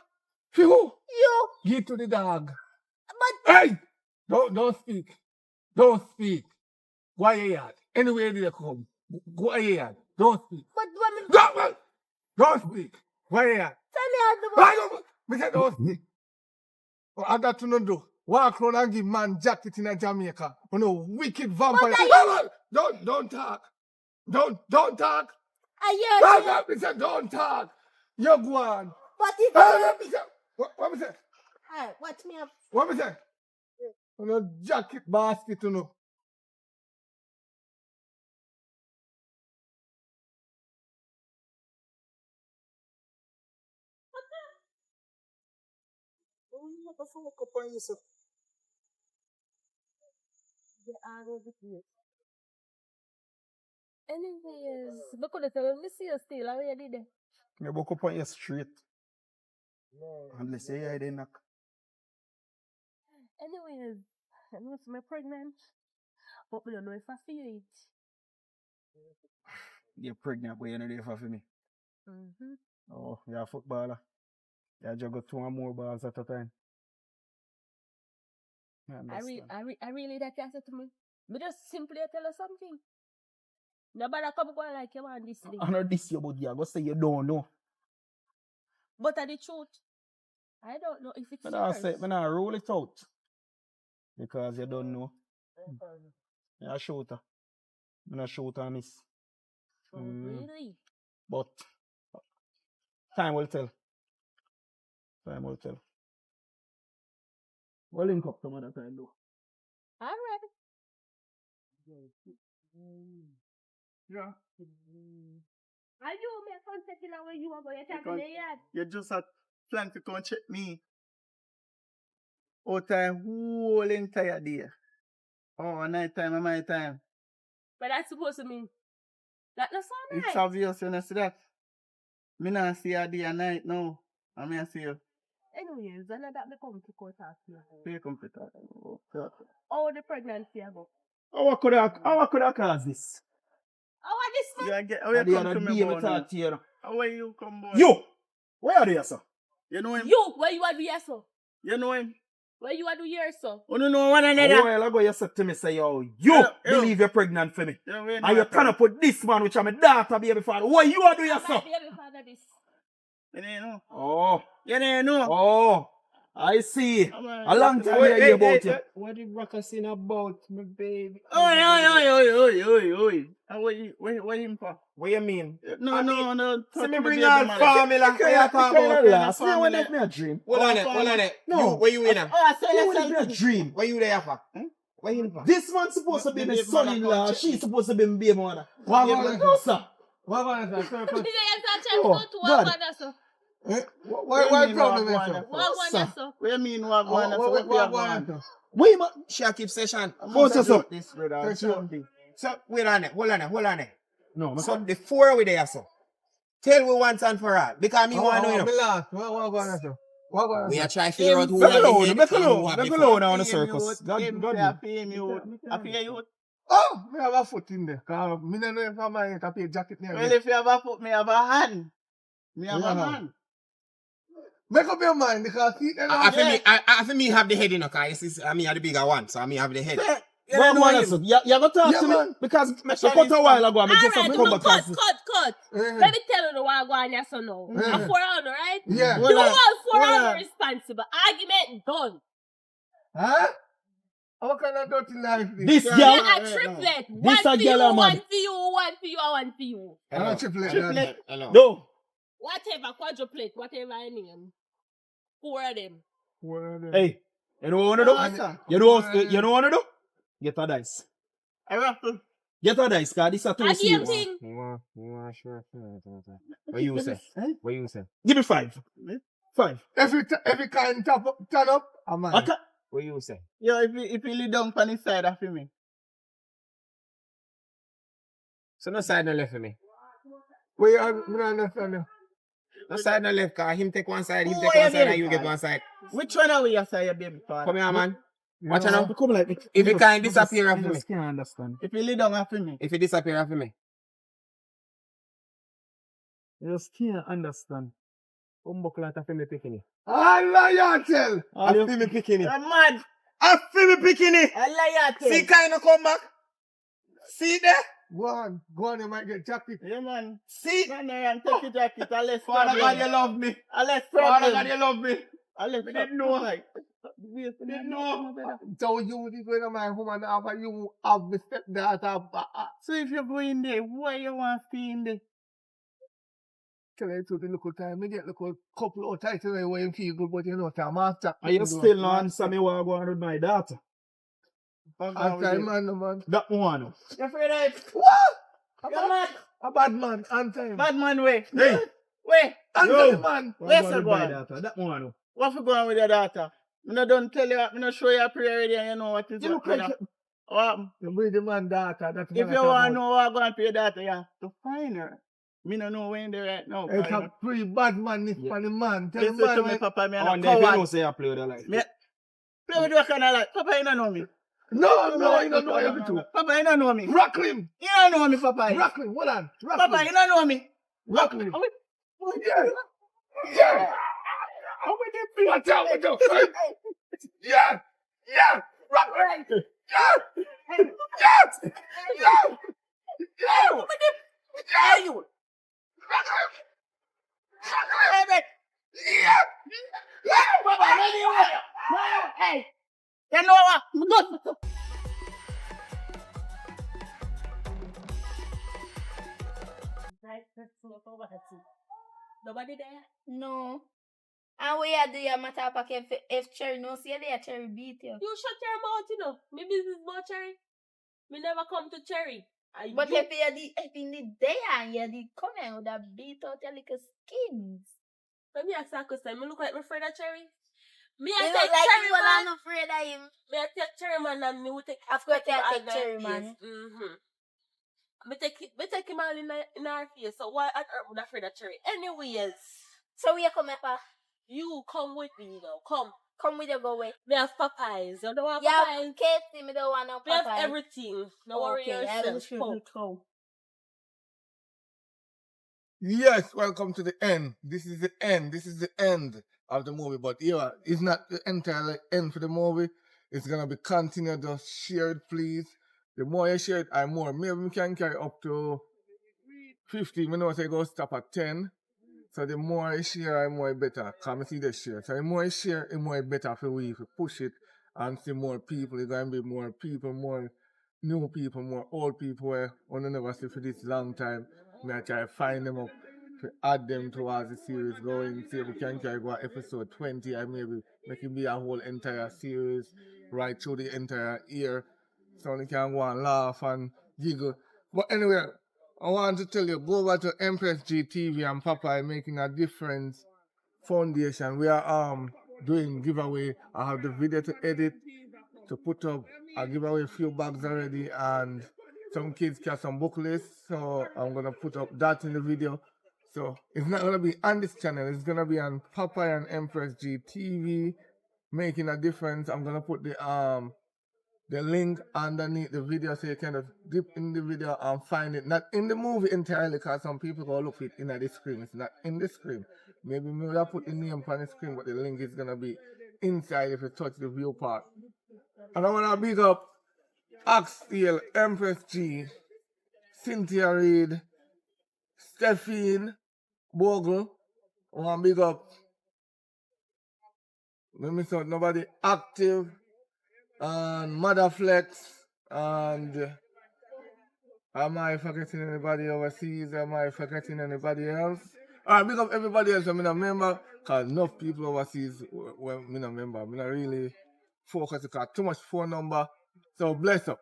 For who? You. Give to the dog. But Hey! Don't speak. Don't speak. Go your yard. Anywhere they come. Go your yard. Don't speak. but when me Don't speak. Go your yard. tell me how the I don't. Me say don't speak. What I got to not do. Walk around and give man jacket in a Jamaica. You know, wicked vampire. But I- Don't talk. Don't talk. I hear you. Me say don't talk. You go on. But if Me say. What me say? Alright, watch me up. What me say? You know, jacket basket, you know. Anyways, because they tell me see you still already there. Me book up on you straight. Unless you hear they knock. Anyways, I know I'm pregnant, but we don't know if I feel it. You're pregnant, but you're not there for me. Mm-hmm. Oh, you're a footballer. You just got 2 or more balls at a time. I really that you said to me. Me just simply tell her something. Nobody come go like you on this day. I know this, but you're going to say you don't know. But the truth, I don't know if it's I'm yours. not roll it out. Because you don't know. You're a shooter. I'm not a shooter, miss. Really? But time will tell. Time will tell. We'll link up some other time though. Alright. Yeah. Are you me contact in where you are going to check in the yard? You just had plan to come check me. Out time whole entire day. Oh, night time and my time. But that's supposed to mean that not so It's nice. obvious you know see that. Me not see you day and night now. I mean I see you. Anyways, I know that me come to court after you. Pay computer. Oh, the pregnancy I go. How could I cause this? Oh, what this man? You get how The you other come to day me me about talk now? to you. How are you come boy? You! Where are you, sir? You know him? You, where you are do here, so? You know him? Where you are do here, so? You don't know one A another. while ago you said to me, say, yo, you Yo. believe you're pregnant for me. You know, And you turn up with this man, which I'm a daughter, baby father. What you are doing, My yourself? baby father this. You don't know. Oh, You don't know. oh, I see. Come on. A long time Wait, I hear about you. What did Rocka saying about my baby? Oi. And what him for? What you mean? No. See me touch bring baby all man. family. What you talk about? last. See when let me a dream. Hold on it. No. You, where you in at? Oh, I said You want me a dream. Where you there for? Where you for? This man's supposed to be The my baby mother son-in-law. can't check She's supposed to be my baby mother. What Yeah, about no, sir. What about that? You say you Oh, to God. what so? What problem is that? What so? What you mean what going on? What What going on? Wait, man. She a keep session. What's this up? This brother. Something. So, wait on it. Hold on it. No, So, the four we there, so. Tell me once and for all. Because me want to know, you know. What going on? What going on? We are trying to figure out who Make have the alone, head make and who alone, have make the alone foot. on the circus. I God. pay me out. I pay you out. Oh, me have a foot in there. Cause me no know if I might have pay jacket near Well, me. if you have a foot, me have a hand. Me have a Yeah. hand. Make up your mind because see them I for me have the head, you know, because I mean, are the bigger one, so I mean, have the head. You What don't know one him. is it? You go talk Yeah, to me man. because Me I shall cut a listen. while ago. I just have Alright, to you come know, back. cut. Eh. Let me tell you the what go on here, so now. Eh. I'm 400, right? Yeah. You Hold on. all Hold 400 on. responsible. Argument done. Huh? What kind of dirty life This Yeah, girl, Yeah, a no. triplet. This One a for girl, you, man. one for you, one for you, and one for you. I'm a triplet. Triplet. Hello. no. Whatever, quadruplet, whatever I name. 4 of them. Hey, you know what I No, want to do? sir. You know what you want to do? Get a dice. I raffle. Get a dice, because this is too A game serious. thing. Sure. What you say? Eh? What you say? Give me 5. 5. Every kind turn up, I'm mine. Okay. What you say? Yo, if you lay down on the side of me. So no side no left for me. We are not understand. No side no left, because him take one side, him Who take are one you side, and being you get called? one side. Which one are we you say your baby father? Come here, man. Watch out now. Come like If you can't disappear I after me. just can't understand. If you lay down after me. If you disappear after me. I just can't understand. Umbuckle out of me picking it. Allah ya tell. I feel me picking it. You're mad. I feel me picking it. I lie you See, kind of come back. See there? Go on, you might get jacket. Yeah, man. See? Man, I take your jacket. Unless Father God, you love me. Unless Father God, you love me. Unless We didn't know. Like, Didn't know. So you this way my woman after you have the stepdaughter. So if you go in there, why you want to stay in there? Tell you to the local time, me get local couple of titles where you feel good, but you know, time after. Are you still not answer me what I go on with my daughter? After man. That one. You're afraid of it? What? You're mad. A bad man, answer him. Bad man, way. Hey. Wait. Answer the man. Where's What the with my boy? daughter? That one. What for going with your daughter? Me no don't tell you, me no show you a prayer already and you know what is You up look with like her. What? You bring the man daughter. That's If you want to know what going to your daughter, you have to find her. Me no know when they right now. It's a pretty bad man, this funny man. Tell the Listen to man. me, Papa, me Oh, and and a if you coward. don't say I play with the light. Me play with what kind of like? Papa, you don't know me. No, you don't know everything. Papa, you don't know me. Rock him. You don't know me, Papa. Rock him. Hold on. Rock Papa, him. you don't know me. Rock him. Oh, Yeah. Yeah. How many people tell me to fight? Yeah. Yeah. Rock him. Yeah. Yeah. Yeah. Yeah. Yeah. you. Rock him. Hey, man. Yeah. Yeah. Papa, let me away. No, hey. You know what? Good. Nobody there? No. And we are the matter of fact if Cherry no see there, Cherry beat you. You shut your mouth, you know. Me business about Cherry. Me never come to Cherry. But if you did there and you did come here with a beat out your little skins. Let me ask you a question. Me look like my friend of Cherry. Me You I look take like Cherry you man. are afraid of him. Me I take Cherry man and me will take. Of course, you him take all in our Cherry face. man. Me take him all in our face. So why on earth would I afraid of Cherry? Anyways, So where you come here for? you come with me now. Come. Come with you go away. We have Popeyes. You don't want Yeah, Popeyes? KFC, me don't want no We have Popeye. everything. No worry yourself. Come. Yes, welcome to the end. This is the end. This is the end of the movie. But yeah, it's not the entire end for the movie. It's gonna be continued. Just share it, please. The more you share it, I more. Maybe we can carry up to 50. We know say go stop at 10. So the more I share, the more better. Come see the share. So the more I share, the more better for we if we push it and see more people. It's gonna be more people, more new people, more old people where we never see for this long time. Me I try to find them up to add them towards the series going. See if we can carry go episode 20 and maybe make it be a whole entire series right through the entire year. So we can go and laugh and giggle. But anyway, I want to tell you, go over to Empress GTV and Popeye Making a Difference Foundation. We are doing giveaway. I have the video to edit, to put up. I give away a few bags already and some kids get some booklets. So I'm gonna put up that in the video. So it's not gonna be on this channel, it's gonna be on Popeye and Empress GTV Making a Difference. I'm gonna put the link underneath the video so you kind of dip in the video and find it. Not in the movie entirely because some people go look it in the screen. It's not in the screen. Maybe we will put the name on the screen, but the link is going to be inside if you touch the view part. And I want to big up Axel, Empress G, Cynthia Reed, Stephine, Bogle. I want to big up, let me say nobody, Active, and Motherflex, and am I forgetting anybody overseas? Am I forgetting anybody else? Alright, big up everybody else I'm not a member, because enough people overseas when I'm not member. I'm not really focused because too much phone number. So bless up.